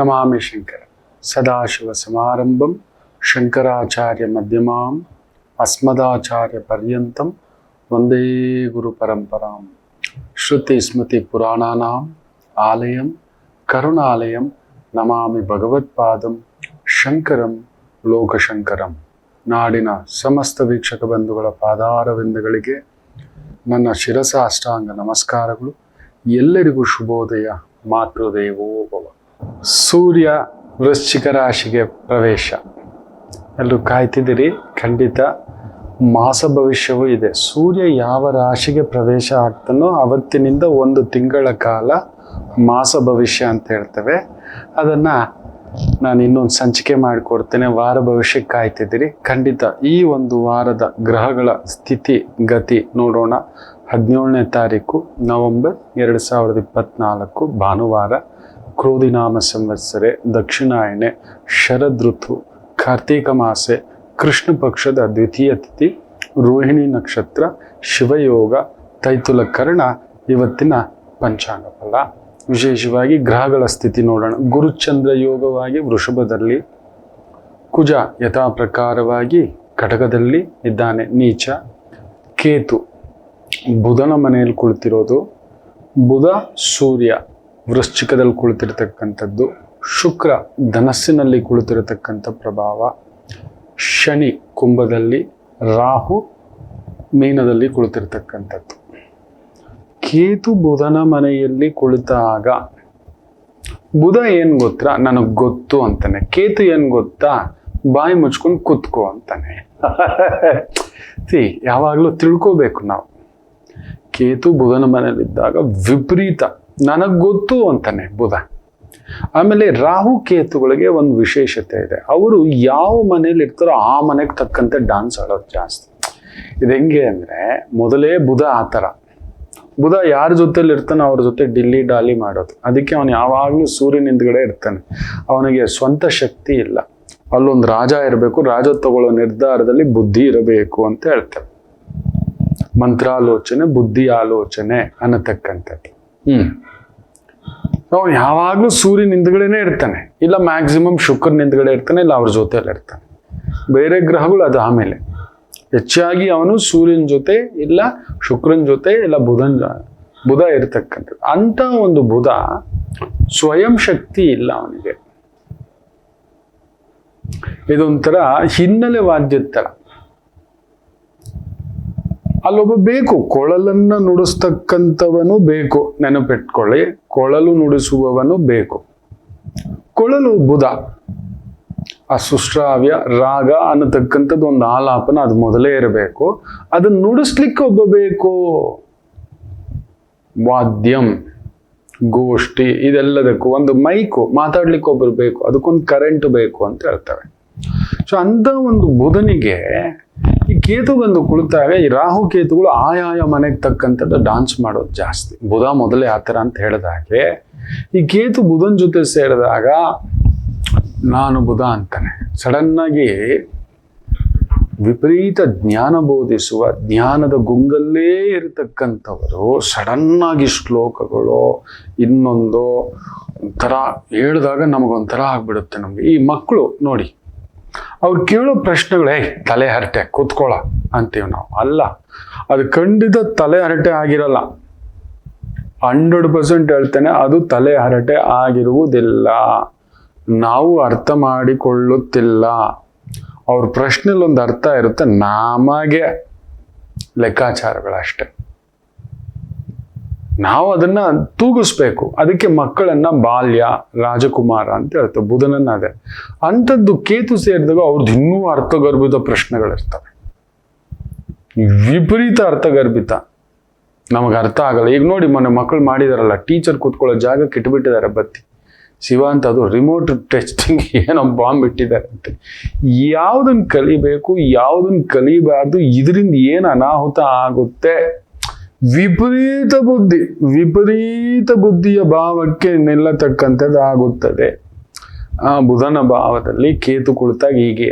ನಮಾಮಿ ಶಂಕರ ಸದಾಶಿವ ಸಮಾರಂಭಂ ಶಂಕರಾಚಾರ್ಯ ಮಧ್ಯಮಾಂ ಅಸ್ಮದಾಚಾರ್ಯ ಪರ್ಯಂತಂ ವಂದೇ ಗುರು ಪರಂಪರಾಂ ಶ್ರುತಿ ಸ್ಮೃತಿ ಪುರಾಣಾನಾಂ ಆಲಯಂ ಕರುಣಾಲಯಂ ನಮಾಮಿ ಭಗವತ್ಪಾದಂ ಶಂಕರಂ ಲೋಕಶಂಕರಂ. ನಾಡಿನ ಸಮಸ್ತ ವೀಕ್ಷಕ ಬಂಧುಗಳ ಪಾದಾರವಿಂದಗಳಿಗೆ ನನ್ನ ಶಿರಸಾಷ್ಟಾಂಗ ನಮಸ್ಕಾರಗಳು. ಎಲ್ಲರಿಗೂ ಶುಭೋದಯ. ಮಾತೃದೇವೋ ಭವ. ಸೂರ್ಯ ವೃಶ್ಚಿಕ ರಾಶಿಗೆ ಪ್ರವೇಶ ಎಲ್ಲರೂ ಕಾಯ್ತಿದ್ದೀರಿ. ಖಂಡಿತ ಮಾಸ ಭವಿಷ್ಯವೂ ಇದೆ. ಸೂರ್ಯ ಯಾವ ರಾಶಿಗೆ ಪ್ರವೇಶ ಆಗ್ತಾನೋ ಅವತ್ತಿನಿಂದ ಒಂದು ತಿಂಗಳ ಕಾಲ ಮಾಸ ಭವಿಷ್ಯ ಅಂತ ಹೇಳ್ತೇವೆ. ಅದನ್ನು ನಾನು ಇನ್ನೊಂದು ಸಂಚಿಕೆ ಮಾಡಿಕೊಡ್ತೇನೆ. ವಾರ ಭವಿಷ್ಯಕ್ಕೆ ಕಾಯ್ತಿದ್ದೀರಿ. ಖಂಡಿತ ಈ ಒಂದು ವಾರದ ಗ್ರಹಗಳ ಸ್ಥಿತಿ ಗತಿ ನೋಡೋಣ. 17ನೇ ತಾರೀಕು ನವೆಂಬರ್ 2024 ಭಾನುವಾರ, ಕ್ರೋಧಿನಾಮ ಸಂವತ್ಸರೆ, ದಕ್ಷಿಣಾಯಣೆ, ಶರದ್ ಋತು, ಕಾರ್ತೀಕ ಮಾಸೆ, ಕೃಷ್ಣ ಪಕ್ಷದ ದ್ವಿತೀಯ ತಿಥಿ, ರೋಹಿಣಿ ನಕ್ಷತ್ರ, ಶಿವಯೋಗ, ತೈತುಲ ಕರ್ಣ ಇವತ್ತಿನ ಪಂಚಾಂಗ ಫಲ. ವಿಶೇಷವಾಗಿ ಗ್ರಹಗಳ ಸ್ಥಿತಿ ನೋಡೋಣ. ಗುರುಚಂದ್ರ ಯೋಗವಾಗಿ ವೃಷಭದಲ್ಲಿ, ಕುಜ ಯಥಾ ಪ್ರಕಾರವಾಗಿ ಕಟಕದಲ್ಲಿ ಇದ್ದಾನೆ ನೀಚ, ಕೇತು ಬುಧನ ಮನೆಯಲ್ಲಿ ಕುಳಿತಿರೋದು, ಬುಧ ಸೂರ್ಯ ವೃಶ್ಚಿಕದಲ್ಲಿ ಕುಳಿತಿರತಕ್ಕಂಥದ್ದು, ಶುಕ್ರ ಧನಸ್ಸಿನಲ್ಲಿ ಕುಳಿತಿರತಕ್ಕಂಥ ಪ್ರಭಾವ, ಶನಿ ಕುಂಭದಲ್ಲಿ, ರಾಹು ಮೀನದಲ್ಲಿ ಕುಳಿತಿರ್ತಕ್ಕಂಥದ್ದು. ಕೇತು ಬುಧನ ಮನೆಯಲ್ಲಿ ಕುಳಿತಾಗ ಬುಧ ಏನು ಗೊತ್ತಾ, ನನಗೆ ಗೊತ್ತು ಅಂತಾನೆ. ಕೇತು ಏನು ಗೊತ್ತಾ, ಬಾಯಿ ಮುಚ್ಕೊಂಡು ಕುತ್ಕೋ ಅಂತಾನೆ. ಯಾವಾಗಲೂ ತಿಳ್ಕೋಬೇಕು ನಾವು. ಕೇತು ಬುಧನ ಮನೆಯಲ್ಲಿದ್ದಾಗ ವಿಪರೀತ ನನಗೆ ಗೊತ್ತು ಅಂತಾನೆ ಬುಧ. ಆಮೇಲೆ ರಾಹು ಕೇತುಗಳಿಗೆ ಒಂದು ವಿಶೇಷತೆ ಇದೆ. ಅವರು ಯಾವ ಮನೇಲಿ ಇರ್ತಾರೋ ಆ ಮನೆಗೆ ತಕ್ಕಂತೆ ಡ್ಯಾನ್ಸ್ ಆಡೋದು ಜಾಸ್ತಿ. ಇದು ಹೆಂಗೆ ಅಂದರೆ, ಮೊದಲೇ ಬುಧ ಆ ಥರ. ಬುಧ ಯಾರ ಜೊತೆಲಿ ಇರ್ತಾನೆ ಅವ್ರ ಜೊತೆ ಡಿಲ್ಲಿ ಡಾಲಿ ಮಾಡೋದು. ಅದಕ್ಕೆ ಅವನು ಯಾವಾಗಲೂ ಸೂರ್ಯನ ಹಿಂದ್ಗಡೆ ಇರ್ತಾನೆ. ಅವನಿಗೆ ಸ್ವಂತ ಶಕ್ತಿ ಇಲ್ಲ. ಅಲ್ಲೊಂದು ರಾಜ ಇರಬೇಕು, ರಾಜ ತಗೊಳ್ಳೋ ನಿರ್ಧಾರದಲ್ಲಿ ಬುದ್ಧಿ ಇರಬೇಕು ಅಂತ ಹೇಳ್ತಾರೆ. ಮಂತ್ರಾಲೋಚನೆ, ಬುದ್ಧಿ ಆಲೋಚನೆ ಅನ್ನತಕ್ಕಂಥದ್ದು. ಅವನು ಯಾವಾಗಲೂ ಸೂರ್ಯನ ಹಿಂದ್ಗಡೆನೇ ಇರ್ತಾನೆ, ಇಲ್ಲ ಮ್ಯಾಕ್ಸಿಮಮ್ ಶುಕ್ರನ ಹಿಂದ್ಗಡೆ ಇರ್ತಾನೆ, ಇಲ್ಲ ಅವ್ರ ಜೊತೆಯಲ್ಲಿ ಇರ್ತಾನೆ. ಬೇರೆ ಗ್ರಹಗಳು ಅದು ಆಮೇಲೆ. ಹೆಚ್ಚಾಗಿ ಅವನು ಸೂರ್ಯನ ಜೊತೆ ಇಲ್ಲ ಶುಕ್ರನ ಜೊತೆ ಇಲ್ಲ ಬುಧ ಇರತಕ್ಕಂಥದ್ದು. ಅಂತ ಒಂದು ಬುಧ ಸ್ವಯಂ ಶಕ್ತಿ ಇಲ್ಲ ಅವನಿಗೆ. ಇದೊಂಥರ ಹಿನ್ನೆಲೆ ವಾದ್ಯದ ಥರ. ಅಲ್ಲೊಬ್ಬ ಬೇಕು, ಕೊಳಲನ್ನ ನುಡಿಸ್ತಕ್ಕಂಥವನು ಬೇಕು. ನೆನಪಿಟ್ಕೊಳ್ಳಿ, ಕೊಳಲು ನುಡಿಸುವವನು ಬೇಕು. ಕೊಳಲು ಬುಧ. ಆ ಸುಶ್ರಾವ್ಯ ರಾಗ ಅನ್ನತಕ್ಕಂಥದ್ದು ಒಂದು ಆಲಾಪನ ಅದು ಮೊದಲೇ ಇರಬೇಕು. ಅದನ್ನ ನುಡಿಸ್ಲಿಕ್ಕೆ ಒಬ್ಬ ಬೇಕು. ವಾದ್ಯಂ, ಗೋಷ್ಠಿ, ಇದೆಲ್ಲದಕ್ಕೂ ಒಂದು ಮೈಕು, ಮಾತಾಡ್ಲಿಕ್ಕೆ ಒಬ್ಬರು ಬೇಕು. ಅದಕ್ಕೊಂದು ಕರೆಂಟ್ ಬೇಕು ಅಂತ ಹೇಳ್ತವೆ. ಸೊ ಅಂತ ಒಂದು ಬುಧನಿಗೆ ಈ ಕೇತು ಬಂದು ಕುಳಿತಾಗ ಈ ರಾಹು ಕೇತುಗಳು ಆಯಾಯ ಮನೆಗೆ ತಕ್ಕಂಥದ್ದು ಡಾನ್ಸ್ ಮಾಡೋದು ಜಾಸ್ತಿ. ಬುಧ ಮೊದಲೇ ಆ ಥರ ಅಂತ ಹೇಳಿದಾಗೆ ಈ ಕೇತು ಬುಧನ ಜೊತೆ ಸೇರಿದಾಗ ನಾನು ಬುಧ ಅಂತಾನೆ. ಸಡನ್ನಾಗಿ ವಿಪರೀತ ಜ್ಞಾನ ಬೋಧಿಸುವ, ಜ್ಞಾನದ ಗುಂಗಲ್ಲೇ ಇರತಕ್ಕಂಥವರು ಸಡನ್ನಾಗಿ ಶ್ಲೋಕಗಳು ಇನ್ನೊಂದು ಒಂಥರ ಹೇಳಿದಾಗ ನಮಗೊಂಥರ ಆಗ್ಬಿಡುತ್ತೆ. ನಮಗೆ ಈ ಮಕ್ಕಳು ನೋಡಿ, ಅವ್ರು ಕೇಳೋ ಪ್ರಶ್ನೆಗಳೇ ತಲೆ ಹರಟೆ ಕೂತ್ಕೊಳ್ಳ ಅಂತೀವಿ ನಾವು. ಅಲ್ಲ, ಅದು ಖಂಡಿತ ತಲೆ ಹರಟೆ ಆಗಿರಲ್ಲ. 100% ಹೇಳ್ತೇನೆ, ಅದು ತಲೆ ಹರಟೆ ಆಗಿರುವುದಿಲ್ಲ. ನಾವು ಅರ್ಥ ಮಾಡಿಕೊಳ್ಳುತ್ತಿಲ್ಲ. ಅವ್ರ ಪ್ರಶ್ನೆಯಲ್ಲಿ ಒಂದು ಅರ್ಥ ಇರುತ್ತೆ, ನಮಗೆ ಲೆಕ್ಕಾಚಾರಗಳಷ್ಟೆ. ನಾವು ಅದನ್ನ ತೂಗಿಸ್ಬೇಕು. ಅದಕ್ಕೆ ಮಕ್ಕಳನ್ನ ಬಾಲ್ಯ ರಾಜಕುಮಾರ ಅಂತ ಹೇಳ್ತೇವೆ. ಬುಧನನ್ನ ಅದೇ ಅಂಥದ್ದು ಕೇತು ಸೇರಿದಾಗ ಅವ್ರದ್ದು ಇನ್ನೂ ಅರ್ಥಗರ್ಭಿತ ಪ್ರಶ್ನೆಗಳಿರ್ತವೆ. ವಿಪರೀತ ಅರ್ಥಗರ್ಭಿತ, ನಮಗೆ ಅರ್ಥ ಆಗಲ್ಲ. ಈಗ ನೋಡಿ, ಮೊನ್ನೆ ಮಕ್ಕಳು ಮಾಡಿದಾರಲ್ಲ, ಟೀಚರ್ ಕೂತ್ಕೊಳ್ಳೋ ಜಾಗಕ್ಕೆ ಇಟ್ಬಿಟ್ಟಿದ್ದಾರೆ ಬತ್ತಿ ಶಿವ ಅಂತ. ಅದು ರಿಮೋಟ್ ಟೆಸ್ಟಿಂಗ್ ಏನೋ ಬಾಂಬ್ ಇಟ್ಟಿದ್ದಾರೆ ಅಂತೆ. ಯಾವುದನ್ನ ಕಲಿಬೇಕು, ಯಾವುದನ್ನ ಕಲಿಬಾರ್ದು, ಇದರಿಂದ ಏನು ಅನಾಹುತ ಆಗುತ್ತೆ. ವಿಪರೀತ ಬುದ್ಧಿಯ ಭಾವಕ್ಕೆ ನಿಲ್ಲತಕ್ಕಂಥದ್ದು ಆಗುತ್ತದೆ. ಆ ಬುಧನ ಭಾವದಲ್ಲಿ ಕೇತು ಕುಳಿತಾಗ ಹೀಗೆ.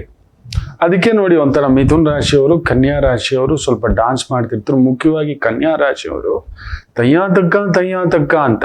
ಅದಕ್ಕೆ ನೋಡಿ, ಒಂಥರ ಮಿಥುನ್ ರಾಶಿಯವರು, ಕನ್ಯಾ ರಾಶಿಯವರು ಸ್ವಲ್ಪ ಡಾನ್ಸ್ ಮಾಡ್ತಿರ್ತಾರೆ. ಮುಖ್ಯವಾಗಿ ಕನ್ಯಾ ರಾಶಿಯವರು ತಯ್ಯ ತಕ್ಕ ಅಂತ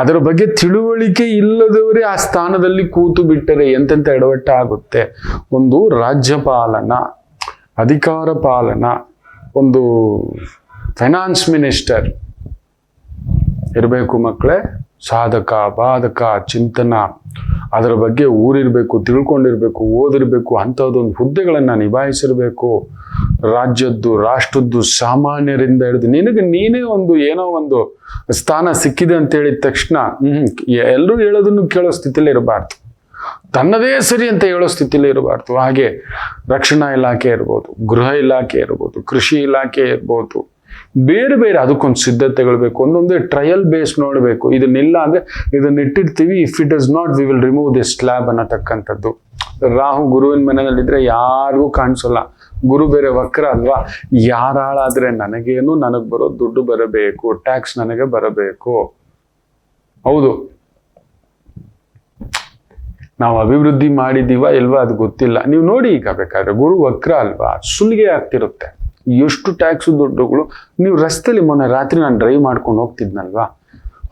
ಅದರ ಬಗ್ಗೆ ತಿಳುವಳಿಕೆ ಇಲ್ಲದವರೇ ಆ ಸ್ಥಾನದಲ್ಲಿ ಕೂತು ಬಿಟ್ಟರೆ ಎಂತೆಂಥ ಎಡವಟ್ಟ ಆಗುತ್ತೆ. ಒಂದು ರಾಜ್ಯಪಾಲನ, ಅಧಿಕಾರ ಪಾಲನ, ಒಂದು ಫೈನಾನ್ಸ್ ಮಿನಿಸ್ಟರ್ ಇರಬೇಕು ಮಕ್ಕಳೇ. ಸಾಧಕ ಬಾಧಕ ಚಿಂತನ, ಅದರ ಬಗ್ಗೆ ಊರಿರಬೇಕು, ತಿಳ್ಕೊಂಡಿರ್ಬೇಕು, ಓದಿರ್ಬೇಕು, ಅಂಥದ್ದೊಂದು ಹುದ್ದೆಗಳನ್ನು ನಿಭಾಯಿಸಿರ್ಬೇಕು. ರಾಜ್ಯದ್ದು, ರಾಷ್ಟ್ರದ್ದು, ಸಾಮಾನ್ಯರಿಂದ ಹಿಡಿದು ನಿನಗೆ ನೀನೇ ಒಂದು ಏನೋ ಒಂದು ಸ್ಥಾನ ಸಿಕ್ಕಿದೆ ಅಂತ ಹೇಳಿದ ತಕ್ಷಣ ಎಲ್ಲರೂ ಹೇಳೋದನ್ನು ಕೇಳೋ ಸ್ಥಿತಿಲೇ ಇರಬಾರ್ದು, ತನ್ನದೇ ಸರಿ ಅಂತ ಹೇಳೋ ಸ್ಥಿತಿಲೇ ಇರಬಾರ್ದು. ಹಾಗೆ ರಕ್ಷಣಾ ಇಲಾಖೆ ಇರ್ಬೋದು, ಗೃಹ ಇಲಾಖೆ ಇರ್ಬೋದು, ಕೃಷಿ ಇಲಾಖೆ ಇರ್ಬೋದು, ಬೇರೆ ಬೇರೆ ಅದಕ್ಕೊಂದು ಸಿದ್ಧತೆಗಳು ಬೇಕು. ಒಂದೊಂದೇ ಟ್ರಯಲ್ ಬೇಸ್ ನೋಡಬೇಕು. ಇದನ್ನಿಲ್ಲ ಅಂದ್ರೆ ಇದನ್ನ ಇಟ್ಟಿರ್ತೀವಿ, if it is not we will remove this slab ಅನ್ನತಕ್ಕಂಥದ್ದು. ರಾಹು ಗುರುವಿನ ಮನೆಯಲ್ಲಿದ್ರೆ ಯಾರಿಗೂ ಕಾಣಿಸಲ್ಲ. ಗುರು ಬೇರೆ ವಕ್ರ ಅಲ್ವಾ. ಯಾರ ಹಾಳಾದ್ರೆ ನನಗೇನು, ನನಗೆ ಬರೋ ದುಡ್ಡು ಬರಬೇಕು, ಟ್ಯಾಕ್ಸ್ ನನಗೆ ಬರಬೇಕು. ಹೌದು, ನಾವು ಅಭಿವೃದ್ಧಿ ಮಾಡಿದೀವ ಇಲ್ವಾ ಅದು ಗೊತ್ತಿಲ್ಲ. ನೀವು ನೋಡಿ, ಈಗ ಬೇಕಾದ್ರೆ ಗುರು ವಕ್ರ ಅಲ್ವಾ, ಸುಲಿಗೆ ಆಗ್ತಿರುತ್ತೆ. ಎಷ್ಟು ಟ್ಯಾಕ್ಸ್ ದುಡ್ಡುಗಳು. ನೀವು ರಸ್ತೆಯಲ್ಲಿ ಮೊನ್ನೆ ರಾತ್ರಿ ನಾನು ಡ್ರೈವ್ ಮಾಡ್ಕೊಂಡು ಹೋಗ್ತಿದ್ನಲ್ವಾ,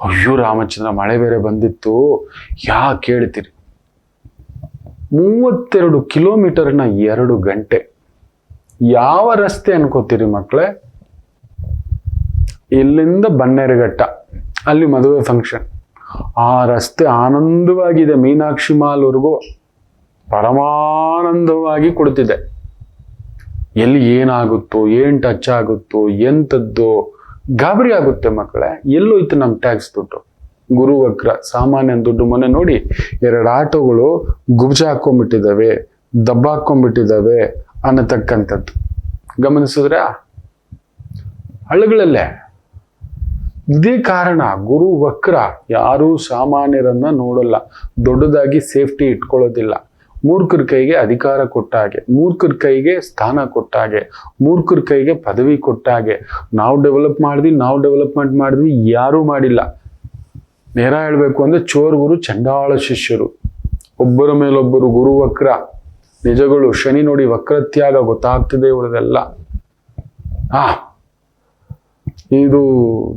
ಅಯ್ಯೋ ರಾಮಚಂದ್ರ, ಮಳೆ ಬೇರೆ ಬಂದಿತ್ತು, ಯಾಕೆ ಹೇಳ್ತೀರಿ, 32 ಕಿಲೋಮೀಟರ್ನ 2 ಗಂಟೆ. ಯಾವ ರಸ್ತೆ ಅನ್ಕೋತೀರಿ ಮಕ್ಕಳೇ? ಇಲ್ಲಿಂದ ಬನ್ನೇರುಘಟ್ಟ, ಅಲ್ಲಿ ಮದುವೆ ಫಂಕ್ಷನ್. ಆ ರಸ್ತೆ ಆನಂದವಾಗಿದೆ, ಮೀನಾಕ್ಷಿ ಮಾಲ್ವರೆಗೂ ಪರಮಾನಂದವಾಗಿ ಕೊಡ್ತಿದೆ. ಎಲ್ಲಿ ಏನಾಗುತ್ತೋ, ಏನ್ ಟಚ್ ಆಗುತ್ತೋ, ಎಂಥದ್ದು ಗಾಬರಿ ಆಗುತ್ತೆ ಮಕ್ಕಳೇ. ಎಲ್ಲೋಯ್ತು ನಮ್ಮ ಟ್ಯಾಕ್ಸ್ ದುಡ್ಡು? ಗುರು ವಕ್ರ, ಸಾಮಾನ್ಯ ದುಡ್ಡು. ಮೊನ್ನೆ ನೋಡಿ, 2 ಆಟೋಗಳು ಗುಬ್ಜ ಹಾಕೊಂಡ್ಬಿಟ್ಟಿದ್ದಾವೆ, ದಬ್ಬ ಹಾಕೊಂಡ್ಬಿಟ್ಟಿದ್ದಾವೆ ಅನ್ನತಕ್ಕಂಥದ್ದು ಗಮನಿಸಿದ್ರೆ ಹಳ್ಳಗಳಲ್ಲೇ. ಇದೇ ಕಾರಣ. ಗುರು ವಕ್ರ, ಯಾರೂ ಸಾಮಾನ್ಯರನ್ನ ನೋಡಲ್ಲ, ದೊಡ್ಡದಾಗಿ ಸೇಫ್ಟಿ ಇಟ್ಕೊಳ್ಳೋದಿಲ್ಲ. ಮೂರ್ಖರ ಕೈಗೆ ಅಧಿಕಾರ ಕೊಟ್ಟ ಹಾಗೆ, ಮೂರ್ಖರ ಕೈಗೆ ಸ್ಥಾನ ಕೊಟ್ಟ ಹಾಗೆ, ಮೂರ್ಖರ ಕೈಗೆ ಪದವಿ ಕೊಟ್ಟ ಹಾಗೆ. ನಾವು ಡೆವಲಪ್ಮೆಂಟ್ ಮಾಡಿದ್ವಿ, ಯಾರೂ ಮಾಡಿಲ್ಲ. ನೇರ ಹೇಳ್ಬೇಕು ಅಂದ್ರೆ ಚೋರ್ ಗುರು ಚಂಡಾಳ ಶಿಷ್ಯರು, ಒಬ್ಬರ ಮೇಲೊಬ್ಬರು ಗುರು ವಕ್ರ. ನಿಜಗಳು. ಶನಿ ನೋಡಿ ವಕ್ರತ್ಯಾಗ ಗೊತ್ತಾಗ್ತಿದೆ ಇವರದೆಲ್ಲ. ಇದು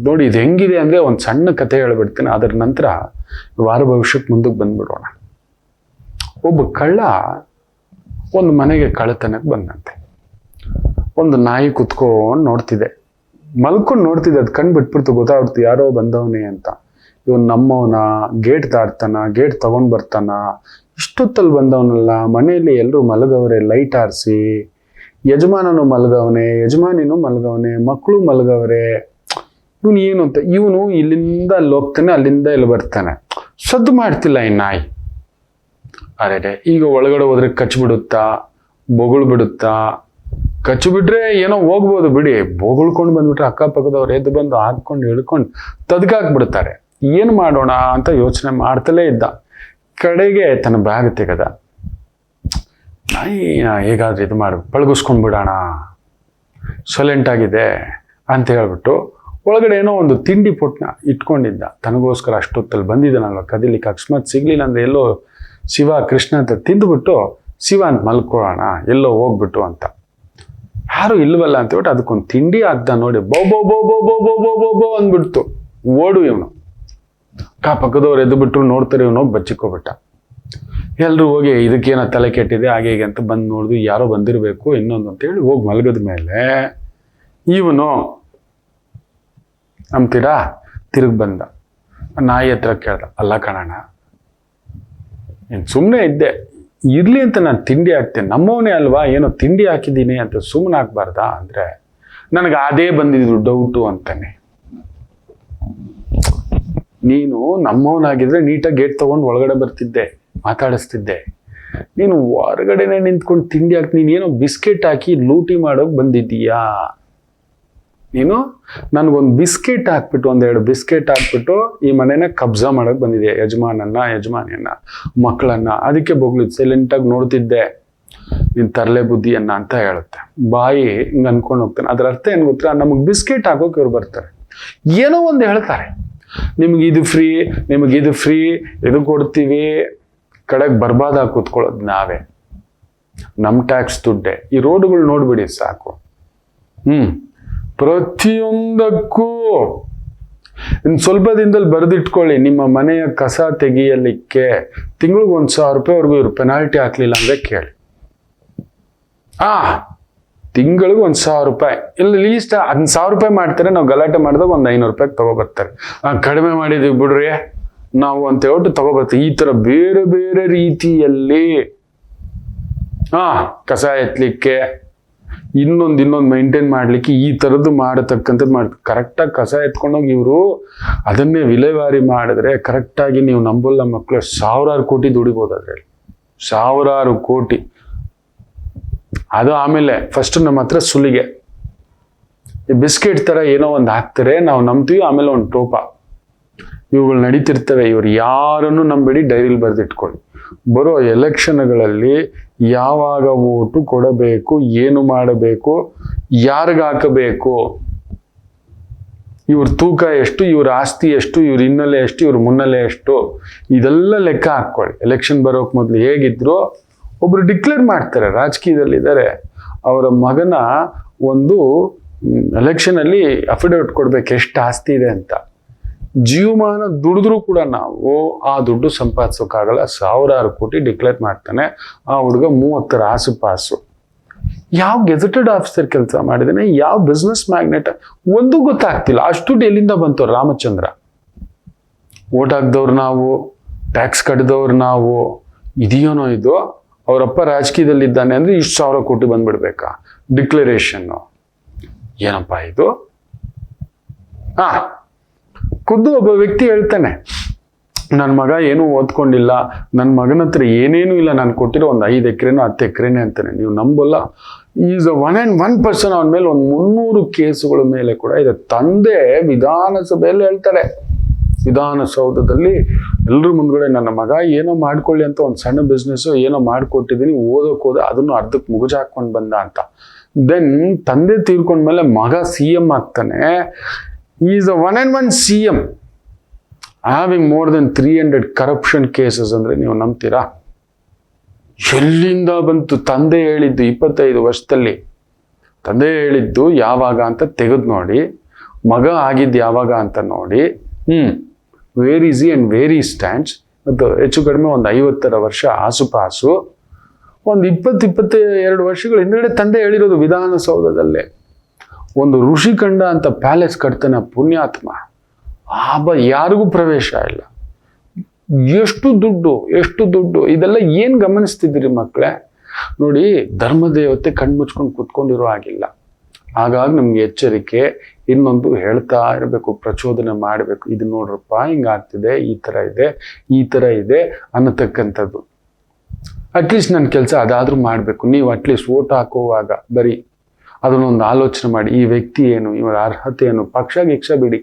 ನೋಡಿ, ಇದು ಹೆಂಗಿದೆ ಅಂದ್ರೆ ಒಂದು ಸಣ್ಣ ಕಥೆ ಹೇಳ್ಬಿಡ್ತೀನಿ, ಅದರ ನಂತರ ವಾರ ಭವಿಷ್ಯಕ್ಕೆ ಮುಂದಕ್ಕೆ ಬಂದ್ಬಿಡೋಣ. ಒಬ್ಬ ಕಳ್ಳ ಒಂದು ಮನೆಗೆ ಕಳ್ಳತನಕ್ಕೆ ಬಂದಂತೆ. ಒಂದು ನಾಯಿ ಕುತ್ಕೊಂಡು ನೋಡ್ತಿದೆ, ಮಲ್ಕೊಂಡು ನೋಡ್ತಿದೆ. ಅದು ಕಣ್ ಬಿಟ್ಬಿಡ್ತು, ಗೊತ್ತಾಗ್ಬಿಡ್ತು ಯಾರೋ ಬಂದವನೇ ಅಂತ. ಇವನು ನಮ್ಮವನ, ಗೇಟ್ ದಾಟ್ತಾನ, ಗೇಟ್ ತಗೊಂಡ್ ಬರ್ತಾನ, ಇಷ್ಟೊತ್ತಲ್ಲಿ ಬಂದವನಲ್ಲ, ಮನೆಯಲ್ಲಿ ಎಲ್ಲರೂ ಮಲಗವ್ರೆ, ಲೈಟ್ ಆರಿಸಿ, ಯಜಮಾನನು ಮಲಗವನೆ, ಯಜಮಾನಿನೂ ಮಲಗವನೆ, ಮಕ್ಕಳು ಮಲಗವ್ರೆ. ಇವನು ಏನು ಅಂತ, ಇವನು ಇಲ್ಲಿಂದ ಅಲ್ಲಿ ಹೋಗ್ತಾನೆ, ಅಲ್ಲಿಂದ ಇಲ್ಲಿ ಬರ್ತಾನೆ, ಸದ್ದು ಮಾಡ್ತಿಲ್ಲ ಈ ನಾಯಿ. ಅದೇ ಈಗ ಒಳಗಡೆ ಹೋದ್ರೆ ಕಚ್ಬಿಡುತ್ತಾ, ಬೊಗಳು ಬಿಡುತ್ತಾ? ಕಚ್ಚು ಬಿಟ್ರೆ ಏನೋ ಹೋಗ್ಬೋದು ಬಿಡಿ, ಬೊಗಳ್ಕೊಂಡು ಬಂದ್ಬಿಟ್ರೆ ಅಕ್ಕಪಕ್ಕದವ್ರು ಎದ್ದು ಬಂದು ಹಾಕೊಂಡು ಹಿಡ್ಕೊಂಡು ತದ್ಗಾಕ್ಬಿಡ್ತಾರೆ. ಏನು ಮಾಡೋಣ ಅಂತ ಯೋಚನೆ ಮಾಡ್ತಲೇ ಇದ್ದ. ಕಡೆಗೆ ತನ್ನ ಬ್ಯಾಗ್ ತೆಗೆದ. ನಾಯಿ ಹೇಗಾದ್ರೆ ಇದು ಮಾಡಿ ಪಳಗಿಸ್ಕೊಂಡ್ ಬಿಡೋಣ, ಸೈಲೆಂಟ್ ಆಗಿದೆ ಅಂತ ಹೇಳ್ಬಿಟ್ಟು ಒಳಗಡೆ ಏನೋ ಒಂದು ತಿಂಡಿ ಪೊಟ್ನ ಇಟ್ಕೊಂಡಿದ್ದ. ತನಗೋಸ್ಕರ ಅಷ್ಟೊತ್ತಲ್ಲಿ ಬಂದಿದ್ದಾನಲ್ವ ಕದಿಲಿಕ್ಕೆ, ಅಕಸ್ಮಾತ್ ಸಿಗ್ಲಿಲ್ಲ ಅಂದ್ರೆ ಎಲ್ಲೋ ಶಿವ ಕೃಷ್ಣ ಅಂತ ತಿಂದುಬಿಟ್ಟು ಶಿವ ಅಂತ ಮಲ್ಕೊಳ್ಳೋಣ, ಎಲ್ಲೋ ಹೋಗ್ಬಿಟ್ಟು ಅಂತ. ಯಾರು ಇಲ್ವಲ್ಲ ಅಂತ ಹೇಳ್ಬಿಟ್ಟು ಅದಕ್ಕೊಂದು ತಿಂಡಿ ಹಾಕ್ದ. ನೋಡಿ, ಬೋ ಬೋ ಬೋ ಬೋ ಬೋ ಬೋ ಬೋ ಬೋ ಬೋ ಅಂದ್ಬಿಡ್ತು. ಓಡು ಇವನು. ಪಕ್ಕದವ್ರು ಎದ್ದು ಬಿಟ್ರು, ನೋಡ್ತಾರೆ, ಇವನು ಹೋಗಿ ಬಚ್ಚಿಕೋಬಿಟ್ಟ. ಎಲ್ರು ಹೋಗಿ ಇದಕ್ಕೇನೋ ತಲೆ ಕೆಟ್ಟಿದೆ ಹಾಗೆ ಹೀಗೆ ಅಂತ ಬಂದು ನೋಡಿದ್ವಿ, ಯಾರೋ ಬಂದಿರಬೇಕು ಇನ್ನೊಂದು ಅಂತ ಹೇಳಿ ಹೋಗಿ ಮಲಗದ ಮೇಲೆ ಇವನು ಅಂತೀರಾ ತಿರುಗಿ ಬಂದ. ನಾಯಿ ಹತ್ರ ಕೇಳ್ದ, ಅಲ್ಲ ಕಣಣ್ಣ, ನೀನು ಸುಮ್ಮನೆ ಇದ್ದೆ, ಇರ್ಲಿ ಅಂತ ನಾನು ತಿಂಡಿ ಹಾಕ್ತೇನೆ, ನಮ್ಮವನೇ ಅಲ್ವಾ, ಏನೋ ತಿಂಡಿ ಹಾಕಿದ್ದೀನಿ ಅಂತ ಸುಮ್ಮನೆ ಹಾಕ್ಬಾರ್ದಾ ಅಂದ್ರೆ, ನನಗೆ ಅದೇ ಬಂದಿದ್ದು ಡೌಟು ಅಂತಾನೆ. ನೀನು ನಮ್ಮವನಾಗಿದ್ರೆ ನೀಟಾಗಿ ಗೇಟ್ ತಗೊಂಡು ಒಳಗಡೆ ಬರ್ತಿದ್ದೆ, ಮಾತಾಡಿಸ್ತಿದ್ದೆ. ನೀನು ಹೊರಗಡೆನೆ ನಿಂತ್ಕೊಂಡು ತಿಂಡಿ ಹಾಕಿ, ನೀನೇನೋ ಬಿಸ್ಕೆಟ್ ಹಾಕಿ ಲೂಟಿ ಮಾಡೋಕೆ ಬಂದಿದ್ದೀಯಾ? ನೀನು ನನಗೊಂದು ಬಿಸ್ಕೆಟ್ ಹಾಕ್ಬಿಟ್ಟು, 2 ಬಿಸ್ಕೆಟ್ ಹಾಕ್ಬಿಟ್ಟು ಈ ಮನೆನ ಕಬ್ಜಾ ಮಾಡೋಕೆ ಬಂದಿದೆ, ಯಜಮಾನಿಯನ್ನ, ಮಕ್ಕಳನ್ನ. ಅದಕ್ಕೆ ಬೊಗ್ಳಿದ್ ಸೈಲೆಂಟಾಗಿ ನೋಡ್ತಿದ್ದೆ, ನೀನು ತರಲೆ ಬುದ್ಧಿಯನ್ನ ಅಂತ ಹೇಳುತ್ತೆ. ಬಾಯಿ ಹಿಂಗೆ ಅನ್ಕೊಂಡು ಹೋಗ್ತಾನೆ. ಅದ್ರ ಅರ್ಥ ಏನು ಗೊತ್ತಾ, ನಮಗೆ ಬಿಸ್ಕೆಟ್ ಹಾಕೋಕೆ ಇವ್ರು ಬರ್ತಾರೆ, ಏನೋ ಒಂದು ಹೇಳ್ತಾರೆ, ನಿಮಗಿದು ಫ್ರೀ, ಇದು ಕೊಡ್ತೀವಿ. ಕಡೆಗೆ ಬರ್ಬಾದಾಗಿ ಕೂತ್ಕೊಳ್ಳೋದು ನಾವೇ, ನಮ್ಮ ಟ್ಯಾಕ್ಸ್ ದುಡ್ಡೆ. ಈ ರೋಡ್ಗಳು ನೋಡ್ಬಿಡಿ ಸಾಕು. ಪ್ರತಿಯೊಂದಕ್ಕೂ ಇನ್ನು ಸ್ವಲ್ಪ ದಿನದಲ್ಲಿ ಬರೆದಿಟ್ಕೊಳ್ಳಿ, ನಿಮ್ಮ ಮನೆಯ ಕಸ ತೆಗೆಯಲಿಕ್ಕೆ ತಿಂಗಳಿಗೆ 1,000 ರೂಪಾಯಿವರೆಗೂ ಇವ್ರು ಪೆನಾಲ್ಟಿ ಹಾಕ್ಲಿಲ್ಲ ಅಂದ್ರೆ ಕೇಳಿ. ತಿಂಗಳಿಗೆ 1,000 ರೂಪಾಯಿ, ಇಲ್ಲ ಲೀಸ್ಟ್ 1,000 ರೂಪಾಯಿ ಮಾಡ್ತಾರೆ, ನಾವು ಗಲಾಟೆ ಮಾಡಿದಾಗ ಒಂದು 500 ರೂಪಾಯಿ ತಗೊಬರ್ತಾರೆ. ಕಡಿಮೆ ಮಾಡಿದೀವಿ ಬಿಡ್ರಿ ನಾವು ಅಂತ ಹೇಳ್ಬಿಟ್ಟು ತಗೊಬರ್ತೀವಿ. ಈ ತರ ಬೇರೆ ಬೇರೆ ರೀತಿಯಲ್ಲಿ ಕಸ ಎತ್ತಲಿಕ್ಕೆ, ಇನ್ನೊಂದು ಮೈಂಟೈನ್ ಮಾಡ್ಲಿಕ್ಕೆ ಈ ತರದ್ದು ಮಾಡತಕ್ಕಂಥದ್ದು ಕರೆಕ್ಟಾಗಿ ಕಸ ಎತ್ಕೊಂಡೋಗಿ ಇವರು ಅದನ್ನೇ ವಿಲೇವಾರಿ ಮಾಡಿದ್ರೆ ಕರೆಕ್ಟಾಗಿ ನೀವು ನಂಬಲ್ಲ ಮಕ್ಕಳು, 1,000 ಕೋಟಿ ದುಡಿಬೋದು ಅದ್ರಲ್ಲಿ, 1,000 ಕೋಟಿ. ಅದು ಆಮೇಲೆ ಫಸ್ಟ್ ನಮ್ಮ ಹತ್ರ ಸುಲಿಗೆ, ಬಿಸ್ಕೆಟ್ ತರ ಏನೋ ಒಂದು ಹಾಕ್ತಾರೆ, ನಾವು ನಂಬ್ತೀವಿ, ಆಮೇಲೆ ಒಂದು ಟೋಪ, ಇವುಗಳು ನಡೀತಿರ್ತವೆ. ಇವ್ರು ಯಾರನ್ನು ನಂಬೇಡಿ, ಡೈರಿಲಿ ಬರೆದಿಟ್ಕೊಳ್ಳಿ. ಬರೋ ಎಲೆಕ್ಷನ್ಗಳಲ್ಲಿ ಯಾವಾಗ ಓಟು ಕೊಡಬೇಕು, ಏನು ಮಾಡಬೇಕು, ಯಾರಿಗ ಹಾಕಬೇಕು, ಇವ್ರ ತೂಕ ಎಷ್ಟು, ಇವ್ರ ಆಸ್ತಿ ಎಷ್ಟು, ಇವ್ರ ಹಿನ್ನೆಲೆ ಎಷ್ಟು, ಇವ್ರ ಮುನ್ನೆಲೆ ಎಷ್ಟು, ಇದೆಲ್ಲ ಲೆಕ್ಕ ಹಾಕೊಳ್ಳಿ. ಎಲೆಕ್ಷನ್ ಬರೋಕ್ ಮೊದಲು ಹೇಗಿದ್ರು ಒಬ್ರು ಡಿಕ್ಲೇರ್ ಮಾಡ್ತಾರೆ, ರಾಜಕೀಯದಲ್ಲಿದ್ದಾರೆ, ಅವರ ಮಗನ ಒಂದು ಎಲೆಕ್ಷನ್ ಅಲ್ಲಿ ಅಫಿಡವಿಟ್ ಕೊಡ್ಬೇಕು ಎಷ್ಟು ಆಸ್ತಿ ಇದೆ ಅಂತ. ಜೀವಮಾನ ದುಡಿದ್ರೂ ಕೂಡ ನಾವು ಆ ದುಡ್ಡು ಸಂಪಾದಿಸೋಕ್ಕಾಗಲ್ಲ. 1,000 ಕೋಟಿ ಡಿಕ್ಲೇರ್ ಮಾಡ್ತಾನೆ ಆ ಹುಡುಗ, 30 ಆಸುಪಾಸು. ಯಾವ ಗೆಜೆಟೆಡ್ ಆಫೀಸರ್ ಕೆಲಸ ಮಾಡಿದಾನೆ, ಯಾವ ಬಿಸ್ನೆಸ್ ಮ್ಯಾಗ್ನೆಟ್, ಒಂದು ಗೊತ್ತಾಗ್ತಿಲ್ಲ. ಅಷ್ಟು ದುಡ್ಡು ಎಲ್ಲಿಂದ ಬಂತು? ರಾಮಚಂದ್ರ. ಓಟ್ ಹಾಕ್ದವ್ರು ನಾವು, ಟ್ಯಾಕ್ಸ್ ಕಟ್ಟಿದವ್ರು ನಾವು. ಇದೆಯೋನೋ ಇದು, ಅವರಪ್ಪ ರಾಜಕೀಯದಲ್ಲಿದ್ದಾನೆ ಅಂದ್ರೆ ಇಷ್ಟು 1,000 ಕೋಟಿ ಬಂದ್ಬಿಡ್ಬೇಕಾ ಡಿಕ್ಲರೇಷನ್ನು? ಏನಪ್ಪ ಇದು? ಖುದ್ದು ಒಬ್ಬ ವ್ಯಕ್ತಿ ಹೇಳ್ತಾನೆ, ನನ್ನ ಮಗ ಏನೂ ಓದ್ಕೊಂಡಿಲ್ಲ, ನನ್ನ ಮಗನ ಹತ್ರ ಏನೇನೂ ಇಲ್ಲ, ನಾನು ಕೊಟ್ಟಿರೋ ಒಂದು 5 ಎಕರೆನೋ 10 ಎಕರೆನೇ ಅಂತಾನೆ. ನೀವು ನಂಬಲ್ಲ. ಈಸ್ 1% ಅವನ ಮೇಲೆ ಒಂದು 300 ಕೇಸುಗಳ ಮೇಲೆ ಕೂಡ ಇದೆ. ತಂದೆ ವಿಧಾನಸಭೆಯಲ್ಲಿ ಹೇಳ್ತಾರೆ, ವಿಧಾನಸೌಧದಲ್ಲಿ ಎಲ್ಲರೂ ಮುಂದ್ಗಡೆ, ನನ್ನ ಮಗ ಏನೋ ಮಾಡ್ಕೊಳ್ಳಿ ಅಂತ ಒಂದು ಸಣ್ಣ ಬಿಸ್ನೆಸ್ ಏನೋ ಮಾಡ್ಕೊಟ್ಟಿದ್ದೀನಿ, ಓದೋಕ್ ಹೋದ, ಅದನ್ನು ಅರ್ಧಕ್ಕೆ ಮುಗುಜ ಹಾಕೊಂಡು ಬಂದ ಅಂತ. ದೆನ್ ತಂದೆ ತೀರ್ಕೊಂಡ್ಮೇಲೆ ಮಗ CM ಆಗ್ತಾನೆ. Is 1 CM having more than 300 corruption cases. ಅಂದ್ರೆ ನೀವು ನಂಬ್ತೀರಾ? ಎಲ್ಲಿಂದ ಬಂತು? ತಂದೆ ಹೇಳಿದ್ದು 25 ವರ್ಷದಲ್ಲಿ, ತಂದೆ ಹೇಳಿದ್ದು ಯಾವಾಗ ಅಂತ ತೆಗೆದು ನೋಡಿ, ಮಗ ಆಗಿದ್ದು ಯಾವಾಗ ಅಂತ ನೋಡಿ, where is he and wear he stands. ಮತ್ತು ಹೆಚ್ಚು ಕಡಿಮೆ ಒಂದು 50 ವರ್ಷ ಆಸುಪಾಸು, ಒಂದು 20-22 ವರ್ಷಗಳ ಹಿಂದ್ಗಡೆ ತಂದೆ ಹೇಳಿರೋದು ವಿಧಾನಸೌಧದಲ್ಲೇ. ಒಂದು ಋಷಿಖಂಡ ಅಂತ ಪ್ಯಾಲೇಸ್ ಕಟ್ತಾನೆ ಪುಣ್ಯಾತ್ಮ, ಯಾರಿಗೂ ಪ್ರವೇಶ ಇಲ್ಲ. ಎಷ್ಟು ದುಡ್ಡು ಇದೆಲ್ಲ ಏನ್ ಗಮನಿಸ್ತಿದ್ದೀರಿ ಮಕ್ಕಳೇ? ನೋಡಿ, ಧರ್ಮದೇವತೆ ಕಣ್ಮುಚ್ಕೊಂಡು ಕುತ್ಕೊಂಡಿರೋ ಆಗಿಲ್ಲ. ಹಾಗಾಗಿ ನಮ್ಗೆ ಎಚ್ಚರಿಕೆ, ಇನ್ನೊಂದು ಹೇಳ್ತಾ ಇರಬೇಕು, ಪ್ರಚೋದನೆ ಮಾಡಬೇಕು. ಇದು ನೋಡ್ರಪ್ಪ ಹಿಂಗಾಗ್ತಿದೆ, ಈ ತರ ಇದೆ ಅನ್ನತಕ್ಕಂಥದ್ದು. ಅಟ್ಲೀಸ್ಟ್ ನನ್ನ ಕೆಲಸ ಅದಾದ್ರೂ ಮಾಡಬೇಕು. ನೀವು ಅಟ್ಲೀಸ್ಟ್ ಓಟ್ ಹಾಕುವಾಗ ಬರೀ ಅದನ್ನೊಂದು ಆಲೋಚನೆ ಮಾಡಿ, ಈ ವ್ಯಕ್ತಿ ಏನು, ಇವರ ಅರ್ಹತೆ ಏನು. ಗಿಕ್ಷ ಬಿಡಿ,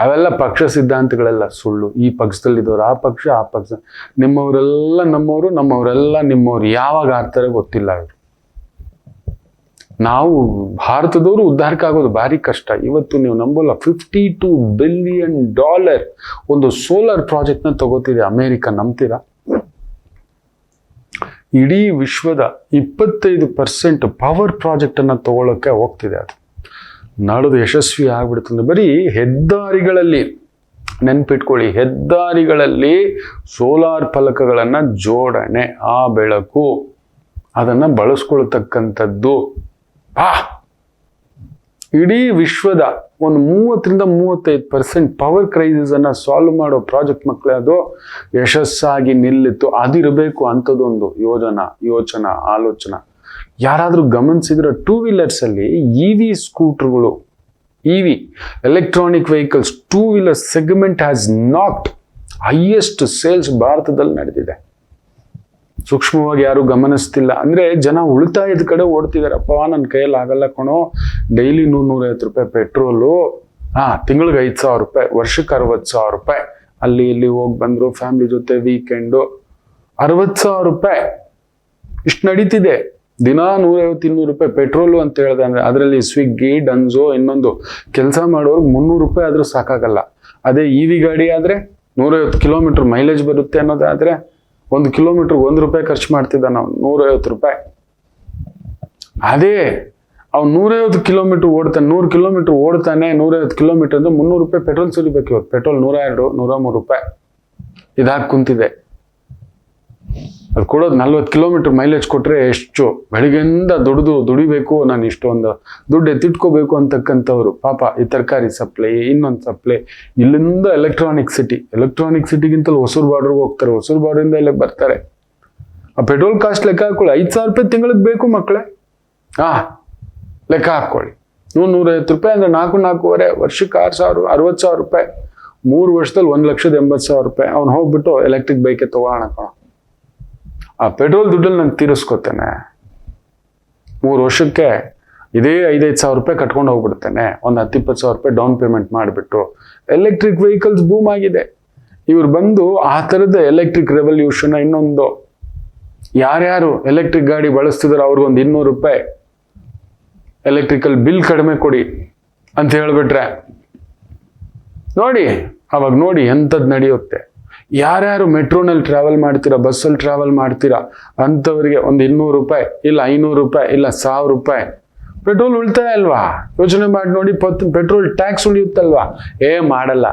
ಅವೆಲ್ಲ ಪಕ್ಷ ಸಿದ್ಧಾಂತಗಳೆಲ್ಲ ಸುಳ್ಳು. ಈ ಪಕ್ಷದಲ್ಲಿದ್ದವ್ರು ಆ ಪಕ್ಷ, ನಿಮ್ಮವರೆಲ್ಲ ನಮ್ಮವರು, ನಮ್ಮವರೆಲ್ಲ ನಿಮ್ಮವ್ರು. ಯಾವಾಗ ಆಡ್ತಾರೆ ಗೊತ್ತಿಲ್ಲ ಇವರು. ನಾವು ಭಾರತದವರು ಉದ್ಧಾರಕ್ಕಾಗೋದು ಭಾರಿ ಕಷ್ಟ. ಇವತ್ತು ನೀವು ನಂಬಲ್ಲ, $52 ಬಿಲಿಯನ್ ಒಂದು ಸೋಲಾರ್ ಪ್ರಾಜೆಕ್ಟ್ನ ತಗೋತಿದೆ ಅಮೇರಿಕ. ನಂಬ್ತೀರಾ? ಇಡೀ ವಿಶ್ವದ 25% ಪವರ್ ಪ್ರಾಜೆಕ್ಟ್ ಅನ್ನ ತಗೊಳ್ಳೋಕೆ ಹೋಗ್ತಿದೆ. ಅದು ನಾಡೋದು ಯಶಸ್ವಿ ಆಗ್ಬಿಡ್ತಂದ್ರೆ, ಬರೀ ಹೆದ್ದಾರಿಗಳಲ್ಲಿ ನೆನ್ಪಿಟ್ಕೊಳ್ಳಿ, ಹೆದ್ದಾರಿಗಳಲ್ಲಿ ಸೋಲಾರ್ ಫಲಕಗಳನ್ನ ಜೋಡಣೆ, ಆ ಬೆಳಕು ಅದನ್ನ ಬಳಸ್ಕೊಳ್ತಕ್ಕಂಥದ್ದು. ಇಡೀ ವಿಶ್ವದ ಒಂದು 30-35% ಪವರ್ ಕ್ರೈಸಿಸ್ ಅನ್ನ ಸಾಲ್ವ್ ಮಾಡೋ ಪ್ರಾಜೆಕ್ಟ್ ಮಕ್ಕಳೇ. ಅದು ಯಶಸ್ಸಾಗಿ ನಿಲ್ಲಿತ್ತು. ಅದಿರಬೇಕು ಅಂಥದ್ದೊಂದು ಯೋಚನಾ ಆಲೋಚನಾ. ಯಾರಾದ್ರೂ ಗಮನಿಸಿದ್ರೆ, 2 ವೀಲರ್ಸ್ ಅಲ್ಲಿ EV ಸ್ಕೂಟರ್ಗಳು, EV electronic vehicles, 2 wheeler segment has not highest sales ಭಾರತದಲ್ಲಿ ನಡೆದಿದೆ. ಸೂಕ್ಷ್ಮವಾಗಿ ಯಾರು ಗಮನಿಸ್ತಿಲ್ಲ. ಅಂದ್ರೆ ಜನ ಉಳಿತಾಯದ ಕಡೆ ಓಡ್ತಿದಾರಪ್ಪ. ನನ್ನ ಕೈಯಲ್ಲಿ ಆಗಲ್ಲ ಕಣೋ, ಡೈಲಿ 100-150 ರೂಪಾಯಿ ಪೆಟ್ರೋಲು, ತಿಂಗಳಿಗೆ 5,000 ರೂಪಾಯಿ, ವರ್ಷಕ್ಕೆ 60,000 ರೂಪಾಯಿ, ಅಲ್ಲಿ ಇಲ್ಲಿ ಹೋಗಿ ಬಂದ್ರು ಫ್ಯಾಮಿಲಿ ಜೊತೆ ವೀಕೆಂಡು, 60,000 ರೂಪಾಯಿ ಇಷ್ಟು ನಡೀತಿದೆ. ದಿನ 150-200 ರೂಪಾಯಿ ಪೆಟ್ರೋಲು ಅಂತ ಹೇಳಿದೆ ಅಂದ್ರೆ, ಅದರಲ್ಲಿ ಸ್ವಿಗ್ಗಿ, ಡನ್ಸೋ, ಇನ್ನೊಂದು ಕೆಲಸ ಮಾಡೋರ್ಗೆ 300 ರೂಪಾಯಿ ಆದ್ರೂ ಸಾಕಾಗಲ್ಲ. ಅದೇ EV ಗಾಡಿ ಆದ್ರೆ 150 ಕಿಲೋಮೀಟರ್ ಮೈಲೇಜ್ ಬರುತ್ತೆ ಅನ್ನೋದಾದ್ರೆ 1 ಕಿಲೋಮೀಟರ್ 1 ರೂಪಾಯಿ ಖರ್ಚು ಮಾಡ್ತಿದ್ದ ನಾವು, 150 ರೂಪಾಯಿ. ಅದೇ ಅವ್ನು 150 ಕಿಲೋಮೀಟರ್ ಓಡ್ತಾನೆ, 100 ಕಿಲೋಮೀಟರ್ ಓಡ್ತಾನೆ, 150 ಕಿಲೋಮೀಟರ್ ಅಂದ್ರೆ 300 ರೂಪಾಯಿ ಪೆಟ್ರೋಲ್ ಸುರಿಬೇಕು. ಇವತ್ತು ಪೆಟ್ರೋಲ್ 102, 103 ರೂಪಾಯಿ ಇದಾಗಿ ಕುಂತಿದೆ. ಅದು ಕೊಡೋದು 40 ಕಿಲೋಮೀಟರ್ ಮೈಲೇಜ್ ಕೊಟ್ರೆ ಎಷ್ಟು? ಬೆಳಿಗ್ಗೆಯಿಂದ ದುಡಿಬೇಕು, ನಾನು ಇಷ್ಟೊಂದು ದುಡ್ಡು ಎತ್ತಿಟ್ಕೋಬೇಕು ಅಂತಕ್ಕಂಥವ್ರು ಪಾಪ ಈ ತರಕಾರಿ ಸಪ್ಲೈ, ಇನ್ನೊಂದು ಸಪ್ಲೈ, ಇಲ್ಲಿಂದ ಎಲೆಕ್ಟ್ರಾನಿಕ್ ಸಿಟಿಗಿಂತಲೂ ಹೊಸೂರು ಬಾರ್ಡರ್ಗೆ ಹೋಗ್ತಾರೆ, ಹೊಸೂರು ಬಾರ್ಡರಿಂದ ಇಲ್ಲಿಗೆ ಬರ್ತಾರೆ. ಆ ಪೆಟ್ರೋಲ್ ಕಾಸ್ಟ್ ಲೆಕ್ಕ ಹಾಕೊಳ್ಳಿ, 5,000 ರೂಪಾಯಿ ತಿಂಗಳಿಗೆ ಬೇಕು ಮಕ್ಕಳೇ. ಲೆಕ್ಕ ಹಾಕೊಳ್ಳಿ, 150 ರೂಪಾಯಿ ಅಂದ್ರೆ 4-4.5 ವರ್ಷಕ್ಕೆ 6,000, 60,000 ರೂಪಾಯಿ. 3 ವರ್ಷದಲ್ಲಿ 1,80,000 ರೂಪಾಯಿ. ಅವ್ನು ಹೋಗ್ಬಿಟ್ಟು ಎಲೆಕ್ಟ್ರಿಕ್ ಬೈಕೆ ತಗೊಳ್ಳೋಣ ಕಣ. ಆ ಪೆಟ್ರೋಲ್ ದುಡ್ಡಲ್ಲಿ ನಾನು ತೀರಿಸ್ಕೊತೇನೆ. 3 ವರ್ಷಕ್ಕೆ ಇದೇ 5,000 ರೂಪಾಯಿ ಕಟ್ಕೊಂಡು ಹೋಗ್ಬಿಡ್ತೇನೆ. ಒಂದು 10,000-20,000 ರೂಪಾಯಿ ಡೌನ್ ಪೇಮೆಂಟ್ ಮಾಡಿಬಿಟ್ಟು. ಎಲೆಕ್ಟ್ರಿಕ್ ವೆಹಿಕಲ್ಸ್ ಬೂಮ್ ಆಗಿದೆ. ಇವ್ರು ಬಂದು ಆ ಥರದ ಎಲೆಕ್ಟ್ರಿಕ್ ರೆವಲ್ಯೂಷನ್, ಇನ್ನೊಂದು ಯಾರ್ಯಾರು ಎಲೆಕ್ಟ್ರಿಕ್ ಗಾಡಿ ಬಳಸ್ತಿದಾರೋ ಅವ್ರಿಗೊಂದು 200 ರೂಪಾಯಿ ಎಲೆಕ್ಟ್ರಿಕಲ್ ಬಿಲ್ ಕಡಿಮೆ ಕೊಡಿ ಅಂತ ಹೇಳ್ಬಿಟ್ರೆ ನೋಡಿ, ಅವಾಗ ನೋಡಿ ಎಂಥದ್ದು ನಡೆಯುತ್ತೆ. ಯಾರ್ಯಾರು ಮೆಟ್ರೋನಲ್ಲಿ ಟ್ರಾವೆಲ್ ಮಾಡ್ತೀರಾ, ಬಸ್ಸಲ್ಲಿ ಟ್ರಾವೆಲ್ ಮಾಡ್ತೀರಾ ಅಂಥವ್ರಿಗೆ ಒಂದು 200 ರೂಪಾಯಿ ಇಲ್ಲ 500 ರೂಪಾಯಿ ಇಲ್ಲ 1,000 ರೂಪಾಯಿ ಪೆಟ್ರೋಲ್ ಉಳಿತಾಯ ಅಲ್ವಾ? ಯೋಚನೆ ಮಾಡಿ ನೋಡಿ. ಪೆಟ್ರೋಲ್ ಟ್ಯಾಕ್ಸ್ ಉಳಿಯುತ್ತಲ್ವಾ? ಮಾಡಲ್ಲ,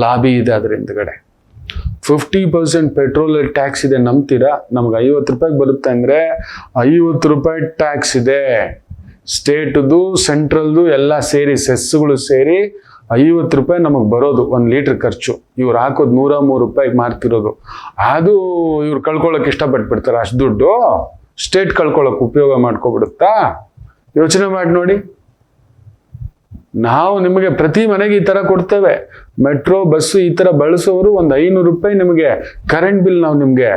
ಲಾಬಿ ಇದೆ ಅದ್ರ ಹಿಂದ್ಗಡೆ. 50% ಪೆಟ್ರೋಲ್ ಟ್ಯಾಕ್ಸ್ ಇದೆ, ನಂಬ್ತೀರಾ? ನಮ್ಗೆ 50 ರೂಪಾಯಿಗೆ ಬರುತ್ತೆ ಅಂದ್ರೆ 50 ರೂಪಾಯಿ ಟ್ಯಾಕ್ಸ್ ಇದೆ. ಸ್ಟೇಟ್ದು ಸೆಂಟ್ರಲ್ದು ಎಲ್ಲ ಸೇರಿ, ಸೆಸ್ಗಳು ಸೇರಿ 50 ರೂಪಾಯಿ ನಮಗೆ ಬರೋದು 1 ಲೀಟರ್ ಖರ್ಚು. ಇವ್ರು ಹಾಕೋದು 103 ರೂಪಾಯಿಗೆ ಮಾರ್ತಿರೋದು. ಅದು ಇವ್ರು ಕಳ್ಕೊಳ್ಳೋಕೆ ಇಷ್ಟಪಟ್ಬಿಡ್ತಾರೆ. ಅಷ್ಟು ದುಡ್ಡು ಸ್ಟೇಟ್ ಕಳ್ಕೊಳ್ಳೋಕೆ ಉಪಯೋಗ ಮಾಡ್ಕೊಬಿಡುತ್ತಾ? ಯೋಚನೆ ಮಾಡಿ ನೋಡಿ. ನಾವು ನಿಮಗೆ ಪ್ರತಿ ಮನೆಗೆ ಈ ತರ ಕೊಡ್ತೇವೆ. ಮೆಟ್ರೋ ಬಸ್ಸು ಈ ತರ ಬಳಸೋರು ಒಂದು 500 ರೂಪಾಯಿ ನಿಮಗೆ ಕರೆಂಟ್ ಬಿಲ್ ನಾವು ನಿಮ್ಗೆ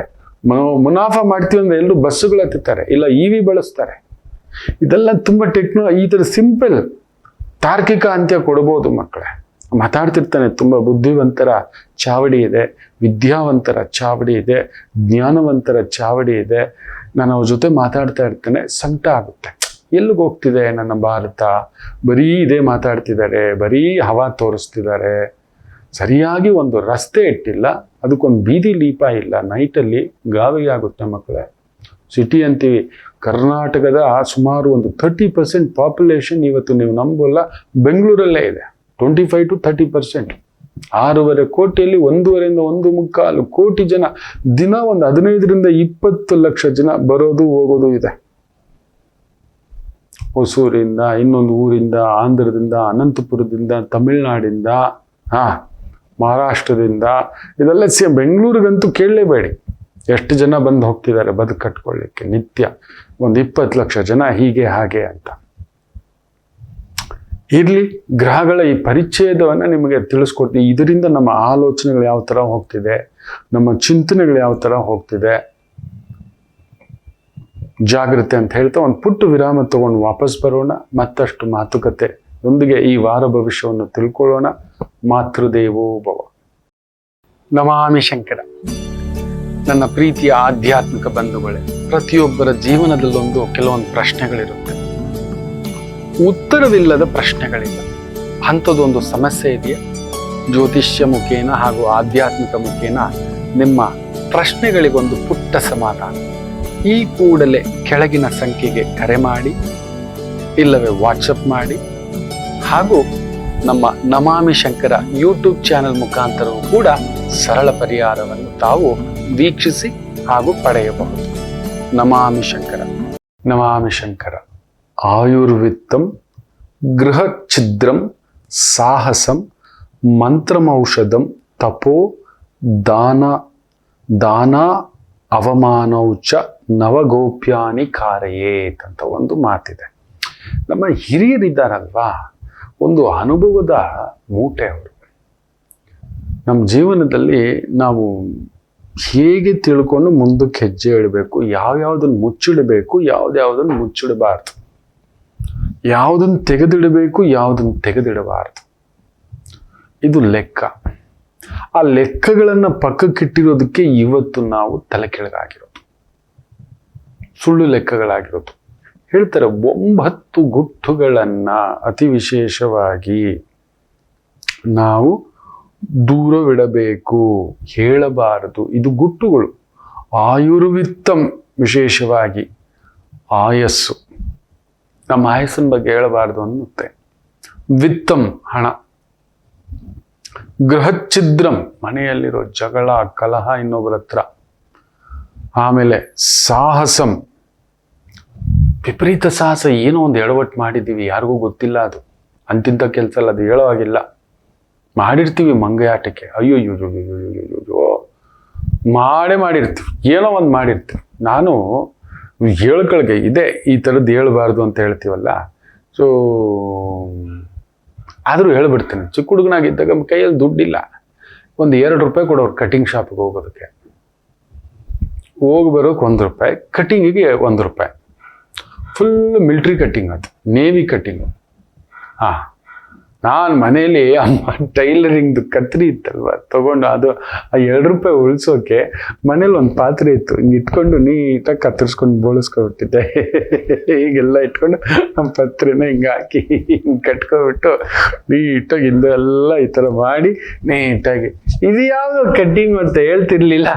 ಮುನಾಫಾ ಮಾಡ್ತೀವಿ ಅಂದ್ರೆ ಎಲ್ಲರೂ ಬಸ್ಸುಗಳು ಹತ್ತುತ್ತಾರೆ, ಇಲ್ಲ EV ಬಳಸ್ತಾರೆ. ಇದೆಲ್ಲ ತುಂಬಾ ಈ ತರ ಸಿಂಪಲ್ ತಾರ್ಕಿಕ ಅಂತ್ಯ ಕೊಡ್ಬೋದು ಮಕ್ಕಳೇ. ಮಾತಾಡ್ತಿರ್ತಾನೆ, ತುಂಬಾ ಬುದ್ಧಿವಂತರ ಚಾವಡಿ ಇದೆ, ವಿದ್ಯಾವಂತರ ಚಾವಡಿ ಇದೆ, ಜ್ಞಾನವಂತರ ಚಾವಡಿ ಇದೆ. ನಾನು ಅವ್ರ ಜೊತೆ ಮಾತಾಡ್ತಾ ಇರ್ತೇನೆ, ಸಂಕಟ ಆಗುತ್ತೆ. ಎಲ್ಲಿಗೆ ಹೋಗ್ತಿದೆ ನನ್ನ ಭಾರತ? ಬರೀ ಇದೇ ಮಾತಾಡ್ತಿದ್ದಾರೆ, ಬರೀ ಹವಾ ತೋರಿಸ್ತಿದ್ದಾರೆ. ಸರಿಯಾಗಿ ಒಂದು ರಸ್ತೆ ಇಟ್ಟಿಲ್ಲ, ಅದಕ್ಕೊಂದು ಬೀದಿ ಲೀಪ ಇಲ್ಲ. ನೈಟಲ್ಲಿ ಗಾಬರಿ ಆಗುತ್ತೆ ಮಕ್ಕಳೇ. ಸಿಟಿ ಅಂತೀವಿ. ಕರ್ನಾಟಕದ ಸುಮಾರು ಒಂದು 30% ಪಾಪ್ಯುಲೇಷನ್ ಇವತ್ತು ನೀವು ನಂಬೋಲ್ಲ ಬೆಂಗಳೂರಲ್ಲೇ ಇದೆ. 25 to 30%. 6.5 ಕೋಟಿಯಲ್ಲಿ 1.5 to 1.25 ಕೋಟಿ ಜನ ದಿನ, ಒಂದು 15ರಿಂದ 20 ಲಕ್ಷ ಜನ ಬರೋದು ಹೋಗೋದು ಇದೆ. ಹೊಸೂರಿಂದ, ಇನ್ನೊಂದು ಊರಿಂದ, ಆಂಧ್ರದಿಂದ, ಅನಂತಪುರದಿಂದ, ತಮಿಳ್ನಾಡಿಂದ, ಮಹಾರಾಷ್ಟ್ರದಿಂದ, ಇದೆಲ್ಲ ಬೆಂಗಳೂರಿಗಂತೂ ಕೇಳಲೇಬೇಡಿ. ಎಷ್ಟು ಜನ ಬಂದು ಹೋಗ್ತಿದ್ದಾರೆ ಬದುಕು ಕಟ್ಕೊಳ್ಳಿಕ್ಕೆ ನಿತ್ಯ. ಒಂದು 20 ಲಕ್ಷ ಜನ ಹೀಗೆ ಹಾಗೆ ಅಂತ. ಇರ್ಲಿ, ಗ್ರಹಗಳ ಈ ಪರಿಚ್ಛೇದವನ್ನ ನಿಮಗೆ ತಿಳಿಸ್ಕೊಡ್ತೀನಿ. ಇದರಿಂದ ನಮ್ಮ ಆಲೋಚನೆಗಳು ಯಾವ ತರ ಹೋಗ್ತಿದೆ, ನಮ್ಮ ಚಿಂತನೆಗಳು ಯಾವ ತರ ಹೋಗ್ತಿದೆ, ಜಾಗ್ರತೆ ಅಂತ ಹೇಳ್ತಾ ಒಂದು ಪುಟ್ಟ ವಿರಾಮ ತಗೊಂಡು ವಾಪಸ್ ಬರೋಣ. ಮತ್ತಷ್ಟು ಮಾತುಕತೆ ಒಂದಿಗೆ ಈ ವಾರ ಭವಿಷ್ಯವನ್ನು ತಿಳ್ಕೊಳ್ಳೋಣ. ಮಾತೃದೇವೋ ಭವ. ನಮಾಮಿ ಶಂಕರ. ನನ್ನ ಪ್ರೀತಿಯ ಆಧ್ಯಾತ್ಮಿಕ ಬಂಧುಗಳೇ, ಪ್ರತಿಯೊಬ್ಬರ ಜೀವನದಲ್ಲೊಂದು ಕೆಲವೊಂದು ಪ್ರಶ್ನೆಗಳಿರುತ್ತೆ, ಉತ್ತರವಿಲ್ಲದ ಪ್ರಶ್ನೆಗಳಿಲ್ಲ. ಅಂಥದ್ದೊಂದು ಸಮಸ್ಯೆ ಇದೆಯಾ? ಜ್ಯೋತಿಷ್ಯ ಮುಖೇನ ಹಾಗೂ ಆಧ್ಯಾತ್ಮಿಕ ಮುಖೇನ ನಿಮ್ಮ ಪ್ರಶ್ನೆಗಳಿಗೊಂದು ಪುಟ್ಟ ಸಮಾಧಾನ. ಈ ಕೂಡಲೇ ಕೆಳಗಿನ ಸಂಖ್ಯೆಗೆ ಕರೆ ಮಾಡಿ, ಇಲ್ಲವೇ ವಾಟ್ಸಪ್ ಮಾಡಿ, ಹಾಗೂ ನಮ್ಮ ನಮಾಮಿ ಶಂಕರ ಯೂಟ್ಯೂಬ್ ಚಾನೆಲ್ ಮುಖಾಂತರವೂ ಕೂಡ ಸರಳ ಪರಿಹಾರವನ್ನು ತಾವು ವೀಕ್ಷಿಸಿ ಹಾಗೂ ಪಡೆಯಬಹುದು. ನಮಾಮಿ ಶಂಕರ. ನಮಾಮಿ ಶಂಕರ. ಆಯುರ್ವಿತ್ತಂ ಗೃಹ ಛಿದ್ರಂ ಸಾಹಸಂ ಮಂತ್ರಮೌಷಧಂ ತಪೋ ದಾನ ಅವಮಾನೌಚ ನವಗೋಪ್ಯಾನಿ ಕಾರಯೇತ್ ಅಂತ ಒಂದು ಮಾತಿದೆ. ನಮ್ಮ ಹಿರಿಯರಿದ್ದಾರಲ್ವಾ, ಒಂದು ಅನುಭವದ ಮೂಟೆ ಅವರು. ನಮ್ಮ ಜೀವನದಲ್ಲಿ ನಾವು ಹೇಗೆ ತಿಳ್ಕೊಂಡು ಮುಂದಕ್ಕೆ ಹೆಜ್ಜೆ ಇಡಬೇಕು, ಯಾವ್ಯಾವುದನ್ನು ಮುಚ್ಚಿಡಬೇಕು, ಯಾವ್ದ್ಯಾವುದನ್ನು ಮುಚ್ಚಿಡಬಾರ್ದು, ಯಾವುದನ್ನು ತೆಗೆದಿಡಬೇಕು, ಯಾವುದನ್ನು ತೆಗೆದಿಡಬಾರ್ದು, ಇದು ಲೆಕ್ಕ. ಆ ಲೆಕ್ಕಗಳನ್ನ ಪಕ್ಕಕ್ಕಿಟ್ಟಿರೋದಕ್ಕೆ ಇವತ್ತು ನಾವು ತಲೆ ಕೆಳಗಾಗಿರೋದು, ಸುಳ್ಳು ಲೆಕ್ಕಗಳಾಗಿರೋದು. ಹೇಳ್ತಾರೆ 9 ಗುಟ್ಟುಗಳನ್ನ ಅತಿ ವಿಶೇಷವಾಗಿ ನಾವು ದೂರವಿಡಬೇಕು, ಹೇಳಬಾರದು. ಇದು ಗುಟ್ಟುಗಳು. ಆಯುರ್ವಿತ್ತಂ ವಿಶೇಷವಾಗಿ ಆಯಸ್ಸು, ನಮ್ಮ ಆಯಸ್ಸಿನ ಬಗ್ಗೆ ಹೇಳಬಾರ್ದು ಅನ್ನುತ್ತೆ. ವಿತ್ತಂ ಹಣ, ಗೃಹಚ್ಛಿದ್ರಂ ಮನೆಯಲ್ಲಿರೋ ಜಗಳ ಕಲಹ ಇನ್ನೊಬ್ಬರ ಹತ್ರ, ಆಮೇಲೆ ಸಾಹಸಂ ವಿಪರೀತ ಸಾಹಸ, ಏನೋ ಒಂದು ಎಡವಟ್ಟು ಮಾಡಿದ್ದೀವಿ, ಯಾರಿಗೂ ಗೊತ್ತಿಲ್ಲ, ಅದು ಅಂತಿಂತ ಕೆಲಸ ಅಲ್ಲ, ಅದು ಹೇಳೋ ಹಾಗಿಲ್ಲ, ಮಾಡಿರ್ತೀವಿ ಮಂಗಯಾಟಕ್ಕೆ, ಅಯ್ಯೋ ಮಾಡೇ ಮಾಡಿರ್ತೀವಿ, ಏನೋ ಒಂದು ಮಾಡಿರ್ತೀವಿ. ನಾನು ಹೇಳ್ಕೊಳ್ಗೆ ಇದೆ ಈ ಥರದ್ದು ಹೇಳ್ಬಾರ್ದು ಅಂತ ಹೇಳ್ತೀವಲ್ಲ, ಸೊ ಆದರೂ ಹೇಳ್ಬಿಡ್ತೇನೆ. ಚಿಕ್ಕ ಹುಡುಗನಾಗಿದ್ದಾಗ ಕೈಯಲ್ಲಿ ದುಡ್ಡಿಲ್ಲ, ಒಂದು 2 ರೂಪಾಯಿ ಕೊಡೋರು ಕಟಿಂಗ್ ಶಾಪಿಗೆ ಹೋಗೋದಕ್ಕೆ, ಹೋಗಿ ಬರೋಕೆ 1 ರೂಪಾಯಿ, ಕಟಿಂಗಿಗೆ 1 ರೂಪಾಯಿ, ಫುಲ್ ಮಿಲ್ಟ್ರಿ ಕಟ್ಟಿಂಗ್, ಅದು ನೇವಿ ಕಟ್ಟಿಂಗು. ನಾನು ಮನೇಲಿ ಅಮ್ಮ ಟೈಲರಿಂಗ್ದು ಕತ್ರಿ ಇತ್ತಲ್ವ ತಗೊಂಡು, ಅದು ಆ 2 ರೂಪಾಯಿ ಉಳಿಸೋಕೆ ಮನೇಲಿ ಒಂದು ಪಾತ್ರೆ ಇತ್ತು, ಹಿಂಗೆ ಇಟ್ಕೊಂಡು ನೀಟಾಗಿ ಕತ್ತರಿಸ್ಕೊಂಡು ಬೋಳಿಸ್ಕೊಬಿಟ್ಟಿದ್ದೆ. ಹೀಗೆಲ್ಲ ಇಟ್ಕೊಂಡು ನಮ್ಮ ಪಾತ್ರೆನ ಹಿಂಗೆ ಹಾಕಿ ಹಿಂಗೆ ಕಟ್ಕೊಬಿಟ್ಟು ನೀಟಾಗಿ ಹಿಂದೆ ಎಲ್ಲ ಈ ಥರ ಮಾಡಿ ನೀಟಾಗಿ, ಇದು ಯಾವುದು ಕಟ್ಟಿಂಗ್ ಅಂತ ಹೇಳ್ತಿರ್ಲಿಲ್ಲ.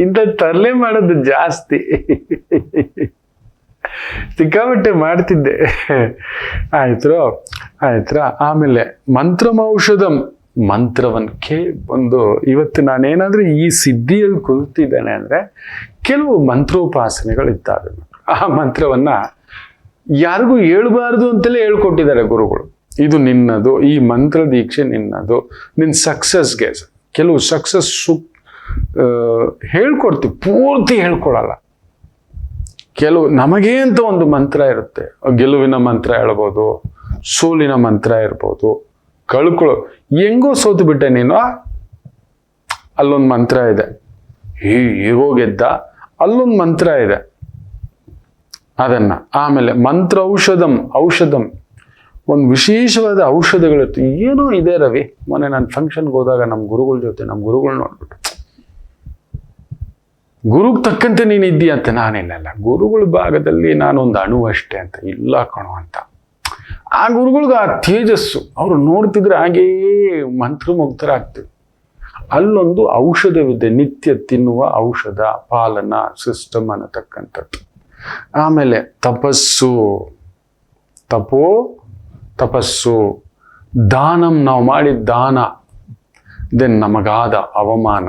ಇಂಥ ತರಲೆ ಮಾಡೋದು ಜಾಸ್ತಿ, ಸಿಕ್ಕಾಪಟ್ಟೆ ಮಾಡ್ತಿದ್ದೆ. ಆಯ್ತ್ರ. ಆಮೇಲೆ ಮಂತ್ರಮೌಷಧಂ, ಮಂತ್ರವನ್ಕೆ ಒಂದು, ಇವತ್ತು ನಾನೇನಾದ್ರೂ ಈ ಸಿದ್ಧಿಯಲ್ಲಿ ಕೂತಿದ್ದೇನೆ ಅಂದ್ರೆ ಕೆಲವು ಮಂತ್ರೋಪಾಸನೆಗಳಿದ್ದಾವೆ. ಆ ಮಂತ್ರವನ್ನ ಯಾರಿಗೂ ಹೇಳ್ಬಾರ್ದು ಅಂತಲೇ ಹೇಳ್ಕೊಟ್ಟಿದ್ದಾರೆ ಗುರುಗಳು. ಇದು ನಿನ್ನದು, ಈ ಮಂತ್ರ ದೀಕ್ಷೆ ನಿನ್ನದು, ನಿನ್ನ ಸಕ್ಸಸ್ಗೆ. ಕೆಲವು ಸಕ್ಸಸ್ ಹೇಳ್ಕೊಡ್ತೀವಿ, ಪೂರ್ತಿ ಹೇಳ್ಕೊಡಲ್ಲ. ಕೆಲವು ನಮಗೇ ಅಂತ ಒಂದು ಮಂತ್ರ ಇರುತ್ತೆ, ಗೆಲುವಿನ ಮಂತ್ರ ಹೇಳ್ಬೋದು, ಸೋಲಿನ ಮಂತ್ರ ಇರ್ಬೋದು, ಕಳ್ಕೊಳ್ಳೋ, ಹೆಂಗೋ ಸೋತು ಬಿಟ್ಟೆ ನೀನು, ಅಲ್ಲೊಂದು ಮಂತ್ರ ಇದೆ, ಹೀಗೋ ಗೆದ್ದ, ಅಲ್ಲೊಂದು ಮಂತ್ರ ಇದೆ, ಅದನ್ನ. ಆಮೇಲೆ ಮಂತ್ರ ಔಷಧಂ ಒಂದು ವಿಶೇಷವಾದ ಔಷಧಗಳಿರುತ್ತೆ. ಏನೋ ಇದೆ ರವಿ, ಮೊನ್ನೆ ನಾನು ಫಂಕ್ಷನ್ಗೆ ಹೋದಾಗ ನಮ್ಮ ಗುರುಗಳ ಜೊತೆ, ನಮ್ಮ ಗುರುಗಳು ನೋಡ್ಬಿಟ್ಟು, ಗುರುಗ್ ತಕ್ಕಂತೆ ನೀನು ಇದ್ದೀಯ ಅಂತ. ನಾನಿಲ್ಲ, ಗುರುಗಳ ಭಾಗದಲ್ಲಿ ನಾನೊಂದು ಅಣು ಅಷ್ಟೇ ಅಂತ. ಇಲ್ಲ ಕಣೋ ಅಂತ. ಆ ಗುರುಗಳಿಗೆ ಆ ತೇಜಸ್ಸು, ಅವರು ನೋಡ್ತಿದ್ರೆ ಹಾಗೇ ಮಂತ್ರಮುಗ್ಧರಾಗ್ತೀವಿ. ಅಲ್ಲೊಂದು ಔಷಧವಿದೆ, ನಿತ್ಯ ತಿನ್ನುವ ಔಷಧ, ಪಾಲನ ಸಿಸ್ಟಮ್ ಅನ್ನತಕ್ಕಂಥದ್ದು. ಆಮೇಲೆ ತಪಸ್ಸು, ದಾನಂ, ನಾವು ಮಾಡಿದ ದಾನ, ದೆನ್ ನಮಗಾದ ಅವಮಾನ,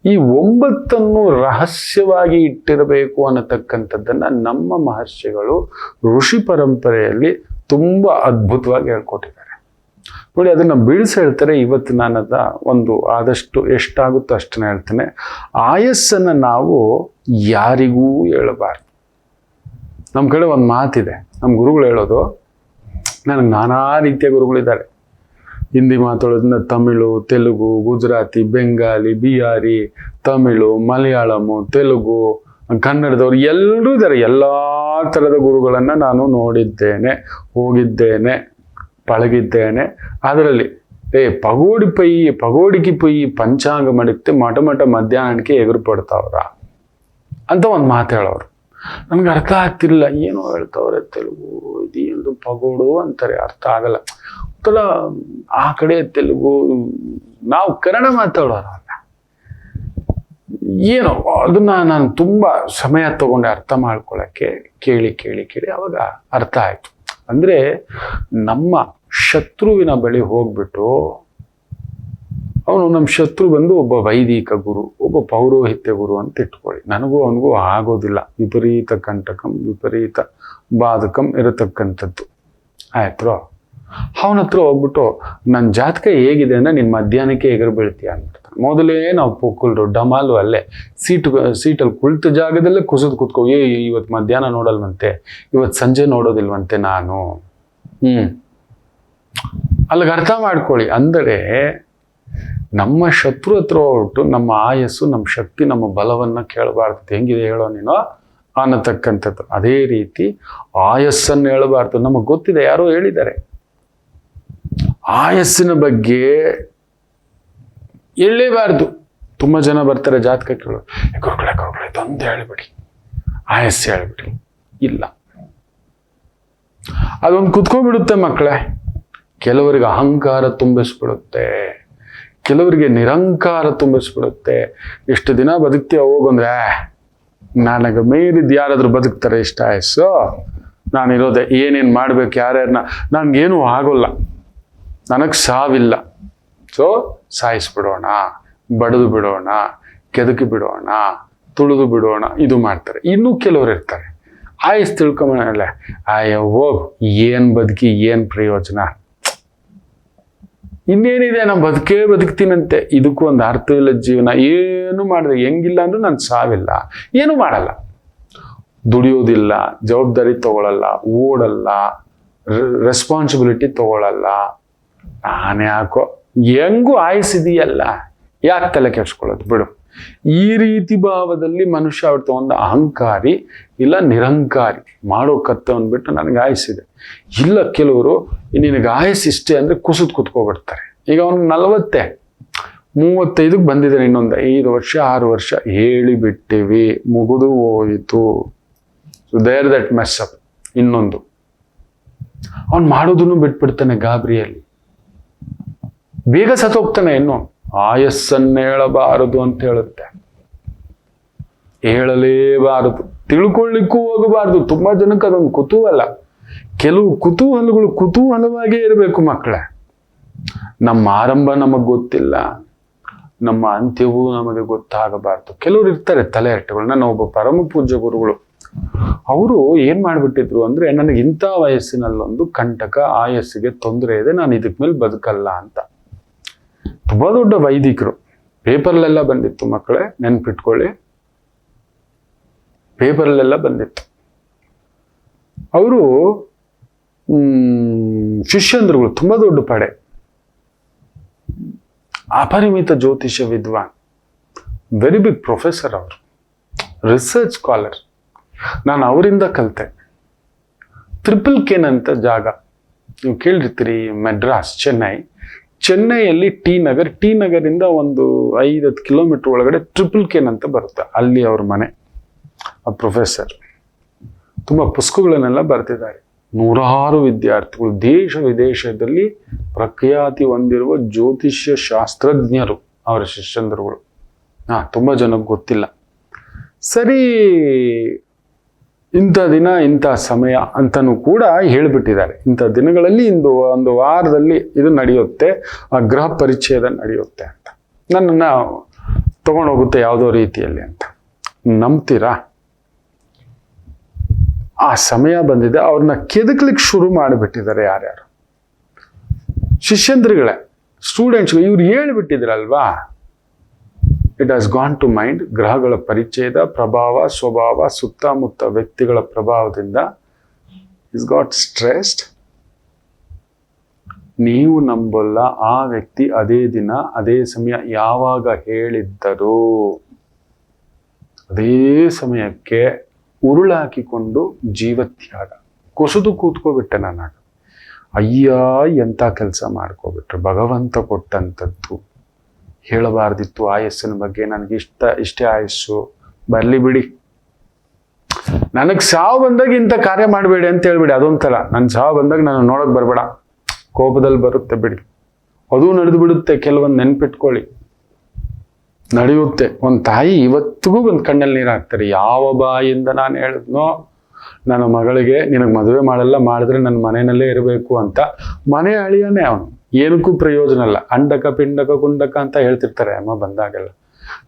ಈ 9 ರಹಸ್ಯವಾಗಿ ಇಟ್ಟಿರಬೇಕು ಅನ್ನತಕ್ಕಂಥದ್ದನ್ನ ನಮ್ಮ ಮಹರ್ಷಿಗಳು ಋಷಿ ಪರಂಪರೆಯಲ್ಲಿ ತುಂಬಾ ಅದ್ಭುತವಾಗಿ ಹೇಳ್ಕೊಟ್ಟಿದ್ದಾರೆ ನೋಡಿ. ಅದನ್ನ ಬಿಡಿಸಿ ಹೇಳ್ತಾರೆ. ಇವತ್ತು ನಾನದ ಒಂದು ಆದಷ್ಟು ಎಷ್ಟಾಗುತ್ತೋ ಅಷ್ಟನ್ನ ಹೇಳ್ತೇನೆ. ಆಯಸ್ಸನ್ನ ನಾವು ಯಾರಿಗೂ ಹೇಳಬಾರ್ದು. ನಮ್ಮ ಕಡೆ ಒಂದು ಮಾತಿದೆ, ನಮ್ಮ ಗುರುಗಳು ಹೇಳೋದು, ನನಗೆ ನಾನಾ ರೀತಿಯ ಗುರುಗಳಿದ್ದಾರೆ. ಹಿಂದಿ ಮಾತಾಡೋದ್ರಿಂದ ತಮಿಳು, ತೆಲುಗು, ಗುಜರಾತಿ, ಬೆಂಗಾಲಿ, ಬಿಹಾರಿ, ತಮಿಳು, ಮಲಯಾಳಮು, ತೆಲುಗು, ಕನ್ನಡದವರು ಎಲ್ಲರೂ ಇದ್ದಾರೆ. ಎಲ್ಲ ಥರದ ಗುರುಗಳನ್ನು ನಾನು ನೋಡಿದ್ದೇನೆ, ಹೋಗಿದ್ದೇನೆ, ಪಳಗಿದ್ದೇನೆ. ಅದರಲ್ಲಿ ಪಗೋಡಿಗೆ ಪೈ ಪಂಚಾಂಗ ಮಡಿಕ್ತೆ ಮಠ ಮಧ್ಯಾಹ್ನಕ್ಕೆ ಎದುರು ಪಡ್ತಾವ್ರ ಅಂತ ಒಂದು ಮಾತು ಹೇಳೋರು. ನನಗೆ ಅರ್ಥ ಆಗ್ತಿರ್ಲಿಲ್ಲ, ಏನೋ ಹೇಳ್ತಾವ್ರೆ ತೆಲುಗು, ಇದೇನು ಪಗೋಡು ಅಂತಾರೆ, ಅರ್ಥ ಆಗಲ್ಲ. ಆ ಕಡೆ ತೆಲುಗು, ನಾವು ಕನ್ನಡ ಮಾತಾಡೋರಲ್ಲ, ಏನೋ ಅದನ್ನ ನಾನು ತುಂಬಾ ಸಮಯ ತಗೊಂಡೆ ಅರ್ಥ ಮಾಡ್ಕೊಳ್ಳೋಕ್ಕೆ. ಕೇಳಿ ಅವಾಗ ಅರ್ಥ ಆಯ್ತು. ಅಂದ್ರೆ ನಮ್ಮ ಶತ್ರುವಿನ ಬಳಿ ಹೋಗ್ಬಿಟ್ಟು, ಅವನು ನಮ್ಮ ಶತ್ರು ಬಂದು ಒಬ್ಬ ವೈದಿಕ ಗುರು, ಒಬ್ಬ ಪೌರೋಹಿತ್ಯ ಗುರು ಅಂತ ಇಟ್ಕೊಳ್ಳಿ. ನನಗೂ ಅವನಿಗೂ ಆಗೋದಿಲ್ಲ, ವಿಪರೀತ ಕಂಟಕಂ ವಿಪರೀತ ಬಾಧಕಂ ಇರತಕ್ಕಂಥದ್ದು. ಆಯ್ತು, ಅವನ ಹತ್ರ ಹೋಗ್ಬಿಟ್ಟು ನನ್ನ ಜಾತಕ ಹೇಗಿದೆ ಅಂದ್ರೆ ನಿನ್ನ ಮಧ್ಯಾಹ್ನಕ್ಕೆ ಎಗರು ಬೀಳ್ತೀಯ ಅಂದ್ಬಿಡ್ತಾನೆ. ಮೊದಲೇ ನಾವು ಪುಕ್ಕಲ್ರು ಡಮಾಲು ಅಲ್ಲೇ ಸೀಟಲ್ಲಿ ಕುಳಿತ ಜಾಗದಲ್ಲೇ ಕುಸಿದು ಕೂತ್ಕೋ, ಇವತ್ತು ಮಧ್ಯಾಹ್ನ ನೋಡಲ್ವಂತೆ, ಇವತ್ತು ಸಂಜೆ ನೋಡೋದಿಲ್ವಂತೆ ನಾನು. ಅಲ್ಲಿಗೆ ಅರ್ಥ ಮಾಡ್ಕೊಳ್ಳಿ. ಅಂದರೆ ನಮ್ಮ ಶತ್ರು ಹತ್ರ ಹೋಗ್ಬಿಟ್ಟು ನಮ್ಮ ಆಯಸ್ಸು, ನಮ್ಮ ಶಕ್ತಿ, ನಮ್ಮ ಬಲವನ್ನ ಕೇಳಬಾರ್ದು. ಹೆಂಗಿದೆ ಹೇಳೋ ನೀನು ಅನ್ನತಕ್ಕಂಥದ್ದು. ಅದೇ ರೀತಿ ಆಯಸ್ಸನ್ನು ಹೇಳಬಾರ್ದು. ನಮಗೆ ಗೊತ್ತಿದೆ, ಯಾರೋ ಹೇಳಿದ್ದಾರೆ ಆಯಸ್ಸಿನ ಬಗ್ಗೆ ಹೇಳಲೇಬಾರ್ದು. ತುಂಬ ಜನ ಬರ್ತಾರೆ ಜಾತಕ ಕೇಳೋ, ಗುರುಗಳೇ ಇದೊಂದು ಹೇಳಿಬಿಡಿ, ಆಯಸ್ಸು ಹೇಳಿಬಿಡಿ. ಇಲ್ಲ, ಅದೊಂದು ಕುತ್ಕೊಬಿಡುತ್ತೆ ಮಕ್ಕಳೇ. ಕೆಲವರಿಗೆ ಅಹಂಕಾರ ತುಂಬಿಸ್ಬಿಡುತ್ತೆ, ಕೆಲವರಿಗೆ ನಿರಂಕಾರ ತುಂಬಿಸ್ಬಿಡುತ್ತೆ. ಎಷ್ಟು ದಿನ ಬದುಕ್ತೀಯ ಹೋಗಂದ್ರೆ ನನಗೆ ಮೀರಿದ ಯಾರಾದ್ರೂ ಬದುಕ್ತಾರೆ ಇಷ್ಟ ಆಯಸ್ಸು, ನಾನಿರೋದೆ ಏನೇನು ಮಾಡ್ಬೇಕು ಯಾರ್ಯಾರನ್ನ, ನನಗೇನು ಆಗೋಲ್ಲ, ನನಗೆ ಸಾವಿಲ್ಲ, ಸೊ ಸಾಯಿಸ್ಬಿಡೋಣ, ಬಡಿದು ಬಿಡೋಣ, ಕೆದಕಿ ಬಿಡೋಣ, ತುಳಿದು ಬಿಡೋಣ, ಇದು ಮಾಡ್ತಾರೆ. ಇನ್ನೂ ಕೆಲವರು ಇರ್ತಾರೆ ಆಯಸ್ ತಿಳ್ಕೊಂಬಲ್ಲ, ಹೋಗು ಏನ್ ಬದುಕಿ ಏನ್ ಪ್ರಯೋಜನ, ಇನ್ನೇನಿದೆ ನಾನು ಬದುಕ್ತೀನಂತೆ, ಇದಕ್ಕೂ ಒಂದು ಅರ್ಥವಿಲ್ಲ ಜೀವನ, ಏನು ಮಾಡಿದ್ರೆ ಹೆಂಗಿಲ್ಲ ಅಂದ್ರೂ ನಾನು ಸಾವಿಲ್ಲ, ಏನು ಮಾಡಲ್ಲ, ದುಡಿಯೋದಿಲ್ಲ, ಜವಾಬ್ದಾರಿ ತಗೊಳಲ್ಲ, ಓಡಲ್ಲ, ರೆಸ್ಪಾನ್ಸಿಬಿಲಿಟಿ ತಗೊಳಲ್ಲ, ನಾನೇ ಯಾಕೋ ಹೆಂಗೂ ಆಯಸ್ಸಿದೆಯಲ್ಲ ಯಾಕೆ ತಲೆ ಕೆಡ್ಸ್ಕೊಳ್ಳೋದು ಬಿಡು. ಈ ರೀತಿ ಭಾವದಲ್ಲಿ ಮನುಷ್ಯ ಅವ್ರ ಒಂದು ಅಹಂಕಾರಿ ಇಲ್ಲ ನಿರಂಕಾರಿ, ಮಾಡೋ ಕರ್ತವನ್ ಬಿಟ್ಟು ನನಗೆ ಆಯಸ್ಸಿದೆ. ಇಲ್ಲ ಕೆಲವರು ನಿನಗೆ ಆಯಸ್ಸಿಷ್ಟೇ ಅಂದ್ರೆ ಕುಸಿದು ಕುತ್ಕೊಬಿಡ್ತಾರೆ. ಈಗ ಅವ್ನು 35 ಬಂದಿದ್ದಾನೆ, ಇನ್ನೊಂದು 5 ವರ್ಷ 6 ವರ್ಷ ಹೇಳಿಬಿಟ್ಟಿವಿ, ಮುಗಿದು ಹೋಯಿತು. So there that mess up. ಇನ್ನೊಂದು ಅವ್ನು ಮಾಡೋದನ್ನು ಬಿಟ್ಬಿಡ್ತಾನೆ ಗಾಬರಿಯಲ್ಲಿ, ಬೇಗ ಸತ್ತೋಗ್ತಾನೆ. ಇನ್ನು ಆಯಸ್ಸನ್ನು ಹೇಳಬಾರದು ಅಂತ ಹೇಳುತ್ತೆ, ಹೇಳಲೇಬಾರದು, ತಿಳ್ಕೊಳ್ಳಿಕ್ಕೂ ಹೋಗಬಾರದು. ತುಂಬಾ ಜನಕ್ಕೆ ಅದೊಂದು ಕುತೂಹಲ. ಕೆಲವು ಕುತೂಹಲಗಳು ಕುತೂಹಲವಾಗೇ ಇರಬೇಕು ಮಕ್ಕಳೇ. ನಮ್ಮ ಆರಂಭ ನಮಗೆ ಗೊತ್ತಿಲ್ಲ, ನಮ್ಮ ಅಂತ್ಯವೂ ನಮಗೆ ಗೊತ್ತಾಗಬಾರ್ದು. ಕೆಲವರು ಇರ್ತಾರೆ ತಲೆ ಹರಟೆಗಳು. ನನ್ನ ಒಬ್ಬ ಪರಮ ಪೂಜ್ಯ ಗುರುಗಳು, ಅವರು ಏನ್ ಮಾಡ್ಬಿಟ್ಟಿದ್ರು ಅಂದ್ರೆ, ನನಗೆ ಇಂಥ ವಯಸ್ಸಿನಲ್ಲೊಂದು ಕಂಟಕ, ಆಯಸ್ಸಿಗೆ ತೊಂದರೆ ಇದೆ, ನಾನು ಇದಕ್ ಮೇಲೆ ಬದುಕಲ್ಲ ಅಂತ. ತುಂಬಾ ದೊಡ್ಡ ವೈದಿಕರು, ಪೇಪರ್ಲೆಲ್ಲ ಬಂದಿತ್ತು ಮಕ್ಕಳೇ, ನೆನ್ಪಿಟ್ಕೊಳ್ಳಿ, ಪೇಪರ್ಲೆಲ್ಲ ಬಂದಿತ್ತು. ಅವರು ಶಿಷ್ಯಂದ್ರುಗಳು, ತುಂಬಾ ದೊಡ್ಡ ಪಡೆ, ಅಪರಿಮಿತ ಜ್ಯೋತಿಷ್ಯ ವಿದ್ವಾನ್, ವೆರಿ ಬಿಗ್ ಪ್ರೊಫೆಸರ್, ಅವರು ರಿಸರ್ಚ್ ಸ್ಕಾಲರ್. ನಾನು ಅವರಿಂದ ಕಲಿತೆ. ಟ್ರಿಪಲ್ ಕೇನ್ ಅಂತ ಜಾಗ ನೀವು ಕೇಳಿರ್ತೀರಿ, ಮೆಡ್ರಾಸ್, ಚೆನ್ನೈಯಲ್ಲಿ ಟಿ ನಗರಿಂದ ಒಂದು 5-10 ಕಿಲೋಮೀಟರ್ ಒಳಗಡೆ ಟ್ರಿಪಲ್ ಕೇನ್ ಅಂತ ಬರುತ್ತೆ, ಅಲ್ಲಿ ಅವ್ರ ಮನೆ. ಆ ಪ್ರೊಫೆಸರ್ ತುಂಬಾ ಪುಸ್ತಕಗಳನ್ನೆಲ್ಲ ಬರೆದಿದ್ದಾರೆ. 100 ವಿದ್ಯಾರ್ಥಿಗಳು, ದೇಶ ವಿದೇಶದಲ್ಲಿ ಪ್ರಖ್ಯಾತಿ ಹೊಂದಿರುವ ಜ್ಯೋತಿಷ್ಯ ಶಾಸ್ತ್ರಜ್ಞರು ಅವರ ಶಿಷ್ಯಂದರುಗಳು. ತುಂಬಾ ಜನಕ್ಕೆ ಗೊತ್ತಿಲ್ಲ. ಸರಿ, ಇಂಥ ದಿನ ಇಂಥ ಸಮಯ ಅಂತನೂ ಕೂಡ ಹೇಳಿಬಿಟ್ಟಿದ್ದಾರೆ. ಇಂಥ ದಿನಗಳಲ್ಲಿ ಒಂದು ವಾರದಲ್ಲಿ ಇದು ನಡೆಯುತ್ತೆ, ಆ ಗ್ರಹ ಪರಿಚ್ಛೇದ ನಡೆಯುತ್ತೆ ಅಂತ, ನನ್ನನ್ನು ತಗೊಂಡೋಗುತ್ತೆ ಯಾವುದೋ ರೀತಿಯಲ್ಲಿ ಅಂತ. ನಂಬ್ತೀರಾ? ಆ ಸಮಯ ಬಂದಿದೆ, ಅವ್ರನ್ನ ಕೆದಕ್ಲಿಕ್ಕೆ ಶುರು ಮಾಡಿಬಿಟ್ಟಿದ್ದಾರೆ. ಯಾರ್ಯಾರು ಶಿಷ್ಯಂದ್ರಿಗಳೇ, ಸ್ಟೂಡೆಂಟ್ಸ್, ಇವ್ರು ಹೇಳಿಬಿಟ್ಟಿದ್ರಲ್ವಾ, it has gone to mind. ಗ್ರಹಗಳ ಪರಿಚ್ಛೇದ, ಪ್ರಭಾವ, ಸ್ವಭಾವ, ಸುತ್ತಮುತ್ತ ವ್ಯಕ್ತಿಗಳ ಪ್ರಭಾವದಿಂದ ಇಸ್ ಗಾಟ್ ಸ್ಟ್ರೆಸ್ಡ್. ನೀವು ನಂಬಲ್ಲ, ಆ ವ್ಯಕ್ತಿ ಅದೇ ದಿನ ಅದೇ ಸಮಯ ಯಾವಾಗ ಹೇಳಿದ್ದರು, ಅದೇ ಸಮಯಕ್ಕೆ ಉರುಳಾಕಿಕೊಂಡು ಜೀವತ್ಯಾಗ, ಕುಸಿದು ಕೂತ್ಕೋಬಿಟ್ಟೆ ನಾನು. ಅಯ್ಯ, ಎಂಥ ಕೆಲಸ ಮಾಡ್ಕೋಬಿಟ್ರೆ, ಭಗವಂತ ಕೊಟ್ಟಂಥದ್ದು. ಹೇಳಬಾರ್ದಿತ್ತು ಆಯಸ್ಸಿನ ಬಗ್ಗೆ, ನನಗೆ ಇಷ್ಟೇ ಆಯಸ್ಸು, ಬರ್ಲಿ ಬಿಡಿ, ನನಗೆ ಸಾವು ಬಂದಾಗ ಇಂಥ ಕಾರ್ಯ ಮಾಡಬೇಡಿ ಅಂತ ಹೇಳ್ಬಿಡಿ. ಅದೊಂಥರ, ನನ್ನ ಸಾವು ಬಂದಾಗ ನಾನು ನೋಡಕ್ ಬರಬೇಡ, ಕೋಪದಲ್ಲಿ ಬರುತ್ತೆ ಬಿಡಿ, ಅದು ನಡೆದು ಬಿಡುತ್ತೆ. ಕೆಲವೊಂದು ನೆನ್ಪಿಟ್ಕೊಳ್ಳಿ, ನಡೆಯುತ್ತೆ. ಒಂದು ತಾಯಿ ಇವತ್ತಿಗೂ ಒಂದು ಕಣ್ಣಲ್ಲಿ ನೀರು ಹಾಕ್ತಾರೆ. ಯಾವ ಬಾಯಿಂದ ನಾನು ಹೇಳಿದ್ನೋ ನನ್ನ ಮಗಳಿಗೆ, ನಿನಗೆ ಮದುವೆ ಮಾಡಲ್ಲ, ಮಾಡಿದ್ರೆ ನನ್ನ ಮನೆಯಲ್ಲೇ ಇರಬೇಕು ಅಂತ, ಮನೆ ಅಳಿಯನೇ ಅವನು, ಏನಕ್ಕೂ ಪ್ರಯೋಜನ ಇಲ್ಲ. ಅಂಡಕ ಪಿಂಡಕ ಕುಂಡಕ ಅಂತ ಹೇಳ್ತಿರ್ತಾರೆ ಅಮ್ಮ ಬಂದಾಗೆಲ್ಲ.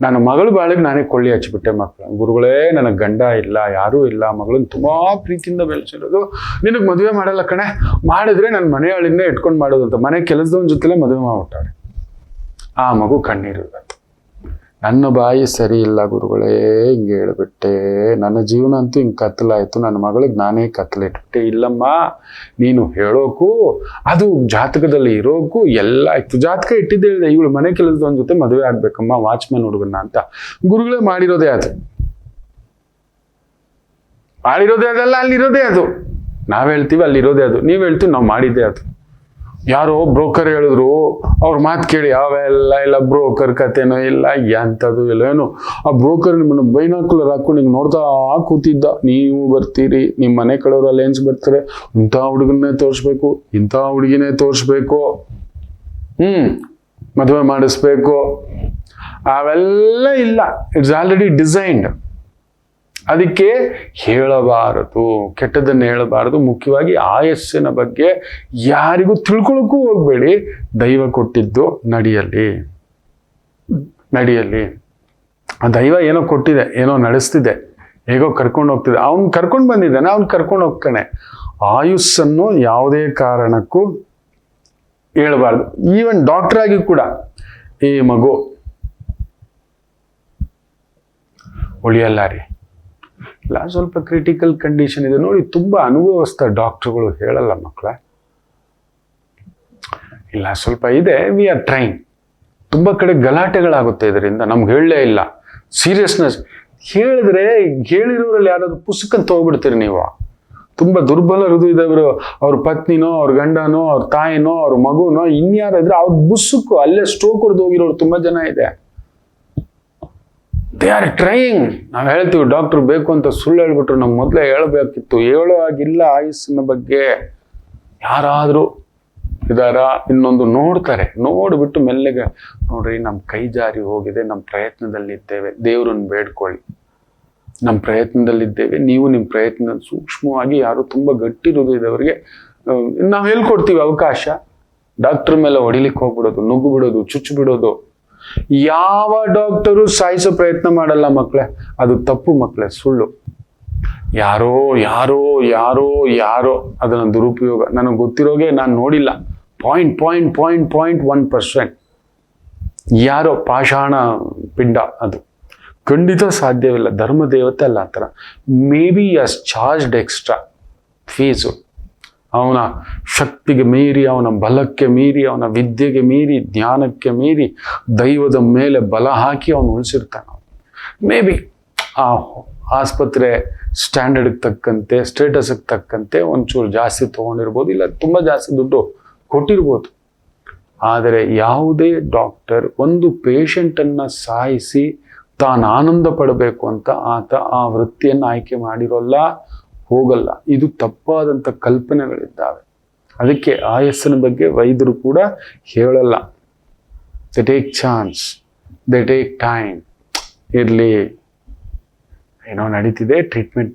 ನನ್ನ ಮಗಳು ಬಾಳಿಗೆ ನಾನೇ ಕೊಳ್ಳಿ ಹಚ್ಚಿಬಿಟ್ಟೆ. ಮಕ್ಕಳು, ಗುರುಗಳೇ ನನಗೆ ಗಂಡ ಇಲ್ಲ, ಯಾರೂ ಇಲ್ಲ, ಮಗಳನ್ನ ತುಂಬಾ ಪ್ರೀತಿಯಿಂದ ಬೆಳೆಸಿರೋದು, ನಿನಗೆ ಮದುವೆ ಮಾಡಲ್ಲ ಕಣೆ, ಮಾಡಿದ್ರೆ ನನ್ನ ಮನೆ ಅಳಿನೇ ಇಟ್ಕೊಂಡು ಮಾಡೋದು ಅಂತ ಮನೆ ಕೆಲಸದವನ ಜೊತೆಲೇ ಮದುವೆ ಮಾಡ್ಬಿಟ್ಟಾರೆ. ಆ ಮಗು ಕಣ್ಣೀರು. ನನ್ನ ಬಾಯಿ ಸರಿ ಇಲ್ಲ ಗುರುಗಳೇ, ಹಿಂಗೆ ಹೇಳ್ಬಿಟ್ಟೆ, ನನ್ನ ಜೀವನ ಅಂತೂ ಹಿಂಗೆ ಕತ್ತಲಾಯ್ತು, ನನ್ನ ಮಗಳಿಗೆ ನಾನೇ ಕತ್ತಲಿಟ್ಬಿಟ್ಟೆ. ಇಲ್ಲಮ್ಮ, ನೀನು ಹೇಳೋಕು ಅದು ಜಾತಕದಲ್ಲಿ ಇರೋಕು ಎಲ್ಲ ಆಯ್ತು. ಜಾತಕ ಇಟ್ಟಿದ್ದೇ ಹೇಳಿದೆ, ಇವಳು ಮನೆ ಕೆಲಸದವನ ಜೊತೆ ಮದುವೆ ಆಗ್ಬೇಕಮ್ಮ, ವಾಚ್ಮನ್ ಹುಡುಗನ್ನ ಅಂತ. ಗುರುಗಳೇ ಮಾಡಿರೋದೇ ಅದು, ಮಾಡಿರೋದೇ ಅದಲ್ಲ, ಅಲ್ಲಿರೋದೇ ಅದು. ನಾವ್ ಹೇಳ್ತೀವಿ ಅಲ್ಲಿರೋದೇ ಅದು, ನೀವ್ ಹೇಳ್ತೀವಿ ನಾವು ಮಾಡಿದ್ದೆ ಅದು. ಯಾರೋ ಬ್ರೋಕರ್ ಹೇಳಿದ್ರು, ಅವ್ರ ಮಾತು ಕೇಳಿ ಅವೆಲ್ಲ ಇಲ್ಲ, ಬ್ರೋಕರ್ ಕತೆನೋ ಇಲ್ಲ, ಎಂಥದ್ದು ಇಲ್ಲ ಏನು. ಆ ಬ್ರೋಕರ್ ನಿಮ್ಮನ್ನು ಬೈನಾಕುಲರ್ ಹಾಕೊಂಡು ಹಿಂಗೆ ನೋಡ್ತಾ ಕೂತಿದ್ದ. ನೀವು ಬರ್ತೀರಿ, ನಿಮ್ಮ ಮನೆ ಕಡೆಯವ್ರು ಲೆನ್ಸ್ ಬರ್ತಾರೆ, ಇಂಥ ಹುಡುಗನ್ನೇ ತೋರಿಸ್ಬೇಕು, ಇಂಥ ಹುಡುಗಿನೇ ತೋರಿಸ್ಬೇಕು, ಮದುವೆ ಮಾಡಿಸ್ಬೇಕು, ಅವೆಲ್ಲ ಇಲ್ಲ. It's already designed. ಅದಕ್ಕೆ ಹೇಳಬಾರದು, ಕೆಟ್ಟದನ್ನು ಹೇಳಬಾರದು. ಮುಖ್ಯವಾಗಿ ಆಯಸ್ಸಿನ ಬಗ್ಗೆ ಯಾರಿಗೂ ತಿಳ್ಕೊಳ್ಳೋಕ್ಕೂ ಹೋಗ್ಬೇಡಿ. ದೈವ ಕೊಟ್ಟಿದ್ದು ನಡೆಯಲಿ. ಆ ದೈವ ಏನೋ ಕೊಟ್ಟಿದೆ, ಏನೋ ನಡೆಸ್ತಿದೆ, ಹೇಗೋ ಕರ್ಕೊಂಡು ಹೋಗ್ತಿದೆ. ಅವ್ನು ಕರ್ಕೊಂಡು ಬಂದಿದ್ದಾನೆ, ಅವ್ನು ಕರ್ಕೊಂಡು ಹೋಗ್ತಾನೆ. ಆಯುಸ್ಸನ್ನು ಯಾವುದೇ ಕಾರಣಕ್ಕೂ ಹೇಳಬಾರ್ದು. ಈವನ್ ಡಾಕ್ಟರ್ ಆಗಿ ಕೂಡ ಈ ಮಗು ಉಳಿಯಲ್ಲ ರೀ, ಇಲ್ಲ ಸ್ವಲ್ಪ ಕ್ರಿಟಿಕಲ್ ಕಂಡೀಷನ್ ಇದೆ ನೋಡಿ. ತುಂಬಾ ಅನುಭವಸ್ಥ ಡಾಕ್ಟರ್ಗಳು ಹೇಳಲ್ಲ ಮಕ್ಕಳ, ಇಲ್ಲ ಸ್ವಲ್ಪ ಇದೆ, ವಿ ಆರ್ ಟ್ರೈನ್. ತುಂಬಾ ಕಡೆ ಗಲಾಟೆಗಳಾಗುತ್ತೆ ಇದರಿಂದ. ನಮ್ಗೆ ಹೇಳಲೇ ಇಲ್ಲ, ಸೀರಿಯಸ್ನೆಸ್ ಹೇಳಿದ್ರೆ ಹೇಳಿರೋರಲ್ಲಿ ಯಾರಾದ್ರೂ ಪುಸ್ತಕ ಹೋಗ್ಬಿಡ್ತೀರಿ ನೀವು. ತುಂಬಾ ದುರ್ಬಲ ಹೃದಯದವರು, ಅವ್ರ ಪತ್ನಿನೋ, ಅವ್ರ ಗಂಡನೋ, ಅವ್ರ ತಾಯಿನೋ, ಅವ್ರ ಮಗುನೋ, ಇನ್ಯಾರಿದ್ರೆ ಅವ್ರ ಬುಸ್ಸಕ್ಕೂ ಅಲ್ಲೇ ಸ್ಟ್ರೋಕ್ ಹೊಡೆದು ಹೋಗಿರೋರು ತುಂಬಾ ಜನ ಇದೆ. They are trying. ನಾವು ಹೇಳ್ತೀವಿ ಡಾಕ್ಟರ್ ಬೇಕು ಅಂತ ಸುಳ್ಳು ಹೇಳ್ಬಿಟ್ರು. ನಮ್ಗೆ ಮೊದಲೇ ಹೇಳ್ಬೇಕಿತ್ತು. ಹೇಳೋ ಆಗಿಲ್ಲ ಆಯುಸ್ಸಿನ ಬಗ್ಗೆ. ಯಾರಾದ್ರೂ ಇದಾರ ಇನ್ನೊಂದು ನೋಡ್ತಾರೆ, ನೋಡ್ಬಿಟ್ಟು ಮೆಲ್ಲಗೆ ನೋಡ್ರಿ ನಮ್ಮ ಕೈ ಜಾರಿ ಹೋಗಿದೆ, ನಮ್ಮ ಪ್ರಯತ್ನದಲ್ಲಿದ್ದೇವೆ, ದೇವ್ರನ್ನ ಬೇಡ್ಕೊಳ್ಳಿ, ನಮ್ಮ ಪ್ರಯತ್ನದಲ್ಲಿದ್ದೇವೆ, ನೀವು ನಿಮ್ಮ ಪ್ರಯತ್ನ ಸೂಕ್ಷ್ಮವಾಗಿ. ಯಾರು ತುಂಬ ಗಟ್ಟಿ ಹೃದಯದವರಿಗೆ ನಾವು ಹೇಳ್ಕೊಡ್ತೀವಿ ಅವಕಾಶ. ಡಾಕ್ಟರ್ ಮೇಲೆ ಹೊಡಿಲಿಕ್ಕೆ ಹೋಗ್ಬಿಡೋದು, ನುಗ್ಗು ಬಿಡೋದು, ಚುಚ್ಚು ಬಿಡೋದು. ಯಾವ ಡಾಕ್ಟರು ಸಾಯಿಸೋ ಪ್ರಯತ್ನ ಮಾಡಲ್ಲ ಮಕ್ಕಳೇ. ಅದು ತಪ್ಪು ಮಕ್ಕಳೇ, ಸುಳ್ಳು. ಯಾರೋ ಯಾರೋ ಯಾರೋ ಯಾರೋ ಅದನ್ನ ದುರುಪಯೋಗ. ನನಗೆ ಗೊತ್ತಿರೋಗೆ ನಾನು ನೋಡಿಲ್ಲ. 0.1% ಯಾರೋ ಪಾಷಾಣ ಪಿಂಡ. ಅದು ಖಂಡಿತ ಸಾಧ್ಯವಿಲ್ಲ. ಧರ್ಮ ದೇವತೆ ಅಲ್ಲ ಆ ಥರ. May be us charged extra fees. ಅವನ ಶಕ್ತಿಗೆ ಮೀರಿ, ಅವನ ಬಲಕ್ಕೆ ಮೀರಿ, ಅವನ ವಿದ್ಯೆಗೆ ಮೀರಿ, ಜ್ಞಾನಕ್ಕೆ ಮೀರಿ ದೈವದ ಮೇಲೆ ಬಲ ಹಾಕಿ ಅವನು ಉಳಿಸಿರ್ತಾನೆ. ಮೇ ಬಿ ಆ ಆಸ್ಪತ್ರೆ ಸ್ಟ್ಯಾಂಡರ್ಡ್ಗೆ ತಕ್ಕಂತೆ, ಸ್ಟೇಟಸ್ಗೆ ತಕ್ಕಂತೆ ಒಂಚೂರು ಜಾಸ್ತಿ ತೊಗೊಂಡಿರ್ಬೋದು, ಇಲ್ಲ ತುಂಬ ಜಾಸ್ತಿ ದುಡ್ಡು ಕೊಟ್ಟಿರ್ಬೋದು. ಆದರೆ ಯಾವುದೇ ಡಾಕ್ಟರ್ ಒಂದು ಪೇಷಂಟನ್ನು ಸಾಯಿಸಿ ತಾನು ಆನಂದ ಪಡಬೇಕು ಅಂತ ಆತ ಆ ವೃತ್ತಿಯನ್ನು ಆಯ್ಕೆ ಮಾಡಿರೋಲ್ಲ, ಹೋಗಲ್ಲ. ಇದು ತಪ್ಪಾದಂಥ ಕಲ್ಪನೆಗಳಿದ್ದಾವೆ. ಅದಕ್ಕೆ ಆಯಸ್ಸಿನ ಬಗ್ಗೆ ವೈದ್ಯರು ಕೂಡ ಹೇಳಲ್ಲ. ದೆ ಟೇಕ್ ಚಾನ್ಸ್, ದೆ ಟೇಕ್ ಟೈಮ್. ಇರಲಿ, ಏನೋ ನಡೀತಿದೆ, ಟ್ರೀಟ್ಮೆಂಟ್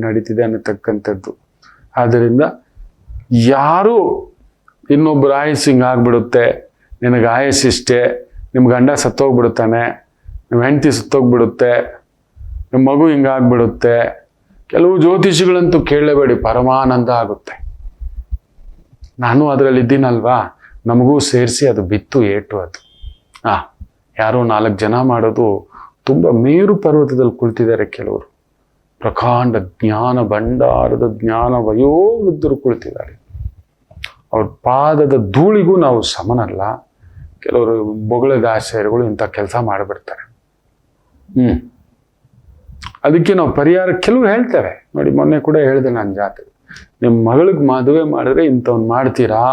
ನಡೀತಿದೆ ಅನ್ನತಕ್ಕಂಥದ್ದು. ಆದ್ದರಿಂದ ಯಾರು ಇನ್ನೊಬ್ಬರು ಆಯಸ್ಸು ಹಿಂಗೆ ಆಗ್ಬಿಡುತ್ತೆ, ನಿನಗೆ ಆಯಸ್ಸಿಷ್ಟೇ, ನಿಮ್ಮ ಗಂಡ ಸತ್ತೋಗ್ಬಿಡುತ್ತಾನೆ, ನಿಮ್ಮ ಹೆಂಡತಿ ಸತ್ತೋಗ್ಬಿಡುತ್ತೆ, ನಿಮ್ಮ ಮಗು ಹಿಂಗಾಗ್ಬಿಡುತ್ತೆ, ಕೆಲವು ಜ್ಯೋತಿಷಿಗಳಂತೂ ಕೇಳಲೇಬೇಡಿ, ಪರಮಾನಂದ ಆಗುತ್ತೆ. ನಾನು ಅದರಲ್ಲಿ ಇದ್ದೀನಲ್ವಾ, ನಮಗೂ ಸೇರಿಸಿ ಅದು ಬಿತ್ತು ಏಟು. ಅದು ಯಾರೋ 4 ಜನ ಮಾಡೋದು. ತುಂಬ ಮೇರು ಪರ್ವತದಲ್ಲಿ ಕುಳಿತಿದ್ದಾರೆ ಕೆಲವರು, ಪ್ರಕಾಂಡ ಜ್ಞಾನ ಭಂಡಾರದ ಜ್ಞಾನ ವಯೋವೃದ್ಧರು ಕುಳಿತಿದ್ದಾರೆ. ಅವ್ರ ಪಾದದ ಧೂಳಿಗೂ ನಾವು ಸಮನಲ್ಲ. ಕೆಲವರು ಬೊಗಳ ದಾಸರುಗಳು ಇಂಥ ಕೆಲಸ ಮಾಡಿಬಿಡ್ತಾರೆ. ಅದಕ್ಕೆ ನಾವು ಪರಿಹಾರ ಕೆಲವು ಹೇಳ್ತೇವೆ ನೋಡಿ. ಮೊನ್ನೆ ಕೂಡ ಹೇಳಿದೆ ನನ್ನ ಜಾತ್ರೆ, ನಿಮ್ಮ ಮಗಳಿಗೆ ಮದುವೆ ಮಾಡಿದ್ರೆ ಇಂಥವ್ನು ಮಾಡ್ತೀರಾ?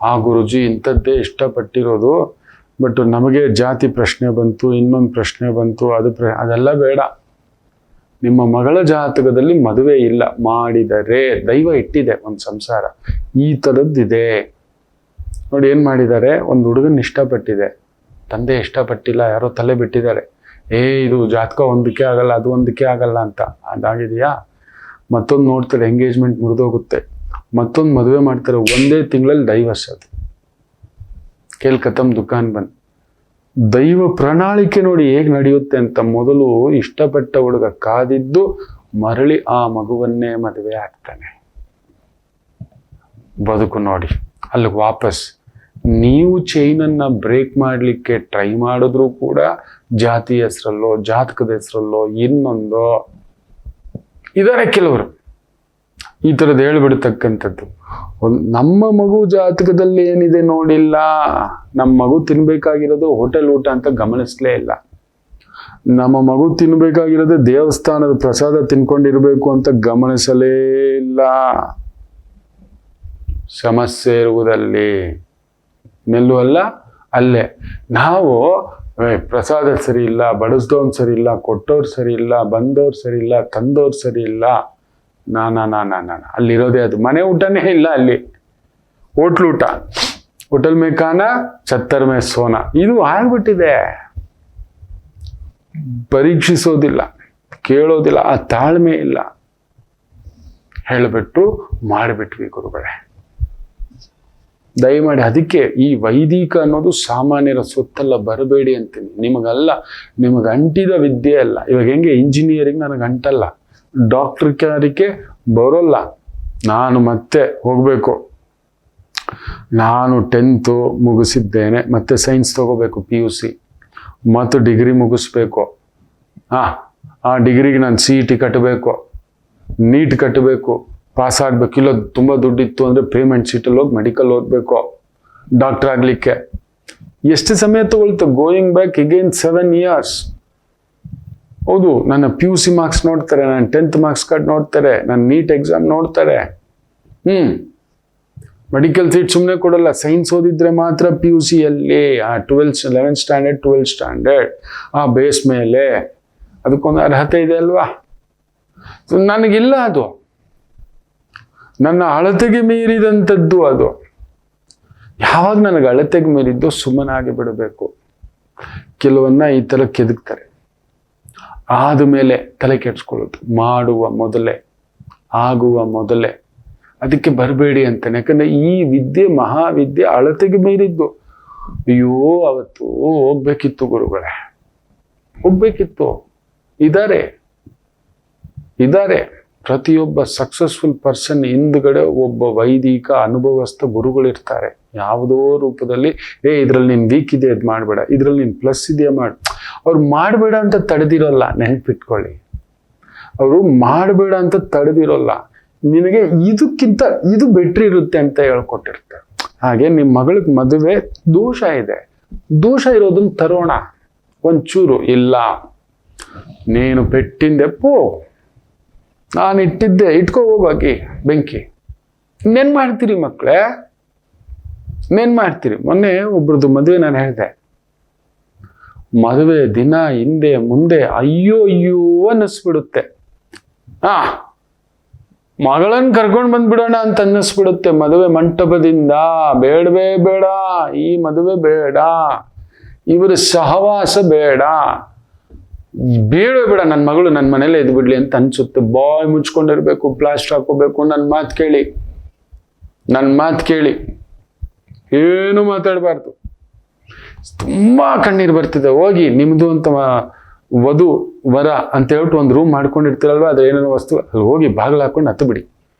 ಆ ಗುರುಜಿ ಇಂಥದ್ದೇ ಇಷ್ಟಪಟ್ಟಿರೋದು, ಬಟ್ ನಮಗೆ ಜಾತಿ ಪ್ರಶ್ನೆ ಬಂತು, ಇನ್ನೊಂದು ಪ್ರಶ್ನೆ ಬಂತು, ಅದೆಲ್ಲ ಬೇಡ. ನಿಮ್ಮ ಮಗಳ ಜಾತಕದಲ್ಲಿ ಮದುವೆ ಇಲ್ಲ, ಮಾಡಿದರೆ ದೈವ ಇಟ್ಟಿದೆ ಒಂದು ಸಂಸಾರ, ಈ ಥರದ್ದಿದೆ ನೋಡಿ. ಏನು ಮಾಡಿದ್ದಾರೆ, ಒಂದು ಹುಡುಗನ ಇಷ್ಟಪಟ್ಟಿದೆ, ತಂದೆ ಇಷ್ಟಪಟ್ಟಿಲ್ಲ, ಯಾರೋ ತಲೆ ಬಿಟ್ಟಿದ್ದಾರೆ. ಇದು ಜಾತಕ ಒಂದಕ್ಕೆ ಆಗಲ್ಲ, ಅದು ಒಂದಕ್ಕೆ ಆಗಲ್ಲ ಅಂತ. ಅದಾಗಿದೆಯಾ? ಮತ್ತೊಂದು ನೋಡ್ತಾರೆ, ಎಂಗೇಜ್ಮೆಂಟ್ ಮುರಿದೋಗುತ್ತೆ, ಮತ್ತೊಂದು ಮದುವೆ ಮಾಡ್ತಾರೆ, 1 ತಿಂಗಳಲ್ಲಿ ಡೈವರ್ಸ್. ಅದು ಕೇಲ್ ಕತಮ್ ದುಕಾನ್ ಬಂದ್. ದೈವ ಪ್ರಣಾಳಿಕೆ ನೋಡಿ ಹೇಗೆ ನಡೆಯುತ್ತೆ ಅಂತ. ಮೊದಲು ಇಷ್ಟಪಟ್ಟ ಹುಡುಗ ಕಾದಿದ್ದು ಮರಳಿ ಆ ಮಗುವನ್ನೇ ಮದುವೆ ಆಗ್ತಾನೆ. ಬದುಕು ನೋಡಿ ಅಲ್ಲಿಗೆ ವಾಪಸ್. ನೀವು ಚೈನನ್ನು ಬ್ರೇಕ್ ಮಾಡಲಿಕ್ಕೆ ಟ್ರೈ ಮಾಡಿದ್ರೂ ಕೂಡ ಜಾತಿ ಹೆಸರಲ್ಲೋ, ಜಾತಕದ ಹೆಸರಲ್ಲೋ, ಇನ್ನೊಂದೋ ಇದ್ದಾರೆ ಕೆಲವರು ಈ ಥರದ್ದು ಹೇಳ್ಬಿಡ್ತಕ್ಕಂಥದ್ದು. ನಮ್ಮ ಮಗು ಜಾತಕದಲ್ಲಿ ಏನಿದೆ ನೋಡಿಲ್ಲ, ನಮ್ಮ ಮಗು ತಿನ್ಬೇಕಾಗಿರೋದು ಹೋಟೆಲ್ ಊಟ ಅಂತ ಗಮನಿಸ್ಲೇ ಇಲ್ಲ, ನಮ್ಮ ಮಗು ತಿನ್ಬೇಕಾಗಿರೋದು ದೇವಸ್ಥಾನದ ಪ್ರಸಾದ ತಿನ್ಕೊಂಡಿರ್ಬೇಕು ಅಂತ ಗಮನಿಸಲೇ ಇಲ್ಲ. ಸಮಸ್ಯೆ ಇರುವುದಲ್ಲಿ ನಿಲ್ಲುವಲ್ಲ ಅಲ್ಲೇ. ನಾವು ಪ್ರಸಾದ ಸರಿ ಇಲ್ಲ, ಬಡಿಸ್ದವ್ನು ಸರಿ ಇಲ್ಲ, ಕೊಟ್ಟವ್ರು ಸರಿ ಇಲ್ಲ, ಬಂದವ್ರು ಸರಿ ಇಲ್ಲ, ತಂದವ್ರು ಸರಿ ಇಲ್ಲ, ಅಲ್ಲಿರೋದೇ ಅದು. ಮನೆ ಊಟನೇ ಇಲ್ಲ ಅಲ್ಲಿ, ಹೋಟ್ಲ್ ಊಟ. ಹೋಟೆಲ್ ಮೇ ಖಾನ ಛತ್ತರ್ ಮೇ ಸೋನಾ. ಇದು ಆಗ್ಬಿಟ್ಟಿದೆ. ಪರೀಕ್ಷಿಸೋದಿಲ್ಲ, ಕೇಳೋದಿಲ್ಲ, ಆ ತಾಳ್ಮೆ ಇಲ್ಲ. ಹೇಳಿಬಿಟ್ರು ಮಾಡಿಬಿಟ್ವಿ ಗುರುಗಳೇ. ದಯಮಾಡಿ ಅದಕ್ಕೆ ಈ ವೈದಿಕ ಅನ್ನೋದು ಸಾಮಾನ್ಯರ ಸೊತ್ತಲ್ಲ, ಬರಬೇಡಿ ಅಂತೀನಿ. ನಿಮಗಲ್ಲ, ನಿಮಗೆ ಅಂಟಿದ ವಿದ್ಯೆ ಅಲ್ಲ. ಇವಾಗ ಹೆಂಗೆ ಇಂಜಿನಿಯರಿಂಗ್ ನನಗೆ ಅಂಟಲ್ಲ, ಡಾಕ್ಟ್ರಿಕೆ ಬರೋಲ್ಲ, ನಾನು ಮತ್ತೆ ಹೋಗಬೇಕು. ನಾನು 10th ಮುಗಿಸಿದ್ದೇನೆ, ಮತ್ತೆ ಸೈನ್ಸ್ ತಗೋಬೇಕು, PUC ಮತ್ತು ಡಿಗ್ರಿ ಮುಗಿಸ್ಬೇಕು. ಆ ಡಿಗ್ರಿಗೆ ನಾನು CET ಕಟ್ಟಬೇಕು, ನೀಟ್ ಕಟ್ಟಬೇಕು, ಪಾಸ್ ಆಗಬೇಕು. ಇಲ್ಲ ತುಂಬ ದುಡ್ಡಿತ್ತು ಅಂದರೆ ಪೇಮೆಂಟ್ ಶೀಟಲ್ಲಿ ಹೋಗಿ ಮೆಡಿಕಲ್ ಓದಬೇಕು, ಡಾಕ್ಟರ್ ಆಗಲಿಕ್ಕೆ. ಎಷ್ಟು ಸಮಯ ತಗೊಳ್ತು? Going back again 7 years. ಹೌದು, ನನ್ನ PUC ಮಾರ್ಕ್ಸ್ ನೋಡ್ತಾರೆ, ನನ್ನ 10th ಮಾರ್ಕ್ಸ್ ಕಾರ್ಡ್ ನೋಡ್ತಾರೆ, ನನ್ನ ನೀಟ್ ಎಕ್ಸಾಮ್ ನೋಡ್ತಾರೆ. ಮೆಡಿಕಲ್ ಸೀಟ್ ಸುಮ್ಮನೆ ಕೊಡಲ್ಲ. ಸೈನ್ಸ್ ಓದಿದ್ರೆ ಮಾತ್ರ PUCಯಲ್ಲಿ 11th ಸ್ಟ್ಯಾಂಡರ್ಡ್ 12th ಸ್ಟ್ಯಾಂಡರ್ಡ್ ಆ ಬೇಸ್ ಮೇಲೆ ಅದಕ್ಕೊಂದು ಅರ್ಹತೆ ಇದೆ ಅಲ್ವಾ? ನನಗಿಲ್ಲ ಅದು. ನನ್ನ ಅಳತೆಗೆ ಮೀರಿದಂಥದ್ದು ಅದು. ಯಾವಾಗ ನನಗೆ ಅಳತೆಗೆ ಮೀರಿದ್ದು ಸುಮ್ಮನಾಗಿ ಬಿಡಬೇಕು. ಕೆಲವನ್ನ ಈ ಥರ ಕೆದಕ್ತಾರೆ, ಆದಮೇಲೆ ತಲೆ ಕೆಡಿಸ್ಕೊಳ್ಳೋದು, ಮಾಡುವ ಮೊದಲೇ, ಆಗುವ ಮೊದಲೇ. ಅದಕ್ಕೆ ಬರಬೇಡಿ ಅಂತಾನೆ. ಯಾಕಂದ್ರೆ ಈ ವಿದ್ಯೆ ಮಹಾವಿದ್ಯೆ ಅಳತೆಗೆ ಮೀರಿದ್ದು. ಅಯ್ಯೋ, ಅವತ್ತು ಹೋಗ್ಬೇಕಿತ್ತು ಗುರುಗಳೇ, ಹೋಗ್ಬೇಕಿತ್ತು. ಇದ್ದಾರೆ ಪ್ರತಿಯೊಬ್ಬ ಸಕ್ಸಸ್ಫುಲ್ ಪರ್ಸನ್ ಹಿಂದ್ಗಡೆ ಒಬ್ಬ ವೈದಿಕ ಅನುಭವಸ್ಥ ಗುರುಗಳಿರ್ತಾರೆ. ಯಾವುದೋ ರೂಪದಲ್ಲಿ, ಇದ್ರಲ್ಲಿ ನೀನ್ ವೀಕ್ ಇದೆ, ಇದು ಮಾಡಬೇಡ, ಇದ್ರಲ್ಲಿ ನೀನ್ ಪ್ಲಸ್ ಇದೆಯಾ ಮಾಡು. ಅವ್ರು ಮಾಡಬೇಡ ಅಂತ ತಡೆದಿರೋಲ್ಲ, ನೆನ್ಪಿಟ್ಕೊಳ್ಳಿ. ಅವರು ಮಾಡಬೇಡ ಅಂತ ತಡೆದಿರೋಲ್ಲ, ನಿನಗೆ ಇದಕ್ಕಿಂತ ಇದು ಬೆಟ್ರ್ ಇರುತ್ತೆ ಅಂತ ಹೇಳ್ಕೊಟ್ಟಿರ್ತಾರೆ. ಹಾಗೆ ನಿಮ್ಮ ಮಗಳಿಗೆ ಮದುವೆ ದೋಷ ಇದೆ, ದೋಷ ಇರೋದನ್ನ ತರೋಣ. ಒಂಚೂರು ಇಲ್ಲ, ನೀನು ಪೆಟ್ಟಿಂದೆ ಪೋ, ನಾನು ಇಟ್ಟಿದ್ದೆ ಇಟ್ಕೋ ಹೋಗಿ ಬೆಂಕಿ. ಇನ್ನೇನ್ ಮಾಡ್ತೀರಿ ಮಕ್ಕಳೇ, ಇನ್ನೇನ್ ಮಾಡ್ತೀರಿ? ಮೊನ್ನೆ ಒಬ್ರದ್ದು ಮದುವೆ ನಾನು ಹೇಳಿದೆ, ಮದುವೆ ದಿನ ಹಿಂದೆ ಮುಂದೆ ಅಯ್ಯೋ ಅನ್ನಿಸ್ಬಿಡುತ್ತೆ. ಮಗಳನ್ನ ಕರ್ಕೊಂಡು ಬಂದ್ಬಿಡೋಣ ಅಂತ ಅನ್ನಿಸ್ಬಿಡುತ್ತೆ. ಮದುವೆ ಮಂಟಪದಿಂದ ಬೇಡವೇ ಬೇಡ, ಈ ಮದುವೆ ಬೇಡ, ಇವರ ಸಹವಾಸ ಬೇಡ, ಬೇಡವೇ ಬೇಡ, ನನ್ನ ಮಗಳು ನನ್ನ ಮನೇಲೆ ಇದ್ ಬಿಡ್ಲಿ ಅಂತ ಅನ್ಸುತ್ತೆ. ಬಾಯ್ ಮುಚ್ಕೊಂಡಿರ್ಬೇಕು, ಪ್ಲಾಸ್ಟರ್ ಹಾಕೋಬೇಕು. ನನ್ನ ಮಾತು ಕೇಳಿ ಏನು ಮಾತಾಡಬಾರ್ದು. ತುಂಬಾ ಕಣ್ಣೀರು ಬರ್ತಿದೆ. ಹೋಗಿ ನಿಮ್ದು ಅಂತ ವಧು ವರ ಅಂತ ಹೇಳ್ಬಿಟ್ಟು ಒಂದು ರೂಮ್ ಮಾಡ್ಕೊಂಡಿರ್ತೀರಲ್ವ, ಅದ್ರ ಏನೇನೋ ವಸ್ತು ಅಲ್ಲಿ ಹೋಗಿ ಬಾಗಿಲು ಹಾಕೊಂಡು ಹತ್ತು ಬಿಡಿ.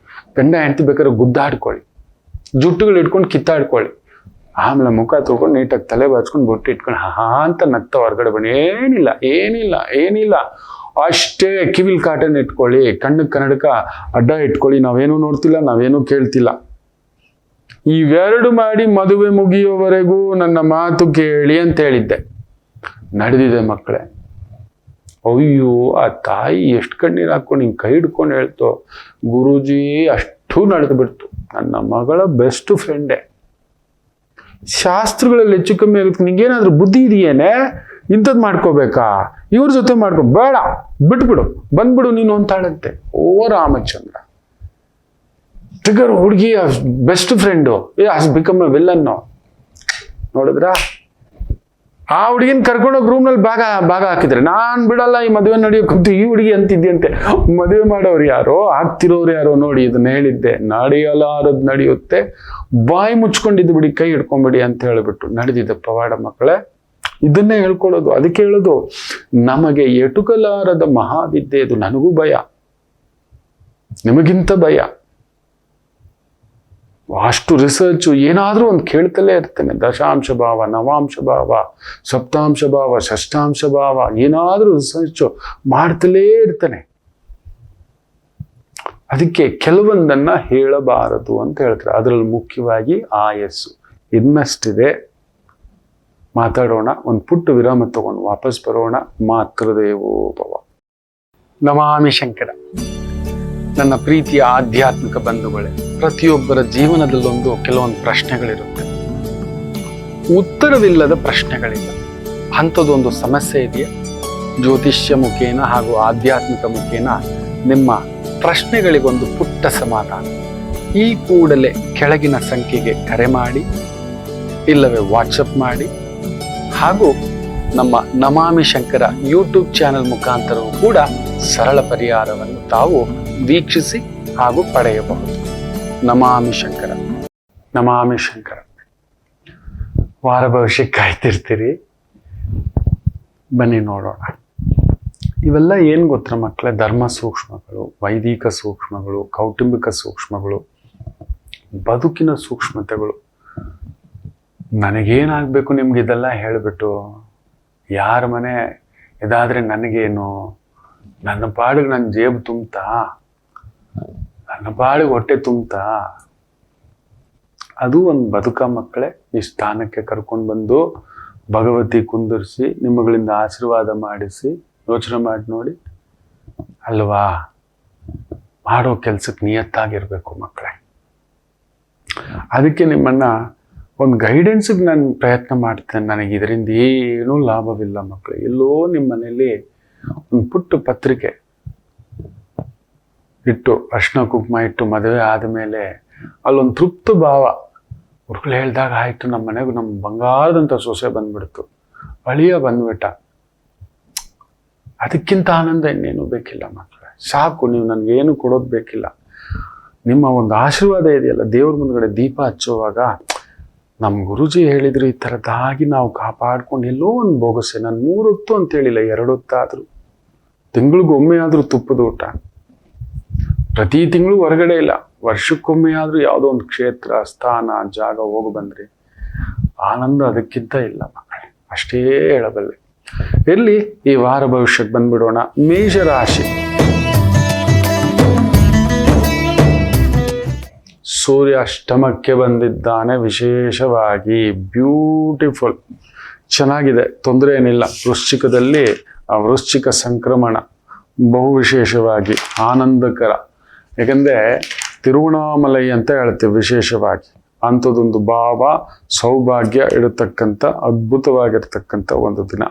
ಗಂಡ ಹೆಂಡತಿ ಬೇಕಾದ್ರೆ ಗುದ್ದಾಡ್ಕೊಳ್ಳಿ, ಜುಟ್ಟುಗಳು ಇಟ್ಕೊಂಡು ಕಿತ್ತಾಡ್ಕೊಳ್ಳಿ. ಆಮೇಲೆ ಮುಖ ತೊಳ್ಕೊಂಡು ನೀಟಾಗಿ ತಲೆ ಬಾಚ್ಕೊಂಡು ಬೊಟ್ಟು ಇಟ್ಕೊಂಡು ಅಂತ ನಗ್ತಾ ಹೊರಗಡೆ ಬನ್ನಿ. ಏನಿಲ್ಲ ಅಷ್ಟೇ. ಕಿವಿಲ್ ಕಾಟನ್ ಇಟ್ಕೊಳ್ಳಿ, ಕಣ್ಣಿಗೆ ಕನ್ನಡಕ ಅಡ್ಡ ಇಟ್ಕೊಳ್ಳಿ. ನಾವೇನೂ ನೋಡ್ತಿಲ್ಲ, ನಾವೇನೂ ಕೇಳ್ತಿಲ್ಲ. ಇವೆರಡು ಮಾಡಿ ಮದುವೆ ಮುಗಿಯೋವರೆಗೂ ನನ್ನ ಮಾತು ಕೇಳಿ ಅಂತ ಹೇಳಿದ್ದೆ. ನಡೆದಿದೆ ಮಕ್ಕಳೇ. ಅಯ್ಯೋ, ಆ ತಾಯಿ ಎಷ್ಟು ಕಣ್ಣೀರು ಹಾಕೊಂಡು ಹಿಂಗೆ ಕೈ ಹಿಡ್ಕೊಂಡು ಹೇಳ್ತೋ, ಗುರೂಜಿ ಅಷ್ಟು ನಡೆದು ಬಿಡ್ತು. ನನ್ನ ಮಗಳ ಬೆಸ್ಟ್ ಫ್ರೆಂಡೇ. ಶಾಸ್ತ್ರಗಳಲ್ಲಿ ಹೆಚ್ಚು ಕಮ್ಮಿ ಆಗುತ್ತೆ. ನಿಂಗೇನಾದ್ರೂ ಬುದ್ಧಿ ಇದೆಯೇನೆ? ಇಂಥದ್ದು ಮಾಡ್ಕೋಬೇಕಾ? ಇವ್ರ ಜೊತೆ ಬೇಡ, ಬಿಟ್ಬಿಡು, ಬಂದ್ಬಿಡು ನೀನು ಅಂತಾಳಂತೆ. ಓ ರಾಮಚಂದ್ರ, ಟ್ರಿಗರ್ ಹುಡುಗಿ ಬೆಸ್ಟ್ ಫ್ರೆಂಡು ಬಿಕಮ್ ಎ ವಿಲ್ಲನ್ನು. ನೋಡಿದ್ರ? ಆ ಹುಡುಗಿನ ಕರ್ಕೊಂಡೋಗಿ ರೂಮ್ನಲ್ಲಿ ಭಾಗ ಹಾಕಿದ್ರೆ, ನಾನ್ ಬಿಡಲ್ಲ, ಈ ಮದುವೆ ನಡೆಯೋಕ್ಕಂತೂ ಈ ಹುಡುಗಿ ಅಂತಿದ್ಯಂತೆ. ಮದುವೆ ಮಾಡೋರು ಯಾರೋ, ಆಗ್ತಿರೋರು ಯಾರೋ ನೋಡಿ ಇದನ್ನ ಹೇಳಿದ್ದೆ. ನಡೆಯಲಾರದ್ ನಡೆಯುತ್ತೆ, ಬಾಯಿ ಮುಚ್ಕೊಂಡಿದ್ದು ಬಿಡಿ, ಕೈ ಹಿಡ್ಕೊಂಬಿಡಿ ಅಂತ ಹೇಳಿಬಿಟ್ಟು ನಡೆದಿದ್ದ ಪವಾಡ ಮಕ್ಕಳೇ. ಇದನ್ನೇ ಹೇಳ್ಕೊಳ್ಳೋದು. ಅದಕ್ಕೆ ಹೇಳೋದು, ನಮಗೆ ಎಟುಕಲಾರದ ಮಹಾವಿದ್ಯೆ ಇದು. ನನಗೂ ಭಯ, ನಿಮಗಿಂತ ಭಯ. ಅಷ್ಟು ರಿಸರ್ಚು ಏನಾದ್ರೂ ಒಂದು ಕೇಳ್ತಲೇ ಇರ್ತೇನೆ. ದಶಾಂಶ ಭಾವ, ನವಾಂಶ ಭಾವ, ಸಪ್ತಾಂಶ ಭಾವ, ಷಷ್ಠಾಂಶ ಭಾವ, ಏನಾದ್ರೂ ರಿಸರ್ಚು ಮಾಡ್ತಲೇ ಇರ್ತೇನೆ. ಅದಕ್ಕೆ ಕೆಲವೊಂದನ್ನ ಹೇಳಬಾರದು ಅಂತ ಹೇಳ್ತಾರೆ. ಅದರಲ್ಲಿ ಮುಖ್ಯವಾಗಿ ಆಯಸ್ಸು. ಇನ್ನಷ್ಟಿದೆ, ಮಾತಾಡೋಣ. ಒಂದು ಪುಟ್ಟ ವಿರಾಮ ತಗೊಂಡು ವಾಪಸ್ ಬರೋಣ. ಮಾತೃದೇವೋ ಭವ. ನಮಾಮಿ ಶಂಕರ. ನನ್ನ ಪ್ರೀತಿಯ ಆಧ್ಯಾತ್ಮಿಕ ಬಂಧುಗಳೇ, ಪ್ರತಿಯೊಬ್ಬರ ಜೀವನದಲ್ಲೊಂದು ಕೆಲವೊಂದು ಪ್ರಶ್ನೆಗಳಿರುತ್ತೆ, ಉತ್ತರವಿಲ್ಲದ ಪ್ರಶ್ನೆಗಳಿಲ್ಲ. ಅಂಥದ್ದೊಂದು ಸಮಸ್ಯೆ ಇದೆಯಾ? ಜ್ಯೋತಿಷ್ಯ ಮುಖೇನ ಹಾಗೂ ಆಧ್ಯಾತ್ಮಿಕ ಮುಖೇನ ನಿಮ್ಮ ಪ್ರಶ್ನೆಗಳಿಗೊಂದು ಪುಟ್ಟ ಸಮಾಧಾನ. ಈ ಕೂಡಲೇ ಕೆಳಗಿನ ಸಂಖ್ಯೆಗೆ ಕರೆ ಮಾಡಿ, ಇಲ್ಲವೇ ವಾಟ್ಸಪ್ ಮಾಡಿ, ಹಾಗೂ ನಮ್ಮ ನಮಾಮಿ ಶಂಕರ ಯೂಟ್ಯೂಬ್ ಚಾನೆಲ್ ಮುಖಾಂತರವೂ ಕೂಡ ಸರಳ ಪರಿಹಾರವನ್ನು ತಾವು ವೀಕ್ಷಿಸಿ ಹಾಗೂ ಪಡೆಯಬಹುದು. ನಮಾಮಿ ಶಂಕರ, ನಮಾಮಿ ಶಂಕರ. ವಾರ ಭವಿಷ್ಯಕ್ಕೆ ಕಾಯ್ತಿರ್ತೀರಿ, ಬನ್ನಿ ನೋಡೋಣ. ಇವೆಲ್ಲ ಏನು ಗೊತ್ತರ ಮಕ್ಕಳೇ? ಧರ್ಮ ಸೂಕ್ಷ್ಮಗಳು, ವೈದಿಕ ಸೂಕ್ಷ್ಮಗಳು, ಕೌಟುಂಬಿಕ ಸೂಕ್ಷ್ಮಗಳು, ಬದುಕಿನ ಸೂಕ್ಷ್ಮತೆಗಳು. ನನಗೇನಾಗಬೇಕು ನಿಮ್ಗೆ ಇದೆಲ್ಲ ಹೇಳಿಬಿಟ್ಟು ಯಾರ ಮನೆ ಇದಾದರೆ ನನಗೇನು, ನನ್ನ ಪಾಡಿಗೆ ನನ್ನ ಜೇಬು ತುಂಬ್ತಾ, ನನ್ನ ಪಾಡಿಗೆ ಹೊಟ್ಟೆ ತುಂಬ್ತಾ, ಅದು ಒಂದು ಬದುಕ ಮಕ್ಕಳೇ. ಈ ಸ್ಥಾನಕ್ಕೆ ಕರ್ಕೊಂಡು ಬಂದು ಭಗವತಿ ಕುಂದರ್ಸಿ ನಿಮ್ಮಗಳಿಂದ ಆಶೀರ್ವಾದ ಮಾಡಿಸಿ ಯೋಚನೆ ಮಾಡಿ ನೋಡಿ ಅಲ್ವಾ. ಮಾಡೋ ಕೆಲ್ಸಕ್ಕೆ ನಿಯತ್ತಾಗಿರ್ಬೇಕು ಮಕ್ಕಳೇ. ಅದಕ್ಕೆ ನಿಮ್ಮನ್ನ ಒಂದು ಗೈಡೆನ್ಸಿಗೆ ನಾನು ಪ್ರಯತ್ನ ಮಾಡ್ತೇನೆ. ನನಗೆ ಇದರಿಂದ ಏನೂ ಲಾಭವಿಲ್ಲ ಮಕ್ಕಳೇ. ಎಲ್ಲೋ ನಿಮ್ಮ ಮನೆಯಲ್ಲಿ ಒಂದು ಪುಟ್ಟ ಪತ್ರಿಕೆ ಇಟ್ಟು ಅರ್ಶಿನ ಕುಂಕುಮ ಇಟ್ಟು ಮದುವೆ ಆದಮೇಲೆ ಅಲ್ಲೊಂದು ತೃಪ್ತ ಭಾವ. ಹುಡುಗರು ಹೇಳ್ದಾಗ ಆಯಿತು, ನಮ್ಮ ಮನೆಗೂ ನಮ್ಮ ಬಂಗಾರದಂಥ ಸೊಸೆ ಬಂದ್ಬಿಡ್ತು, ಅಳಿಯ ಬಂದ್ಬಿಟ್ಟ. ಅದಕ್ಕಿಂತ ಆನಂದ ಇನ್ನೇನು ಬೇಕಿಲ್ಲ ಮಕ್ಕಳೇ. ಸಾಕು, ನೀವು ನನಗೇನು ಕೊಡೋದು ಬೇಕಿಲ್ಲ. ನಿಮ್ಮ ಒಂದು ಆಶೀರ್ವಾದ ಇದೆಯಲ್ಲ, ದೇವ್ರ ಮುಂದ್ಗಡೆ ದೀಪ ಹಚ್ಚುವಾಗ ನಮ್ಮ ಗುರುಜಿ ಹೇಳಿದ್ರು ಈ ಥರದ್ದಾಗಿ ನಾವು ಕಾಪಾಡ್ಕೊಂಡು ಎಲ್ಲೋ ಒಂದು ಬೋಗಸೆ. ನಾನು 3 ಹೊತ್ತು ಅಂತ ಹೇಳಿಲ್ಲ, 2 ಹೊತ್ತಾದರೂ, ತಿಂಗಳಿಗೊಮ್ಮೆ ಆದರೂ ತುಪ್ಪದ ಊಟ, ಪ್ರತಿ ತಿಂಗಳು ಹೊರಗಡೆ ಇಲ್ಲ, ವರ್ಷಕ್ಕೊಮ್ಮೆ ಆದರೂ ಯಾವುದೋ ಒಂದು ಕ್ಷೇತ್ರ ಸ್ಥಾನ ಜಾಗ ಹೋಗಿ ಬಂದ್ರಿ, ಆನಂದ ಅದಕ್ಕಿಂತ ಇಲ್ಲ ಮಕ್ಕಳೇ. ಅಷ್ಟೇ ಹೇಳಬಲ್ಲೆ. ಎಲ್ಲಿ ಈ ವಾರ ಭವಿಷ್ಯಕ್ಕೆ ಬಂದ್ಬಿಡೋಣ. ಮೇಷರಾಶಿ. ಸೂರ್ಯ ಅಷ್ಟಮಕ್ಕೆ ಬಂದಿದ್ದಾನೆ. ವಿಶೇಷವಾಗಿ ಬ್ಯೂಟಿಫುಲ್, ಚೆನ್ನಾಗಿದೆ, ತೊಂದರೆ ಏನಿಲ್ಲ. ವೃಶ್ಚಿಕದಲ್ಲಿ ಆ ವೃಶ್ಚಿಕ ಸಂಕ್ರಮಣ ಬಹು ವಿಶೇಷವಾಗಿ ಆನಂದಕರ. ಯಾಕಂದರೆ ತಿರುವಣಾಮಲೈ ಅಂತ ಹೇಳ್ತೀವಿ ವಿಶೇಷವಾಗಿ. ಅಂಥದ್ದೊಂದು ಭಾವ ಸೌಭಾಗ್ಯ ಇರತಕ್ಕಂಥ ಅದ್ಭುತವಾಗಿರ್ತಕ್ಕಂಥ ಒಂದು ದಿನ,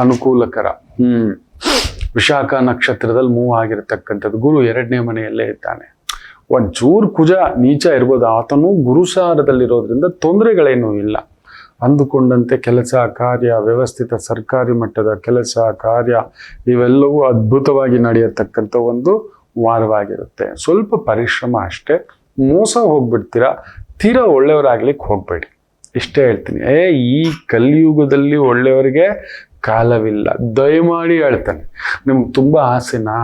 ಅನುಕೂಲಕರ. ವಿಶಾಖ ನಕ್ಷತ್ರದಲ್ಲಿ ಮೂವ್ ಆಗಿರ್ತಕ್ಕಂಥದ್ದು. ಗುರು 2ನೇ ಮನೆಯಲ್ಲೇ ಇದ್ದಾನೆ. ಒಂಚೂರು ಕುಜ ನೀಚ ಇರ್ಬೋದು, ಆತನು ಗುರುಸಾರದಲ್ಲಿರೋದ್ರಿಂದ ತೊಂದರೆಗಳೇನೂ ಇಲ್ಲ. ಅಂದುಕೊಂಡಂತೆ ಕೆಲಸ ಕಾರ್ಯ, ವ್ಯವಸ್ಥಿತ ಸರ್ಕಾರಿ ಮಟ್ಟದ ಕೆಲಸ ಕಾರ್ಯ ಇವೆಲ್ಲವೂ ಅದ್ಭುತವಾಗಿ ನಡೆಯತಕ್ಕಂಥ ಒಂದು ವಾರವಾಗಿರುತ್ತೆ. ಸ್ವಲ್ಪ ಪರಿಶ್ರಮ ಅಷ್ಟೇ. ಮೋಸ ಹೋಗ್ಬಿಡ್ತೀರಾ, ತೀರಾ ಒಳ್ಳೆಯವರಾಗ್ಲಿಕ್ಕೆ ಹೋಗ್ಬೇಡಿ. ಇಷ್ಟೇ ಹೇಳ್ತೀನಿ. ಈ ಕಲಿಯುಗದಲ್ಲಿ ಒಳ್ಳೆಯವರಿಗೆ ಕಾಲವಿಲ್ಲ. ದಯಮಾಡಿ ಹೇಳ್ತಾನೆ. ನಿಮ್ಗೆ ತುಂಬ ಆಸೆನಾ,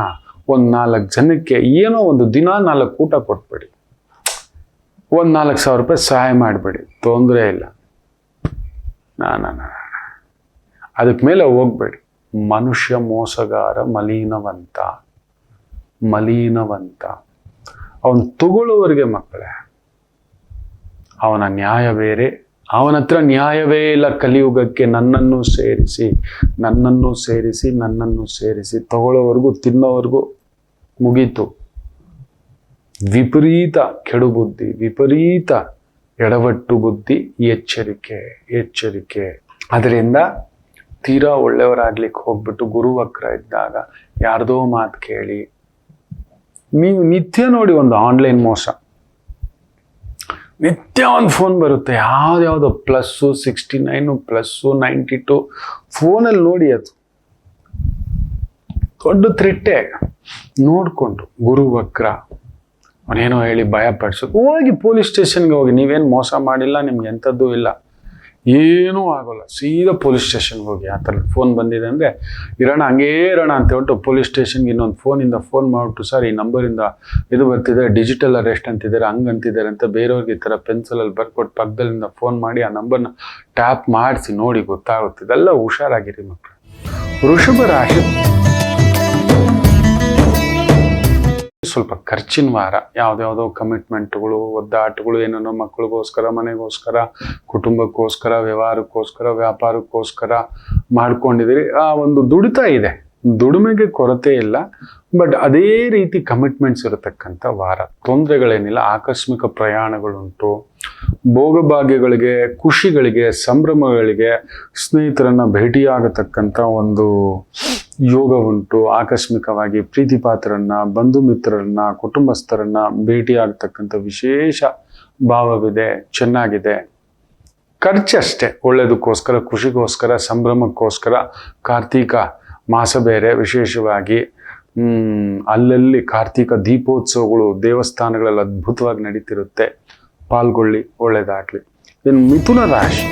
ಒಂದು 4 ಜನಕ್ಕೆ ಏನೋ ಒಂದು ದಿನ 4 ಊಟ ಕೊಟ್ಬೇಡಿ, ಒಂದು 4,000 ರೂಪಾಯಿ ಸಹಾಯ ಮಾಡಬೇಡಿ, ತೊಂದರೆ ಇಲ್ಲ. ಅದಕ್ಕೆ ಮೇಲೆ ಹೋಗ್ಬೇಡಿ. ಮನುಷ್ಯ ಮೋಸಗಾರ, ಮಲೀನವಂತ. ಅವನು ತಗೊಳ್ಳೋವರೆಗೆ ಮಕ್ಕಳೇ, ಅವನ ನ್ಯಾಯ ಬೇರೆ. ಅವನ ಹತ್ರ ನ್ಯಾಯವೇ ಇಲ್ಲ ಕಲಿಯುಗಕ್ಕೆ. ನನ್ನನ್ನು ಸೇರಿಸಿ ತಗೊಳ್ಳೋವರೆಗೂ, ತಿನ್ನೋವರೆಗೂ ಮುಗೀತು. ವಿಪರೀತ ಕೆಡುಬುದ್ಧಿ, ವಿಪರೀತ ಎಡವಟ್ಟು ಬುದ್ಧಿ. ಎಚ್ಚರಿಕೆ. ಅದರಿಂದ ತೀರಾ ಒಳ್ಳೆಯವರಾಗ್ಲಿಕ್ಕೆ ಹೋಗ್ಬಿಟ್ಟು ಗುರುವಕ್ರ ಇದ್ದಾಗ ಯಾರ್ದೋ ಮಾತು ಕೇಳಿ, ನೀವು ನಿತ್ಯ ನೋಡಿ ಒಂದು ಆನ್ಲೈನ್ ಮೋಸ, ನಿತ್ಯ ಒಂದು ಫೋನ್ ಬರುತ್ತೆ, ಯಾವ್ದ್ಯಾವುದೋ +69 +92 ಫೋನಲ್ಲಿ ನೋಡಿ. ಅದು ದೊಡ್ಡ ಥ್ರೆಟ್ಟೆ. ನೋಡಿಕೊಂಡು ಗುರುವಕ್ರ ಅವನೇನೋ ಹೇಳಿ ಭಯ ಪಡಿಸೋದು. ಹೋಗಿ ಪೊಲೀಸ್ ಸ್ಟೇಷನ್ಗೆ ಹೋಗಿ, ನೀವೇನು ಮೋಸ ಮಾಡಿಲ್ಲ, ನಿಮ್ಗೆ ಎಂಥದ್ದು ಇಲ್ಲ, ಏನೂ ಆಗೋಲ್ಲ, ಸೀದಾ ಪೊಲೀಸ್ ಸ್ಟೇಷನ್ಗೆ ಹೋಗಿ. ಆ ಥರದ ಫೋನ್ ಬಂದಿದೆ ಅಂದರೆ ಹಂಗೇ ಇರೋಣ ಅಂತ ಹೇಳ್ಬಿಟ್ಟು ಪೊಲೀಸ್ ಸ್ಟೇಷನ್ಗೆ ಇನ್ನೊಂದು ಫೋನಿಂದ ಫೋನ್ ಮಾಡಿಬಿಟ್ಟು, ಸರ್ ಈ ನಂಬರಿಂದ ಇದು ಬರ್ತಿದೆ, ಡಿಜಿಟಲ್ ಅರೆಸ್ಟ್ ಅಂತಿದ್ದಾರೆ, ಹಂಗಂತಿದ್ದಾರೆ ಅಂತ ಬೇರೆಯವ್ರಿಗೆ ಈ ಥರ ಪೆನ್ಸಿಲಲ್ಲಿ ಬರ್ಕೊಟ್ಟು ಪಕ್ಕದಲ್ಲಿಂದ ಫೋನ್ ಮಾಡಿ ಆ ನಂಬರ್ನ ಟ್ಯಾಪ್ ಮಾಡಿಸಿ ನೋಡಿ, ಗೊತ್ತಾಗುತ್ತೆ. ಇದೆಲ್ಲ ಹುಷಾರಾಗಿರಿ ಮಕ್ಕಳು. ವೃಷಭ ರಾಶಿ ಸ್ವಲ್ಪ ಖರ್ಚಿನ ವಾರ. ಯಾವುದ್ಯಾವುದೋ ಕಮಿಟ್ಮೆಂಟ್ಗಳು, ಒದ್ದಾಟಗಳು, ಏನೇನೋ ಮಕ್ಕಳಿಗೋಸ್ಕರ, ಮನೆಗೋಸ್ಕರ, ಕುಟುಂಬಕ್ಕೋಸ್ಕರ, ವ್ಯವಹಾರಕ್ಕೋಸ್ಕರ, ವ್ಯಾಪಾರಕ್ಕೋಸ್ಕರ ಮಾಡ್ಕೊಂಡಿದ್ದೀರಿ. ಆ ಒಂದು ದುಡಿತ ಇದೆ, ದುಡಿಮೆಗೆ ಕೊರತೆ ಇಲ್ಲ. ಬಟ್ ಅದೇ ರೀತಿ ಕಮಿಟ್ಮೆಂಟ್ಸ್ ಇರತಕ್ಕಂಥ ವಾರ. ತೊಂದರೆಗಳೇನಿಲ್ಲ. ಆಕಸ್ಮಿಕ ಪ್ರಯಾಣಗಳುಂಟು. ಭೋಗಭಾಗ್ಯಗಳಿಗೆ, ಖುಷಿಗಳಿಗೆ, ಸಂಭ್ರಮಗಳಿಗೆ, ಸ್ನೇಹಿತರನ್ನ ಭೇಟಿಯಾಗತಕ್ಕಂಥ ಒಂದು ಯೋಗ ಉಂಟು. ಆಕಸ್ಮಿಕವಾಗಿ ಪ್ರೀತಿ ಪಾತ್ರರನ್ನ, ಬಂಧು ಮಿತ್ರರನ್ನ, ಕುಟುಂಬಸ್ಥರನ್ನ ಭೇಟಿಯಾಗತಕ್ಕಂಥ ವಿಶೇಷ ಭಾವವಿದೆ. ಚೆನ್ನಾಗಿದೆ. ಖರ್ಚಷ್ಟೇ, ಒಳ್ಳೆಯದಕ್ಕೋಸ್ಕರ, ಖುಷಿಗೋಸ್ಕರ, ಸಂಭ್ರಮಕ್ಕೋಸ್ಕರ. ಕಾರ್ತೀಕ ಮಾಸ ಬೇರೆ, ವಿಶೇಷವಾಗಿ ಅಲ್ಲಲ್ಲಿ ಕಾರ್ತೀಕ ದೀಪೋತ್ಸವಗಳು ದೇವಸ್ಥಾನಗಳಲ್ಲಿ ಅದ್ಭುತವಾಗಿ ನಡೀತಿರುತ್ತೆ. ಪಾಲ್ಗೊಳ್ಳಿ, ಒಳ್ಳೆಯದಾಗಲಿ. ಇನ್ನು ಮಿಥುನ ರಾಶಿ,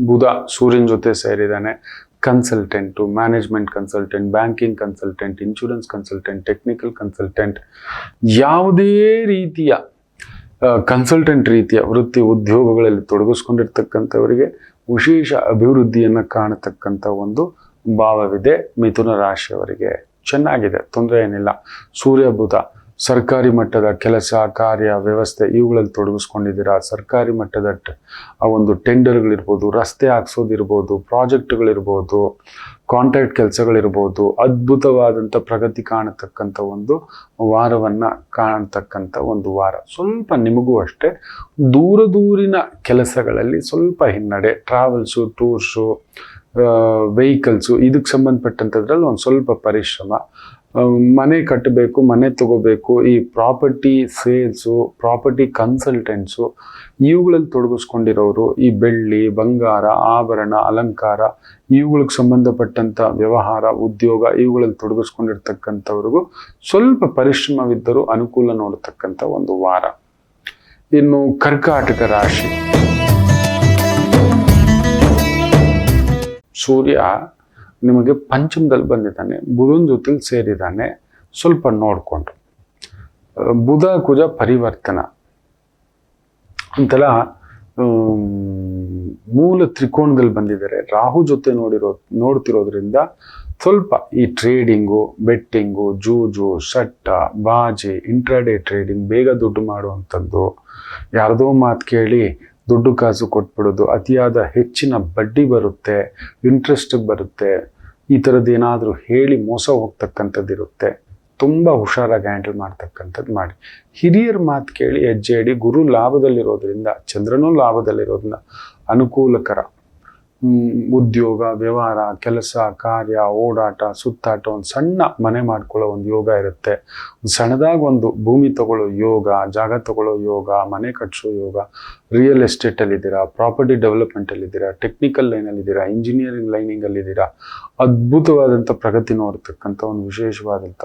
ಬುಧ ಸೂರ್ಯನ ಜೊತೆ ಸೇರಿದ್ದಾನೆ. Consultant, management consultant, banking consultant, insurance consultant, technical consultant, ಯಾವುದೇ ರೀತಿಯ ಕನ್ಸಲ್ಟೆಂಟ್ ರೀತಿಯ ವೃತ್ತಿ ಉದ್ಯೋಗಗಳಲ್ಲಿ ತೊಡಗಿಸ್ಕೊಂಡಿರ್ತಕ್ಕಂಥವರಿಗೆ ವಿಶೇಷ ಅಭಿವೃದ್ಧಿಯನ್ನು ಕಾಣತಕ್ಕಂಥ ಒಂದು ಭಾವವಿದೆ. ಮಿಥುನ ರಾಶಿಯವರಿಗೆ ಚೆನ್ನಾಗಿದೆ, ತೊಂದರೆ ಏನಿಲ್ಲ. ಸೂರ್ಯ ಬುಧ ಸರ್ಕಾರಿ ಮಟ್ಟದ ಕೆಲಸ ಕಾರ್ಯ ವ್ಯವಸ್ಥೆ ಇವುಗಳಲ್ಲಿ ತೊಡಗಿಸ್ಕೊಂಡಿದ್ದೀರಾ. ಸರ್ಕಾರಿ ಮಟ್ಟದ ಆ ಒಂದು ಟೆಂಡರ್ಗಳಿರ್ಬೋದು, ರಸ್ತೆ ಹಾಕ್ಸೋದಿರ್ಬೋದು, ಪ್ರಾಜೆಕ್ಟ್ಗಳಿರ್ಬೋದು, ಕಾಂಟ್ರಾಕ್ಟ್ ಕೆಲಸಗಳಿರ್ಬೋದು, ಅದ್ಭುತವಾದಂಥ ಪ್ರಗತಿ ಕಾಣತಕ್ಕಂಥ ಒಂದು ವಾರವನ್ನು ಕಾಣತಕ್ಕಂಥ ಒಂದು ವಾರ. ಸ್ವಲ್ಪ ನಿಮಗೂ ಅಷ್ಟೇ ದೂರಿನ ಕೆಲಸಗಳಲ್ಲಿ ಸ್ವಲ್ಪ ಹಿನ್ನಡೆ, ಟ್ರಾವೆಲ್ಸು, ಟೂರ್ಸು, ವೆಹಿಕಲ್ಸು ಇದಕ್ಕೆ ಸಂಬಂಧಪಟ್ಟಂಥದ್ರಲ್ಲಿ ಒಂದು ಸ್ವಲ್ಪ ಪರಿಶ್ರಮ. ಮನೆ ಕಟ್ಟಬೇಕು, ಮನೆ ತಗೋಬೇಕು, ಈ ಪ್ರಾಪರ್ಟಿ ಸೇಲ್ಸು, ಪ್ರಾಪರ್ಟಿ ಕನ್ಸಲ್ಟೆಂಟ್ಸು ಇವುಗಳಲ್ಲಿ ತೊಡಗಿಸ್ಕೊಂಡಿರೋರು, ಈ ಬೆಳ್ಳಿ ಬಂಗಾರ ಆಭರಣ ಅಲಂಕಾರ ಇವುಗಳಿಗೆ ಸಂಬಂಧಪಟ್ಟಂಥ ವ್ಯವಹಾರ ಉದ್ಯೋಗ ಇವುಗಳಲ್ಲಿ ತೊಡಗಿಸ್ಕೊಂಡಿರ್ತಕ್ಕಂಥವ್ರಿಗೂ ಸ್ವಲ್ಪ ಪರಿಶ್ರಮವಿದ್ದರೂ ಅನುಕೂಲ ನೋಡತಕ್ಕಂಥ ಒಂದು ವಾರ. ಇನ್ನು ಕರ್ಕಾಟಕ ರಾಶಿ, ಸೂರ್ಯ ನಿಮಗೆ ಪಂಚಮದಲ್ಲಿ ಬಂದಿದ್ದಾನೆ, ಬುಧನ ಜೊತೆಲಿ ಸೇರಿದ್ದಾನೆ. ಸ್ವಲ್ಪ ನೋಡಿಕೊಂಡು ಬುಧ ಕುಜ ಪರಿವರ್ತನ ಅಂತೆಲ್ಲ ಮೂಲ ತ್ರಿಕೋಣದಲ್ಲಿ ಬಂದಿದ್ದಾರೆ. ರಾಹು ಜೊತೆ ನೋಡ್ತಿರೋದ್ರಿಂದ ಸ್ವಲ್ಪ ಈ ಟ್ರೇಡಿಂಗು, ಬೆಟ್ಟಿಂಗು, ಜೂಜು, ಸಟ್ಟ, ಬಾಜಿ, ಇಂಟ್ರಾಡೇ ಟ್ರೇಡಿಂಗ್, ಬೇಗ ದುಡ್ಡು ಮಾಡುವಂಥದ್ದು, ಯಾರ್ದೋ ಮಾತು ಕೇಳಿ ದುಡ್ಡು ಕಾಸು ಕೊಟ್ಬಿಡೋದು, ಅತಿಯಾದ ಹೆಚ್ಚಿನ ಬಡ್ಡಿ ಬರುತ್ತೆ, ಇಂಟ್ರೆಸ್ಟ್ ಬರುತ್ತೆ, ಈ ಥರದ್ದು ಏನಾದರೂ ಹೇಳಿ ಮೋಸ ಹೋಗ್ತಕ್ಕಂಥದ್ದು ಇರುತ್ತೆ. ತುಂಬ ಹುಷಾರಾಗಿ ಹ್ಯಾಂಡಲ್ ಮಾಡ್ತಕ್ಕಂಥದ್ದು ಮಾಡಿ. ಹಿರಿಯರ ಮಾತು ಕೇಳಿ ಹೆಜ್ಜೆ ಇಡಿ. ಗುರು ಲಾಭದಲ್ಲಿರೋದ್ರಿಂದ, ಚಂದ್ರನೂ ಲಾಭದಲ್ಲಿರೋದ್ರಿಂದ ಅನುಕೂಲಕರ. ಉದ್ಯೋಗ ವ್ಯವಹಾರ ಕೆಲಸ ಕಾರ್ಯ ಓಡಾಟ ಸುತ್ತಾಟ, ಒಂದು ಸಣ್ಣ ಮನೆ ಮಾಡ್ಕೊಳ್ಳೋ ಒಂದು ಯೋಗ ಇರುತ್ತೆ. ಸಣ್ಣದಾಗಿ ಒಂದು ಭೂಮಿ ತಗೊಳ್ಳೋ ಯೋಗ, ಜಾಗ ತಗೊಳ್ಳೋ ಯೋಗ, ಮನೆ ಕಟ್ಟಿಸೋ ಯೋಗ, ರಿಯಲ್ ಎಸ್ಟೇಟಲ್ಲಿದ್ದೀರಾ, ಪ್ರಾಪರ್ಟಿ ಡೆವಲಪ್ಮೆಂಟಲ್ಲಿದ್ದೀರಾ, ಟೆಕ್ನಿಕಲ್ ಲೈನಲ್ಲಿದ್ದೀರಾ, ಇಂಜಿನಿಯರಿಂಗ್ ಲೈನಿಂಗಲ್ಲಿದ್ದೀರಾ, ಅದ್ಭುತವಾದಂಥ ಪ್ರಗತಿ ನೋಡ್ತಕ್ಕಂಥ ಒಂದು ವಿಶೇಷವಾದಂಥ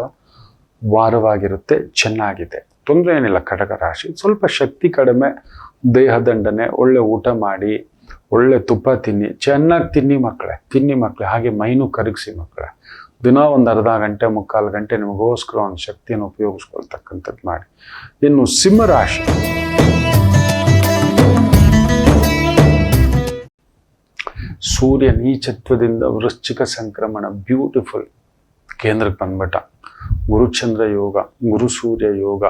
ವಾರವಾಗಿರುತ್ತೆ. ಚೆನ್ನಾಗಿದೆ, ತೊಂದರೆ ಏನಿಲ್ಲ. ಕಟಕ ರಾಶಿ ಸ್ವಲ್ಪ ಶಕ್ತಿ ಕಡಿಮೆ, ದೇಹದಂಡನೆ, ಒಳ್ಳೆ ಊಟ ಮಾಡಿ, ಒಳ್ಳೆ ತುಪ್ಪ ತಿನ್ನಿ, ಚೆನ್ನಾಗಿ ತಿನ್ನಿ ಮಕ್ಕಳೇ. ಹಾಗೆ ಮೈನು ಕರಗಿಸಿ ಮಕ್ಕಳೇ. ದಿನ ಒಂದು ಅರ್ಧ ಗಂಟೆ ಮುಕ್ಕಾಲು ಗಂಟೆ ನಿಮಗೋಸ್ಕರ ಒಂದು ಶಕ್ತಿಯನ್ನು ಉಪಯೋಗಿಸ್ಕೊಳ್ತಕ್ಕಂಥದ್ದು ಮಾಡಿ. ಇನ್ನು ಸಿಂಹರಾಶಿ, ಸೂರ್ಯ ನೀಚತ್ವದಿಂದ ವೃಶ್ಚಿಕ ಸಂಕ್ರಮಣ, ಬ್ಯೂಟಿಫುಲ್ ಕೇಂದ್ರಕ್ಕೆ ಬಂದ್ಬಿಟ್ಟ. ಗುರುಚಂದ್ರ ಯೋಗ, ಗುರು ಸೂರ್ಯ ಯೋಗ,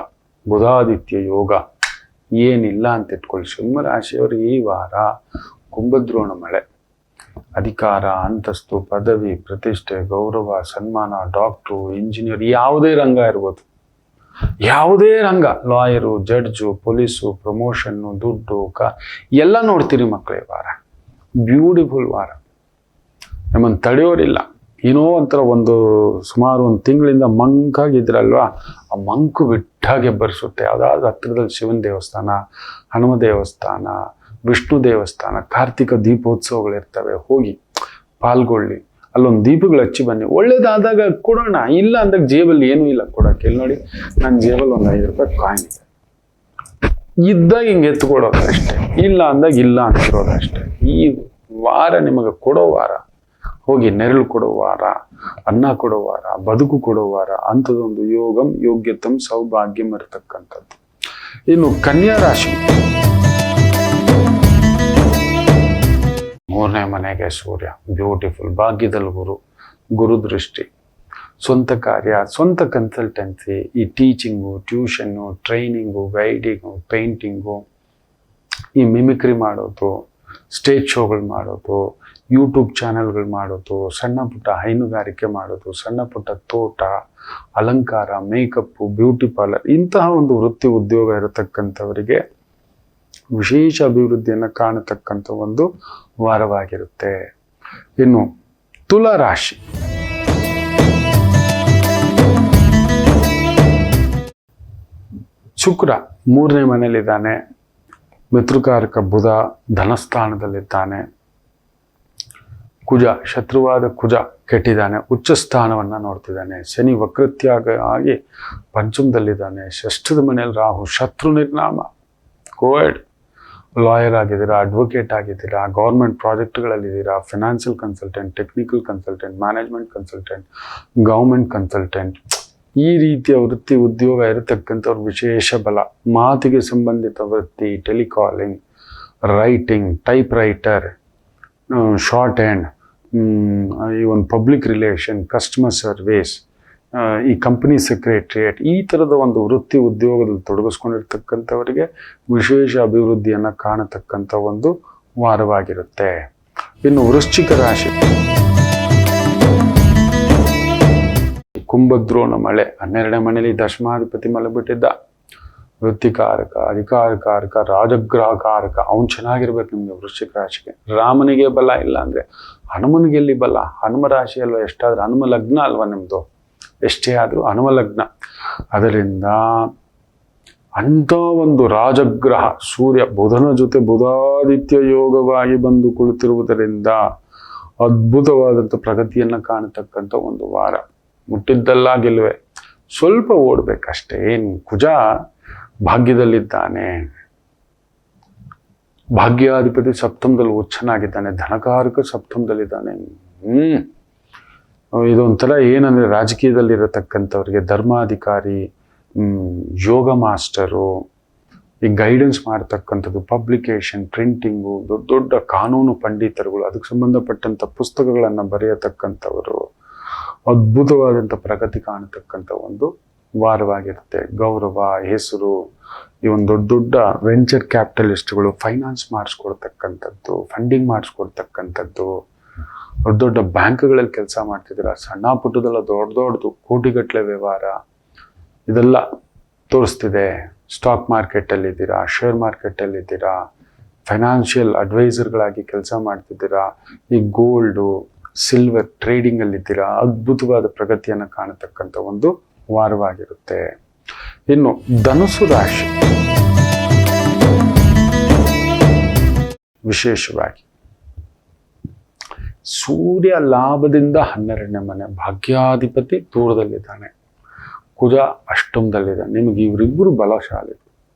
ಬುಧಾದಿತ್ಯ ಯೋಗ ಏನಿಲ್ಲ ಅಂತ ಇಟ್ಕೊಳ್ಳಿ. ಸಿಂಹರಾಶಿಯವರು ಈ ವಾರ ಕುಂಭದ್ರೋಣ ಮಳೆ, ಅಧಿಕಾರ ಅಂತಸ್ತು ಪದವಿ ಪ್ರತಿಷ್ಠೆ ಗೌರವ ಸನ್ಮಾನ, ಡಾಕ್ಟ್ರು ಇಂಜಿನಿಯರ್, ಯಾವುದೇ ರಂಗ ಇರ್ಬೋದು, ಯಾವುದೇ ರಂಗ, ಲಾಯರು ಜಡ್ಜು ಪೊಲೀಸು, ಪ್ರಮೋಷನ್ನು ದುಡ್ಡು ಎಲ್ಲ ನೋಡ್ತೀರಿ ಮಕ್ಕಳೇ. ವಾರ ಬ್ಯೂಟಿಫುಲ್ ವಾರ, ನಮ್ಮನ್ನು ತಡೆಯೋರಿಲ್ಲ. ಏನೋ ಒಂಥರ ಸುಮಾರು ಒಂದು ತಿಂಗಳಿಂದ ಮಂಕಾಗಿದ್ರಲ್ವಾ, ಆ ಮಂಕು ಬಿಟ್ಟಾಗೆ ಬರ್ಸುತ್ತೆ. ಯಾವುದಾದ್ರು ಹತ್ತಿರದಲ್ಲಿ ಶಿವನ ದೇವಸ್ಥಾನ, ಹನುಮ ದೇವಸ್ಥಾನ, ವಿಷ್ಣು ದೇವಸ್ಥಾನ, ಕಾರ್ತಿಕ ದೀಪೋತ್ಸವಗಳಿರ್ತವೆ, ಹೋಗಿ ಪಾಲ್ಗೊಳ್ಳಿ. ಅಲ್ಲೊಂದು ದೀಪಗಳು ಹಚ್ಚಿ ಬನ್ನಿ. ಒಳ್ಳೇದಾದಾಗ ಕೊಡೋಣ, ಇಲ್ಲ ಅಂದಾಗ ಜೇಬಲ್ಲಿ ಏನೂ ಇಲ್ಲ ಕೊಡೋಕೆ. ಇಲ್ಲಿ ನೋಡಿ, ನನ್ನ ಜೇಬಲ್ಲಿ ಒಂದು 5 ರೂಪಾಯಿ ಕಾಯಿನ್ ಇದೆ, ಇದ್ದಾಗ ಹಿಂಗೆ ಎತ್ಕೊಡೋದು ಅಷ್ಟೇ, ಇಲ್ಲ ಅಂದಾಗ ಇಲ್ಲ ಅಂತಿರೋದು ಅಷ್ಟೇ. ಈ ವಾರ ನಿಮಗೆ ಕೊಡೋ ವಾರ, ಹೋಗಿ ನೆರಳು ಕೊಡೋ ವಾರ, ಅನ್ನ ಕೊಡೋ ವಾರ, ಬದುಕು ಕೊಡೋ ವಾರ, ಅಂಥದ್ದೊಂದು ಯೋಗಂ ಯೋಗ್ಯತಂ ಸೌಭಾಗ್ಯಂ ಇರತಕ್ಕಂಥದ್ದು. ಇನ್ನು ಕನ್ಯಾ ರಾಶಿ, 3ನೇ ಮನೆಗೆ ಸೂರ್ಯ, ಬ್ಯೂಟಿಫುಲ್. ಭಾಗ್ಯದಲ್ಲಿ ಗುರು ದೃಷ್ಟಿ, ಸ್ವಂತ ಕಾರ್ಯ, ಸ್ವಂತ ಕನ್ಸಲ್ಟೆನ್ಸಿ, ಈ ಟೀಚಿಂಗು, ಟ್ಯೂಷನ್ನು, ಟ್ರೈನಿಂಗು, ಗೈಡಿಂಗು, ಪೇಂಟಿಂಗು, ಈ ಮಿಮಿಕ್ರಿ ಮಾಡೋದು, ಸ್ಟೇಜ್ ಶೋಗಳು ಮಾಡೋದು, ಯೂಟ್ಯೂಬ್ ಚಾನೆಲ್ಗಳು ಮಾಡೋದು, ಸಣ್ಣ ಪುಟ್ಟ ಹೈನುಗಾರಿಕೆ ಮಾಡೋದು, ಸಣ್ಣ ಪುಟ್ಟ ತೋಟ, ಅಲಂಕಾರ, ಮೇಕಪ್ಪು, ಬ್ಯೂಟಿ ಪಾರ್ಲರ್, ಇಂತಹ ಒಂದು ವೃತ್ತಿ ಉದ್ಯೋಗ ಇರತಕ್ಕಂಥವರಿಗೆ ವಿಶೇಷ ಅಭಿವೃದ್ಧಿಯನ್ನು ಕಾಣತಕ್ಕಂಥ ಒಂದು ವಾರವಾಗಿರುತ್ತೆ. ಇನ್ನು ತುಲಾ ರಾಶಿ, ಶುಕ್ರ 3ನೇ ಮನೆಯಲ್ಲಿದ್ದಾನೆ. ಮಿತ್ರಕಾರಕ ಬುಧ ಧನಸ್ಥಾನದಲ್ಲಿದ್ದಾನೆ. ಕುಜ, ಶತ್ರುವಾದ ಕುಜ ಕೆಟ್ಟಿದ್ದಾನೆ, ಉಚ್ಚ ಸ್ಥಾನವನ್ನು ನೋಡ್ತಿದ್ದಾನೆ. ಶನಿ ವಕ್ರತ್ಯಾಗ ಆಗಿ ಪಂಚಮದಲ್ಲಿದ್ದಾನೆ. ಷಷ್ಠದ ಮನೆಯಲ್ಲಿ ರಾಹು, ಶತ್ರು ನಿರ್ನಾಮ. ಕೋವಿಡ್ ಲಾಯರ್ ಆಗಿದ್ದೀರಾ, ಅಡ್ವೊಕೇಟ್ ಆಗಿದ್ದೀರಾ, ಗೌರ್ಮೆಂಟ್ ಪ್ರಾಜೆಕ್ಟ್ಗಳಲ್ಲಿದ್ದೀರಾ, financial consultant, technical consultant, management consultant, government consultant, ಈ ರೀತಿಯ ವೃತ್ತಿ ಉದ್ಯೋಗ ಇರತಕ್ಕಂಥವ್ರ ವಿಶೇಷ ಬಲ. ಮಾತಿಗೆ ಸಂಬಂಧಿತ ವೃತ್ತಿ, telecalling, writing, type writer, short hand, ಈ ಒಂದು ಪಬ್ಲಿಕ್ ರಿಲೇಷನ್, ಕಸ್ಟಮರ್ ಸರ್ವಿಸ್, ಈ ಕಂಪನಿ ಸೆಕ್ರೆಟ್ರಿಯೇಟ್, ಈ ಥರದ ಒಂದು ವೃತ್ತಿ ಉದ್ಯೋಗದಲ್ಲಿ ತೊಡಗಿಸ್ಕೊಂಡಿರ್ತಕ್ಕಂಥವರಿಗೆ ವಿಶೇಷ ಅಭಿವೃದ್ಧಿಯನ್ನು ಕಾಣತಕ್ಕಂಥ ಒಂದು ವಾರವಾಗಿರುತ್ತೆ. ಇನ್ನು ವೃಶ್ಚಿಕ ರಾಶಿ, ಕುಂಭದ್ರೋಣ ಮಳೆ 12ನೇ ಮನೆಯಲ್ಲಿ ದಶಮಾಧಿಪತಿ ಮಲಗಿಬಿಟ್ಟಿದ್ದ. ವೃತ್ತಿಕಾರಕ, ಅಧಿಕಾರಕಾರಕ, ರಾಜಗ್ರಹಕಾರಕ, ಅವನು ಚೆನ್ನಾಗಿರ್ಬೇಕು ನಿಮಗೆ ವೃಶ್ಚಿಕ ರಾಶಿಗೆ. ರಾಮನಿಗೆ ಬಲ ಇಲ್ಲ ಅಂದರೆ ಹನುಮನಿಗೆ ಎಲ್ಲಿ ಬಲ? ಹನುಮ ರಾಶಿ ಅಲ್ವಾ, ಎಷ್ಟಾದ್ರೂ ಹನುಮ ಲಗ್ನ ಅಲ್ವಾ ನಿಮ್ಮದು, ಎಷ್ಟೇ ಆದರೂ ಹನುಮ ಲಗ್ನ. ಅದರಿಂದ ಅಂಥ ಒಂದು ರಾಜಗ್ರಹ ಸೂರ್ಯ ಬುಧನ ಜೊತೆ ಬುಧಾದಿತ್ಯ ಯೋಗವಾಗಿ ಬಂದು ಕುಳಿತಿರುವುದರಿಂದ ಅದ್ಭುತವಾದಂಥ ಪ್ರಗತಿಯನ್ನು ಕಾಣತಕ್ಕಂಥ ಒಂದು ವಾರ. ಮುಟ್ಟಿದ್ದೆಲ್ಲ ಗೆಲುವೆ, ಸ್ವಲ್ಪ ಓಡ್ಬೇಕಷ್ಟೇ. ಏನು ಕುಜ ಭಾಗ್ಯದಲ್ಲಿದ್ದಾನೆ, ಭಾಗ್ಯಾಧಿಪತಿ ಸಪ್ತಮದಲ್ಲಿ ಉಚ್ಚನಾಗಿದ್ದಾನೆ, ಧನಕಾರಕ ಸಪ್ತಮದಲ್ಲಿದ್ದಾನೆ. ಇದೊಂಥರ ಏನಂದರೆ ರಾಜಕೀಯದಲ್ಲಿರತಕ್ಕಂಥವ್ರಿಗೆ ಧರ್ಮಾಧಿಕಾರಿ, ಯೋಗ ಮಾಸ್ಟರು, ಈ ಗೈಡೆನ್ಸ್ ಮಾಡ್ತಕ್ಕಂಥದ್ದು, ಪಬ್ಲಿಕೇಶನ್, ಪ್ರಿಂಟಿಂಗು, ದೊಡ್ಡ ದೊಡ್ಡ ಕಾನೂನು ಪಂಡಿತರುಗಳು, ಅದಕ್ಕೆ ಸಂಬಂಧಪಟ್ಟಂಥ ಪುಸ್ತಕಗಳನ್ನು ಬರೆಯತಕ್ಕಂಥವರು, ಅದ್ಭುತವಾದಂಥ ಪ್ರಗತಿ ಕಾಣತಕ್ಕಂಥ ಒಂದು ವಾರವಾಗಿರುತ್ತೆ. ಗೌರವ, ಹೆಸರು, ಈ ಒಂದು ದೊಡ್ಡ ದೊಡ್ಡ ವೆಂಚರ್ ಕ್ಯಾಪಿಟಲಿಸ್ಟ್ಗಳು ಫೈನಾನ್ಸ್ ಮಾಡಿಸ್ಕೊಡ್ತಕ್ಕಂಥದ್ದು, ಫಂಡಿಂಗ್ ಮಾಡಿಸ್ಕೊಡ್ತಕ್ಕಂಥದ್ದು, ದೊಡ್ಡ ದೊಡ್ಡ ಬ್ಯಾಂಕ್ಗಳಲ್ಲಿ ಕೆಲಸ ಮಾಡ್ತಿದ್ದೀರಾ, ಸಣ್ಣ ಪುಟ್ಟದೆಲ್ಲ ದೊಡ್ಡದು ಕೋಟಿಗಟ್ಟಲೆ ವ್ಯವಹಾರ ಇದೆಲ್ಲ ತೋರಿಸ್ತಿದೆ. ಸ್ಟಾಕ್ ಮಾರ್ಕೆಟಲ್ಲಿದ್ದೀರಾ, ಶೇರ್ ಮಾರ್ಕೆಟಲ್ಲಿದ್ದೀರಾ, ಫೈನಾನ್ಷಿಯಲ್ ಅಡ್ವೈಸರ್ಗಳಾಗಿ ಕೆಲಸ ಮಾಡ್ತಿದ್ದೀರಾ, ಈ ಗೋಲ್ಡು, ಸಿಲ್ವರ್ ಟ್ರೇಡಿಂಗಲ್ಲಿದ್ದೀರಾ, ಅದ್ಭುತವಾದ ಪ್ರಗತಿಯನ್ನು ಕಾಣತಕ್ಕಂಥ ಒಂದು ವಾರವಾಗಿರುತ್ತೆ. ಇನ್ನು ಧನುಸು ರಾಶಿ, ವಿಶೇಷವಾಗಿ ಸೂರ್ಯ ಲಾಭದಿಂದ 12ನೇ ಮನೆ, ಭಾಗ್ಯಾಧಿಪತಿ ದೂರದಲ್ಲಿದ್ದಾನೆ, ಕುಜ ಅಷ್ಟಮದಲ್ಲಿದ್ದಾನೆ. ನಿಮಗೆ ಇವರಿಬ್ಬರು ಬಲಶಾಲಿ,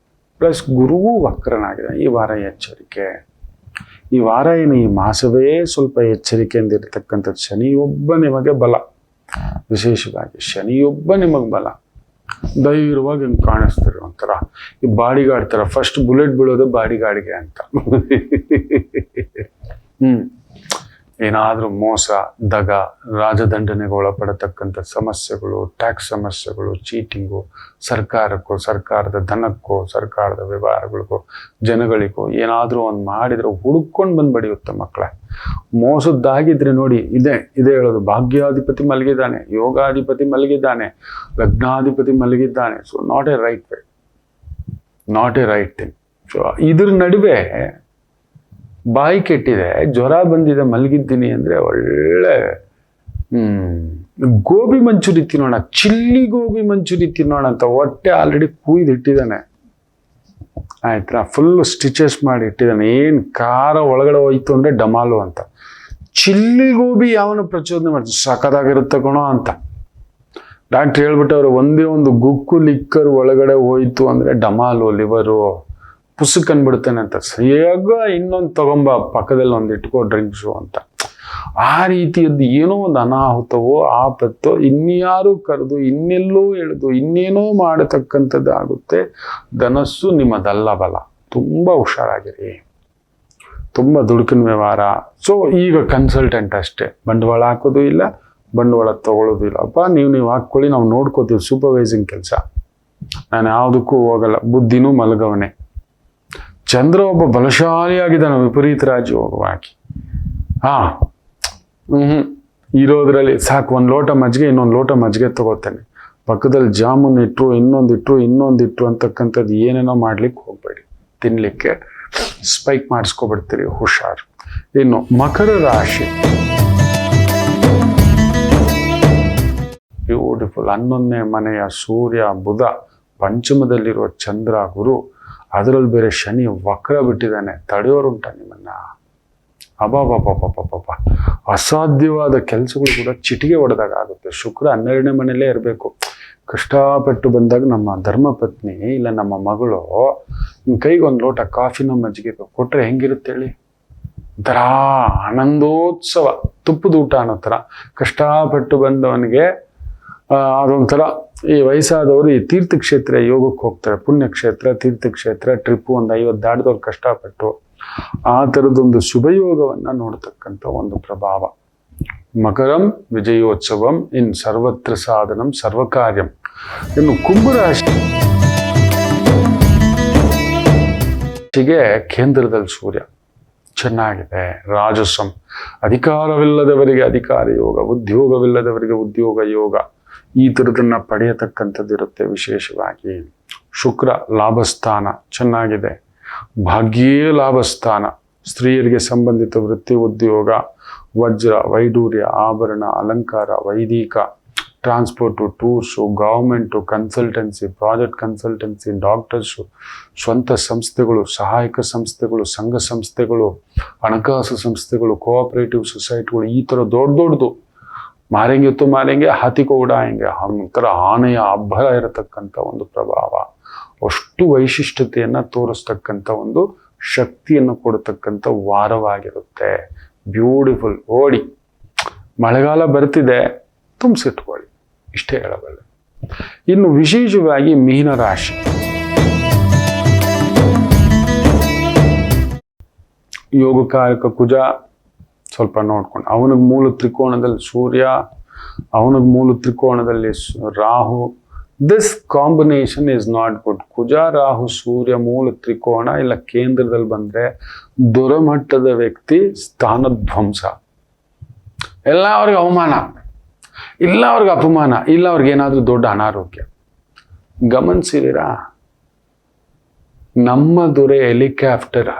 ಪ್ಲಸ್ ಗುರುವು ವಕ್ರನಾಗಿದೆ. ಈ ವಾರ ಎಚ್ಚರಿಕೆ. ಈ ವಾರ ಏನು, ಈ ಮಾಸವೇ ಸ್ವಲ್ಪ ಎಚ್ಚರಿಕೆಯಿಂದ ಇರತಕ್ಕಂಥದ್ದು. ಶನಿಯೊಬ್ಬ ನಿಮಗೆ ಬಲ, ವಿಶೇಷವಾಗಿ ಶನಿಯೊಬ್ಬ ನಿಮಗೆ ಬಲ. ಧೈರ್ಯವಾಗಿ ಹಿಂಗೆ ಕಾಣಿಸ್ತಾರೆ, ಒಂಥರ ಈ ಬಾಡಿಗಾರ್ಡ್ ಥರ. ಫಸ್ಟ್ ಬುಲೆಟ್ ಬೀಳೋದು ಬಾಡಿಗಾರ್ಡ್ಗೆ ಅಂತ. ಏನಾದರೂ ಮೋಸ, ದಗ, ರಾಜದಂಡನೆಗೆ ಒಳಪಡತಕ್ಕಂಥ ಸಮಸ್ಯೆಗಳು, ಟ್ಯಾಕ್ಸ್ ಸಮಸ್ಯೆಗಳು, ಚೀಟಿಂಗು, ಸರ್ಕಾರಕ್ಕೋ, ಸರ್ಕಾರದ ಧನಕ್ಕೋ, ಸರ್ಕಾರದ ವ್ಯವಹಾರಗಳಿಗೋ, ಜನಗಳಿಗೋ ಏನಾದರೂ ಒಂದು ಮಾಡಿದರೆ ಹುಡುಕೊಂಡು ಬಂದು ಬಡಿಯುತ್ತೆ ಮಕ್ಕಳ. ಮೋಸದ್ದಾಗಿದ್ರೆ ನೋಡಿ, ಇದೇ ಹೇಳೋದು, ಭಾಗ್ಯಾಧಿಪತಿ ಮಲಗಿದ್ದಾನೆ, ಯೋಗಾಧಿಪತಿ ಮಲಗಿದ್ದಾನೆ, ಲಗ್ನಾಧಿಪತಿ ಮಲಗಿದ್ದಾನೆ. So not a right way, not a right thing. So ಇದ್ರ ನಡುವೆ ಬಾಯಿ ಕೆಟ್ಟಿದೆ, ಜ್ವರ ಬಂದಿದೆ, ಮಲಗಿದ್ದೀನಿ ಅಂದರೆ ಒಳ್ಳೆ ಗೋಬಿ ಮಂಚೂರಿ ತಿನ್ನೋಣ, ಚಿಲ್ಲಿ ಗೋಬಿ ಮಂಚೂರಿ ತಿನ್ನೋಣ ಅಂತ ಹೊಟ್ಟೆ ಆಲ್ರೆಡಿ ಕುಯ್ದಿಟ್ಟಿದ್ದಾನೆ, ಆಯ್ತಾ? ಫುಲ್ಲು ಸ್ಟಿಚಸ್ ಮಾಡಿ ಇಟ್ಟಿದ್ದಾನೆ. ಏನು ಖಾರ ಒಳಗಡೆ ಹೋಯ್ತು ಅಂದರೆ ಡಮಾಲು ಅಂತ. ಚಿಲ್ಲಿ ಗೋಬಿ ಯಾವನು ಪ್ರಚೋದನೆ ಮಾಡ್ತಾರೆ, ಸಖತ್ತಾಗಿರುತ್ತೆ ಕಣೋ ಅಂತ ಡಾಕ್ಟ್ರ್ ಹೇಳ್ಬಿಟ್ಟವ್ರು. ಒಂದೇ ಒಂದು ಗುಕ್ಕು ಲಿಕ್ಕರ್ ಒಳಗಡೆ ಹೋಯ್ತು ಅಂದರೆ ಡಮಾಲು, ಲಿವರು ಪುಸ್ತಕ ಅಂದ್ಬಿಡ್ತಾನೆ ಅಂತ. ಸರಿಯಾಗ ಇನ್ನೊಂದು ತಗೊಂಬ, ಪಕ್ಕದಲ್ಲಿ ಒಂದು ಇಟ್ಕೋ ಡ್ರಿಂಕ್ಸು ಅಂತ. ಆ ರೀತಿಯದ್ದು ಏನೋ ಒಂದು ಅನಾಹುತವೋ, ಆಪತ್ತೋ, ಇನ್ಯಾರು ಕರೆದು, ಇನ್ನೆಲ್ಲೋ ಎಳೆದು, ಇನ್ನೇನೋ ಮಾಡತಕ್ಕಂಥದ್ದು ಆಗುತ್ತೆ. ಧನಸ್ಸು ನಿಮ್ಮದಲ್ಲ ಬಲ. ತುಂಬ ಹುಷಾರಾಗಿರಿ, ತುಂಬ ದುಡುಕಿನ ವ್ಯವಹಾರ. ಸೊ ಈಗ ಕನ್ಸಲ್ಟೆಂಟ್ ಅಷ್ಟೇ, ಬಂಡವಾಳ ಹಾಕೋದು ಇಲ್ಲ, ಬಂಡವಾಳ ತಗೊಳ್ಳೋದು ಇಲ್ಲ. ಅಪ್ಪ ನೀವು ಹಾಕ್ಕೊಳ್ಳಿ, ನಾವು ನೋಡ್ಕೋತೀವಿ, ಸೂಪರ್ವೈಸಿಂಗ್ ಕೆಲಸ. ನಾನು ಯಾವುದಕ್ಕೂ ಹೋಗಲ್ಲ, ಬುದ್ಧಿನೂ ಮಲಗವನೆ. ಚಂದ್ರ ಒಬ್ಬ ಬಲಶಾಲಿಯಾಗಿದ್ದಾನೆ, ವಿಪರೀತ ರಾಜಯೋಗವಾಗಿ. ಇರೋದ್ರಲ್ಲಿ ಸಾಕು, ಒಂದು ಲೋಟ ಮಜ್ಜಿಗೆ, ಇನ್ನೊಂದು ಲೋಟ ಮಜ್ಜಿಗೆ ತಗೋತಾನೆ. ಪಕ್ಕದಲ್ಲಿ ಜಾಮೂನ್ ಇಟ್ಟರು, ಇನ್ನೊಂದಿಟ್ರು ಅಂತಕ್ಕಂಥದ್ದು ಏನೇನೋ ಮಾಡ್ಲಿಕ್ಕೆ ಹೋಗ್ಬೇಡಿ. ತಿನ್ಲಿಕ್ಕೆ ಸ್ಪೈಕ್ ಮಾಡಿಸ್ಕೊಬಿಡ್ತೀರಿ, ಹುಷಾರು. ಇನ್ನು ಮಕರ ರಾಶಿ, ಬ್ಯೂಟಿಫುಲ್. 11ನೇ ಮನೆಯ ಸೂರ್ಯ ಬುಧ ಪಂಚಮದಲ್ಲಿರುವ ಚಂದ್ರ ಗುರು, ಅದರಲ್ಲಿ ಬೇರೆ ಶನಿ ವಕ್ರ ಬಿಟ್ಟಿದ್ದಾನೆ. ತಡೆಯೋರುಂಟ ನಿಮ್ಮನ್ನ? ಅಬಾಬಾಬಾಬಾಬಾಬಾ, ಅಸಾಧ್ಯವಾದ ಕೆಲಸಗಳು ಕೂಡ ಚಿಟಿಗೆ ಹೊಡೆದಾಗ ಆಗುತ್ತೆ. ಶುಕ್ರ 12ನೇ ಮನೆಯಲ್ಲೇ ಇರಬೇಕು. ಕಷ್ಟಪಟ್ಟು ಬಂದಾಗ ನಮ್ಮ ಧರ್ಮಪತ್ನಿ ಇಲ್ಲ ನಮ್ಮ ಮಗಳು ಕೈಗೆ ಒಂದು ಲೋಟ ಕಾಫಿನೋ ಮಜ್ಜಿಗೆ ಕೊಟ್ರೆ ಹೆಂಗಿರುತ್ತೆ ಹೇಳಿ? ಒಂಥರ ಆನಂದೋತ್ಸವ, ತುಪ್ಪದ ಊಟ ಅನ್ನೋ ಥರ. ಕಷ್ಟಪಟ್ಟು ಬಂದವನಿಗೆ ಅದೊಂಥರ. ಈ ವಯಸ್ಸಾದವರು ಈ ತೀರ್ಥಕ್ಷೇತ್ರ ಯೋಗಕ್ಕೆ ಹೋಗ್ತಾರೆ, ಪುಣ್ಯಕ್ಷೇತ್ರ ತೀರ್ಥಕ್ಷೇತ್ರ ಟ್ರಿಪ್ಪು, ಒಂದು 50 ದಾಟಿದವ್ರು ಕಷ್ಟಪಟ್ಟು ಆ ಥರದೊಂದು ಶುಭಯೋಗವನ್ನು ನೋಡ್ತಕ್ಕಂಥ ಒಂದು ಪ್ರಭಾವ. ಮಕರಂ ವಿಜಯೋತ್ಸವಂ ಇನ್ ಸರ್ವತ್ರ ಸಾಧನಂ ಸರ್ವಕಾರ್ಯಂ. ಇನ್ನು ಕುಂಭರಾಶಿಗೆ ಕೇಂದ್ರದಲ್ಲಿ ಸೂರ್ಯ ಚೆನ್ನಾಗಿದೆ. ರಾಜಸಂ, ಅಧಿಕಾರವಿಲ್ಲದವರಿಗೆ ಅಧಿಕಾರ ಯೋಗ, ಉದ್ಯೋಗವಿಲ್ಲದವರಿಗೆ ಉದ್ಯೋಗ ಯೋಗ, ಈ ಥರದನ್ನ ಪಡೆಯತಕ್ಕಂಥದ್ದಿರುತ್ತೆ. ವಿಶೇಷವಾಗಿ ಶುಕ್ರ ಲಾಭಸ್ಥಾನ ಚೆನ್ನಾಗಿದೆ. ಭಾಗ್ಯೇ ಲಾಭಸ್ಥಾನ, ಸ್ತ್ರೀಯರಿಗೆ ಸಂಬಂಧಿತ ವೃತ್ತಿ ಉದ್ಯೋಗ, ವಜ್ರ ವೈಡೂರ್ಯ ಆಭರಣ ಅಲಂಕಾರ, ವೈದಿಕ, transport, tours, government, consultancy, project consultancy, doctors, ಸ್ವಂತ ಸಂಸ್ಥೆಗಳು, ಸಹಾಯಕ ಸಂಸ್ಥೆಗಳು, ಸಂಘ ಸಂಸ್ಥೆಗಳು, ಹಣಕಾಸು ಸಂಸ್ಥೆಗಳು, ಕೋಆಪರೇಟಿವ್ ಸೊಸೈಟಿಗಳು, ಈ ಥರ ದೊಡ್ಡದು ಮಾರೆಂಗೆ ಹೊತ್ತು ಮಾರೆಂಗೆ ಹಾತಿಕೋ ಉಡಾಯಂಗೆ ಒಂಥರ ಆನೆಯ ಅಬ್ಬರ ಇರತಕ್ಕಂಥ ಒಂದು ಪ್ರಭಾವ. ಅಷ್ಟು ವೈಶಿಷ್ಟ್ಯತೆಯನ್ನು ತೋರಿಸ್ತಕ್ಕಂಥ ಒಂದು ಶಕ್ತಿಯನ್ನು ಕೊಡತಕ್ಕಂಥ ವಾರವಾಗಿರುತ್ತೆ. ಬ್ಯೂಟಿಫುಲ್. ಓಡಿ ಮಳೆಗಾಲ ಬರ್ತಿದೆ, ತುಂಬಿಸಿಟ್ಕೊಳ್ಳಿ, ಇಷ್ಟೇ ಹೇಳಬಲ್ಲೆ. ಇನ್ನು ವಿಶೇಷವಾಗಿ ಮೀನರಾಶಿ, ಯೋಗಕಾರಕ ಕುಜ ಸ್ವಲ್ಪ ನೋಡ್ಕೊಂಡು, ಅವನಿಗೆ ಮೂಲ ತ್ರಿಕೋಣದಲ್ಲಿ ಸೂರ್ಯ, ಅವನಿಗೆ ಮೂಲ ತ್ರಿಕೋಣದಲ್ಲಿ Rahu. This combination is not good. Kuja Rahu Surya ಮೂಲ ತ್ರಿಕೋಣ ಇಲ್ಲ ಕೇಂದ್ರದಲ್ಲಿ ಬಂದ್ರೆ ದುರಮಟ್ಟದ ವ್ಯಕ್ತಿ, ಸ್ಥಾನಧ್ವಂಸ, ಎಲ್ಲ ಅವ್ರಿಗೆ ಅವಮಾನ, ಇಲ್ಲ ಅವ್ರಿಗೆ ಅಪಮಾನ, ಇಲ್ಲ ಅವ್ರಿಗೆ ಏನಾದ್ರೂ ದೊಡ್ಡ ಅನಾರೋಗ್ಯ. ಗಮನಿಸಿದಿರಾ? ನಮ್ಮ ದೊರೆ ಹೆಲಿಕಾಪ್ಟರ್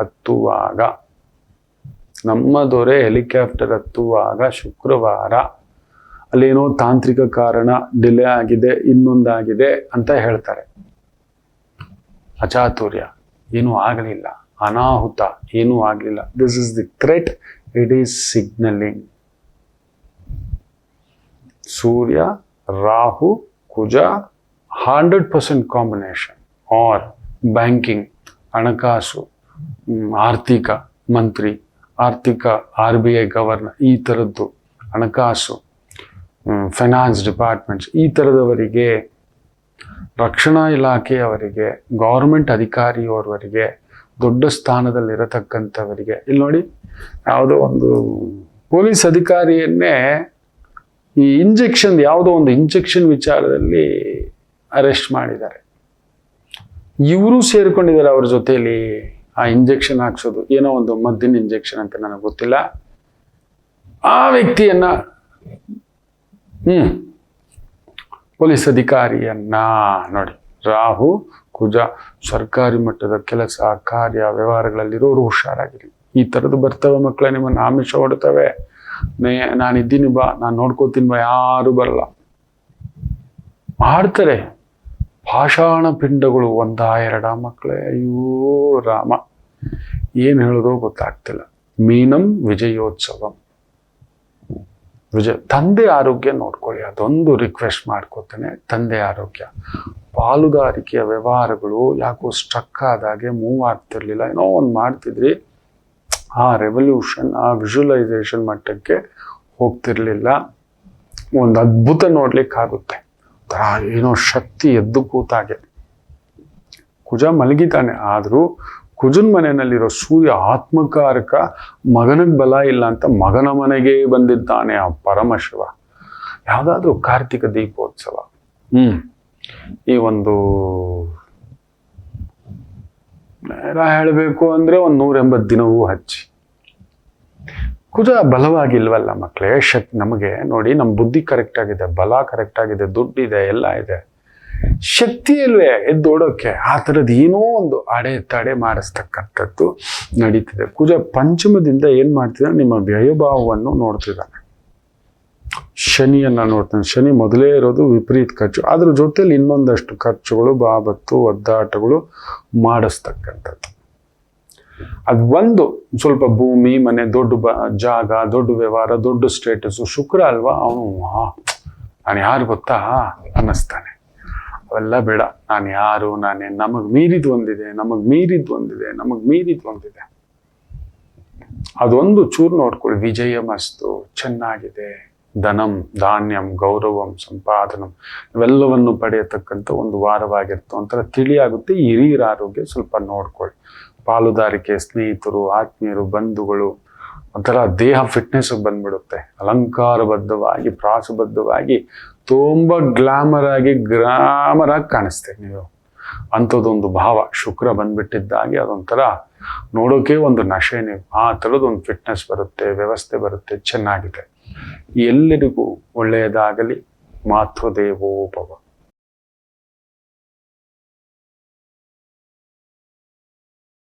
ಹತ್ತುವಾಗ ಶುಕ್ರವಾರ ಅಲ್ಲೇನೋ ತಾಂತ್ರಿಕ ಕಾರಣ ಡಿಲೇ ಆಗಿದೆ, ಇನ್ನೊಂದಾಗಿದೆ ಅಂತ ಹೇಳ್ತಾರೆ. ಅಚಾತುರ್ಯ, ಏನೂ ಆಗಲಿಲ್ಲ. ಅನಾಹುತ, ಏನೂ ಆಗಲಿಲ್ಲ. This is the threat, it is signalling. Surya Rahu Kuja 100% combination. Or banking, ಹಣಕಾಸು, ಆರ್ಥಿಕ ಮಂತ್ರಿ, ಆರ್ಥಿಕ RBI ಗವರ್ನರ್, ಈ ಥರದ್ದು ಹಣಕಾಸು, ಫೈನಾನ್ಸ್ ಡಿಪಾರ್ಟ್ಮೆಂಟ್ಸ್, ಈ ಥರದವರಿಗೆ, ರಕ್ಷಣಾ ಇಲಾಖೆಯವರಿಗೆ, ಗೌರ್ಮೆಂಟ್ ಅಧಿಕಾರಿಯವರಿಗೆ, ದೊಡ್ಡ ಸ್ಥಾನದಲ್ಲಿರತಕ್ಕಂಥವರಿಗೆ. ಇಲ್ಲಿ ನೋಡಿ, ಯಾವುದೋ ಒಂದು ಪೊಲೀಸ್ ಅಧಿಕಾರಿಯನ್ನೇ ಈ ಯಾವುದೋ ಒಂದು ಇಂಜೆಕ್ಷನ್ ವಿಚಾರದಲ್ಲಿ ಅರೆಸ್ಟ್ ಮಾಡಿದ್ದಾರೆ. ಇವರು ಸೇರ್ಕೊಂಡಿದ್ದಾರೆ ಅವ್ರ ಜೊತೆಯಲ್ಲಿ. ಆ ಇಂಜೆಕ್ಷನ್ ಹಾಕ್ಸೋದು, ಏನೋ ಒಂದು ಮದ್ದಿನ ಇಂಜೆಕ್ಷನ್ ಅಂತ ನನಗೆ ಗೊತ್ತಿಲ್ಲ. ಆ ವ್ಯಕ್ತಿಯನ್ನ ಪೊಲೀಸ್ ಅಧಿಕಾರಿಯನ್ನ ನೋಡಿ. ರಾಹು ಕುಜ ಸರ್ಕಾರಿ ಮಟ್ಟದ ಕೆಲಸ ಕಾರ್ಯ ವ್ಯವಹಾರಗಳಲ್ಲಿರೋರು ಹುಷಾರಾಗಿರಿ. ಈ ಥರದ್ದು ಬರ್ತವೆ ಮಕ್ಕಳೇ, ನಿಮ್ಮನ್ನು ಆಮಿಷ ಹೊಡ್ತವೆ. ನಾನಿದ್ದೀನಿ ಬಾ, ನಾನು ನೋಡ್ಕೋತೀನಿ ಬಾ, ಯಾರು ಬರಲ್ಲ. ಮಾಡ್ತಾರೆ ಪಾಷಾಣ ಪಿಂಡಗಳು, 1-2 ಮಕ್ಕಳೇ. ಅಯ್ಯೋ ರಾಮ, ಏನು ಹೇಳೋದೋ ಗೊತ್ತಾಗ್ತಿಲ್ಲ. ಮೀನಂ ವಿಜಯೋತ್ಸವಂ. ತಂದೆ ಆರೋಗ್ಯ ನೋಡ್ಕೊಳ್ಳಿ, ಅದೊಂದು ರಿಕ್ವೆಸ್ಟ್ ಮಾಡ್ಕೋತೇನೆ. ತಂದೆ ಆರೋಗ್ಯ, ಪಾಲುದಾರಿಕೆಯ ವ್ಯವಹಾರಗಳು ಯಾಕೋ ಸ್ಟ್ರಕ್ ಆದಾಗೆ ಮೂವ್ ಆಗ್ತಿರ್ಲಿಲ್ಲ, ಏನೋ ಒಂದು ಮಾಡ್ತಿದ್ರಿ, ಆ ರೆವಲ್ಯೂಷನ್, ಆ ವಿಜುವಲೈಸೇಷನ್ ಮಟ್ಟಕ್ಕೆ ಹೋಗ್ತಿರ್ಲಿಲ್ಲ. ಒಂದು ಅದ್ಭುತ ನೋಡ್ಲಿಕ್ಕಾಗುತ್ತೆ. ಏನೋ ಶಕ್ತಿ ಎದ್ದು ಕೂತಾಗೆ. ಕುಜ ಮಲಗಿತಾನೆ, ಆದರೂ ಕುಜನ್ ಮನೆಯಲ್ಲಿರೋ ಸೂರ್ಯ ಆತ್ಮಕಾರಕ, ಮಗನಿಗೆ ಬಲ ಇಲ್ಲ ಅಂತ ಮಗನ ಮನೆಗೆ ಬಂದಿದ್ದಾನೆ ಆ ಪರಮಶಿವ. ಯಾವುದಾದ್ರೂ ಕಾರ್ತಿಕ ದೀಪೋತ್ಸವ, ಈ ಒಂದು ನೇರ ಹೇಳಬೇಕು ಅಂದ್ರೆ ಒಂದು 180 ದಿನವೂ ಹಚ್ಚಿ. ಕುಜ ಬಲವಾಗಿಲ್ವಲ್ಲ ಮಕ್ಕಳೇ. ನಮಗೆ ನೋಡಿ, ನಮ್ಮ ಬುದ್ಧಿ ಕರೆಕ್ಟ್ ಆಗಿದೆ, ಬಲ ಕರೆಕ್ಟ್ ಆಗಿದೆ, ದುಡ್ಡಿದೆ, ಎಲ್ಲ ಇದೆ. ಶಕ್ತಿ ಇಲ್ವೇ ಎದ್ದೋಡೋಕೆ? ಆ ಥರದ್ದು ಏನೋ ಒಂದು ಅಡೆತಡೆ ಮಾಡಿಸ್ತಕ್ಕಂಥದ್ದು ನಡೀತಿದೆ. ಕುಜ ಪಂಚಮದಿಂದ ಏನ್ ಮಾಡ್ತಿದ್ದಾನೆ? ನಿಮ್ಮ ವ್ಯಯಭಾವವನ್ನು ನೋಡ್ತಿದ್ದಾನೆ. ಶನಿಯನ್ನು ನೋಡ್ತಾನೆ. ಶನಿ ಮೊದಲೇ ಇರೋದು ವಿಪರೀತ ಖರ್ಚು, ಅದ್ರ ಜೊತೆಲಿ ಇನ್ನೊಂದಷ್ಟು ಖರ್ಚುಗಳು, ಬಾಬತ್ತು, ಒದ್ದಾಟಗಳು ಮಾಡಿಸ್ತಕ್ಕಂಥದ್ದು. ಅದು ಒಂದು ಸ್ವಲ್ಪ ಭೂಮಿ, ಮನೆ, ದೊಡ್ಡ ಜಾಗ, ದೊಡ್ಡ ವ್ಯವಹಾರ, ದೊಡ್ಡ ಸ್ಟೇಟಸ್ಸು. ಶುಕ್ರ ಅಲ್ವಾ, ಅವನು ನಾನು ಯಾರು ಗೊತ್ತಾ ಅನ್ನಿಸ್ತಾನೆ. ಅವೆಲ್ಲ ಬೇಡ, ನಾನು ಯಾರು, ನಾನೇ, ನಮಗೆ ಮೀರಿದ್ ಒಂದಿದೆ, ನಮಗೆ ಮೀರಿದ್ ಒಂದಿದೆ, ನಮಗೆ ಮೀರಿದ್ ಒಂದಿದೆ. ಅದೊಂದು ಚೂರು ನೋಡ್ಕೊಳ್ಳಿ. ವಿಜಯ ಮಸ್ತು, ಚೆನ್ನಾಗಿದೆ, ಧನಂ, ಧಾನ್ಯಂ, ಗೌರವಂ, ಸಂಪಾದನಂ ಇವೆಲ್ಲವನ್ನು ಪಡೆಯತಕ್ಕಂಥ ಒಂದು ವಾರವಾಗಿತ್ತು. ಒಂಥರ ತಿಳಿಯಾಗುತ್ತೆ. ಹಿರಿಯರ ಆರೋಗ್ಯ ಸ್ವಲ್ಪ ನೋಡ್ಕೊಳ್ಳಿ. ಪಾಲುದಾರಿಕೆ, ಸ್ನೇಹಿತರು, ಆತ್ಮೀಯರು, ಬಂಧುಗಳು, ಒಂಥರ ದೇಹ ಫಿಟ್ನೆಸ್ ಬಂದ್ಬಿಡುತ್ತೆ. ಅಲಂಕಾರಬದ್ಧವಾಗಿ, ಪ್ರಾಸಬದ್ಧವಾಗಿ, ತುಂಬ ಗ್ಲಾಮರ್ ಆಗಿ ಕಾಣಿಸ್ತೇವೆ ನೀವು. ಅಂಥದ್ದೊಂದು ಭಾವ ಶುಕ್ರ ಬಂದ್ಬಿಟ್ಟಿದ್ದಾಗೆ ಅದೊಂಥರ ನೋಡೋಕೆ ಒಂದು ನಶೆ. ನೀವು ಆ ಥರದೊಂದು ಫಿಟ್ನೆಸ್ ಬರುತ್ತೆ, ವ್ಯವಸ್ಥೆ ಬರುತ್ತೆ, ಚೆನ್ನಾಗಿದೆ. ಎಲ್ಲರಿಗೂ ಒಳ್ಳೆಯದಾಗಲಿ. ಮಾತೃದೇವೋ ಭವ.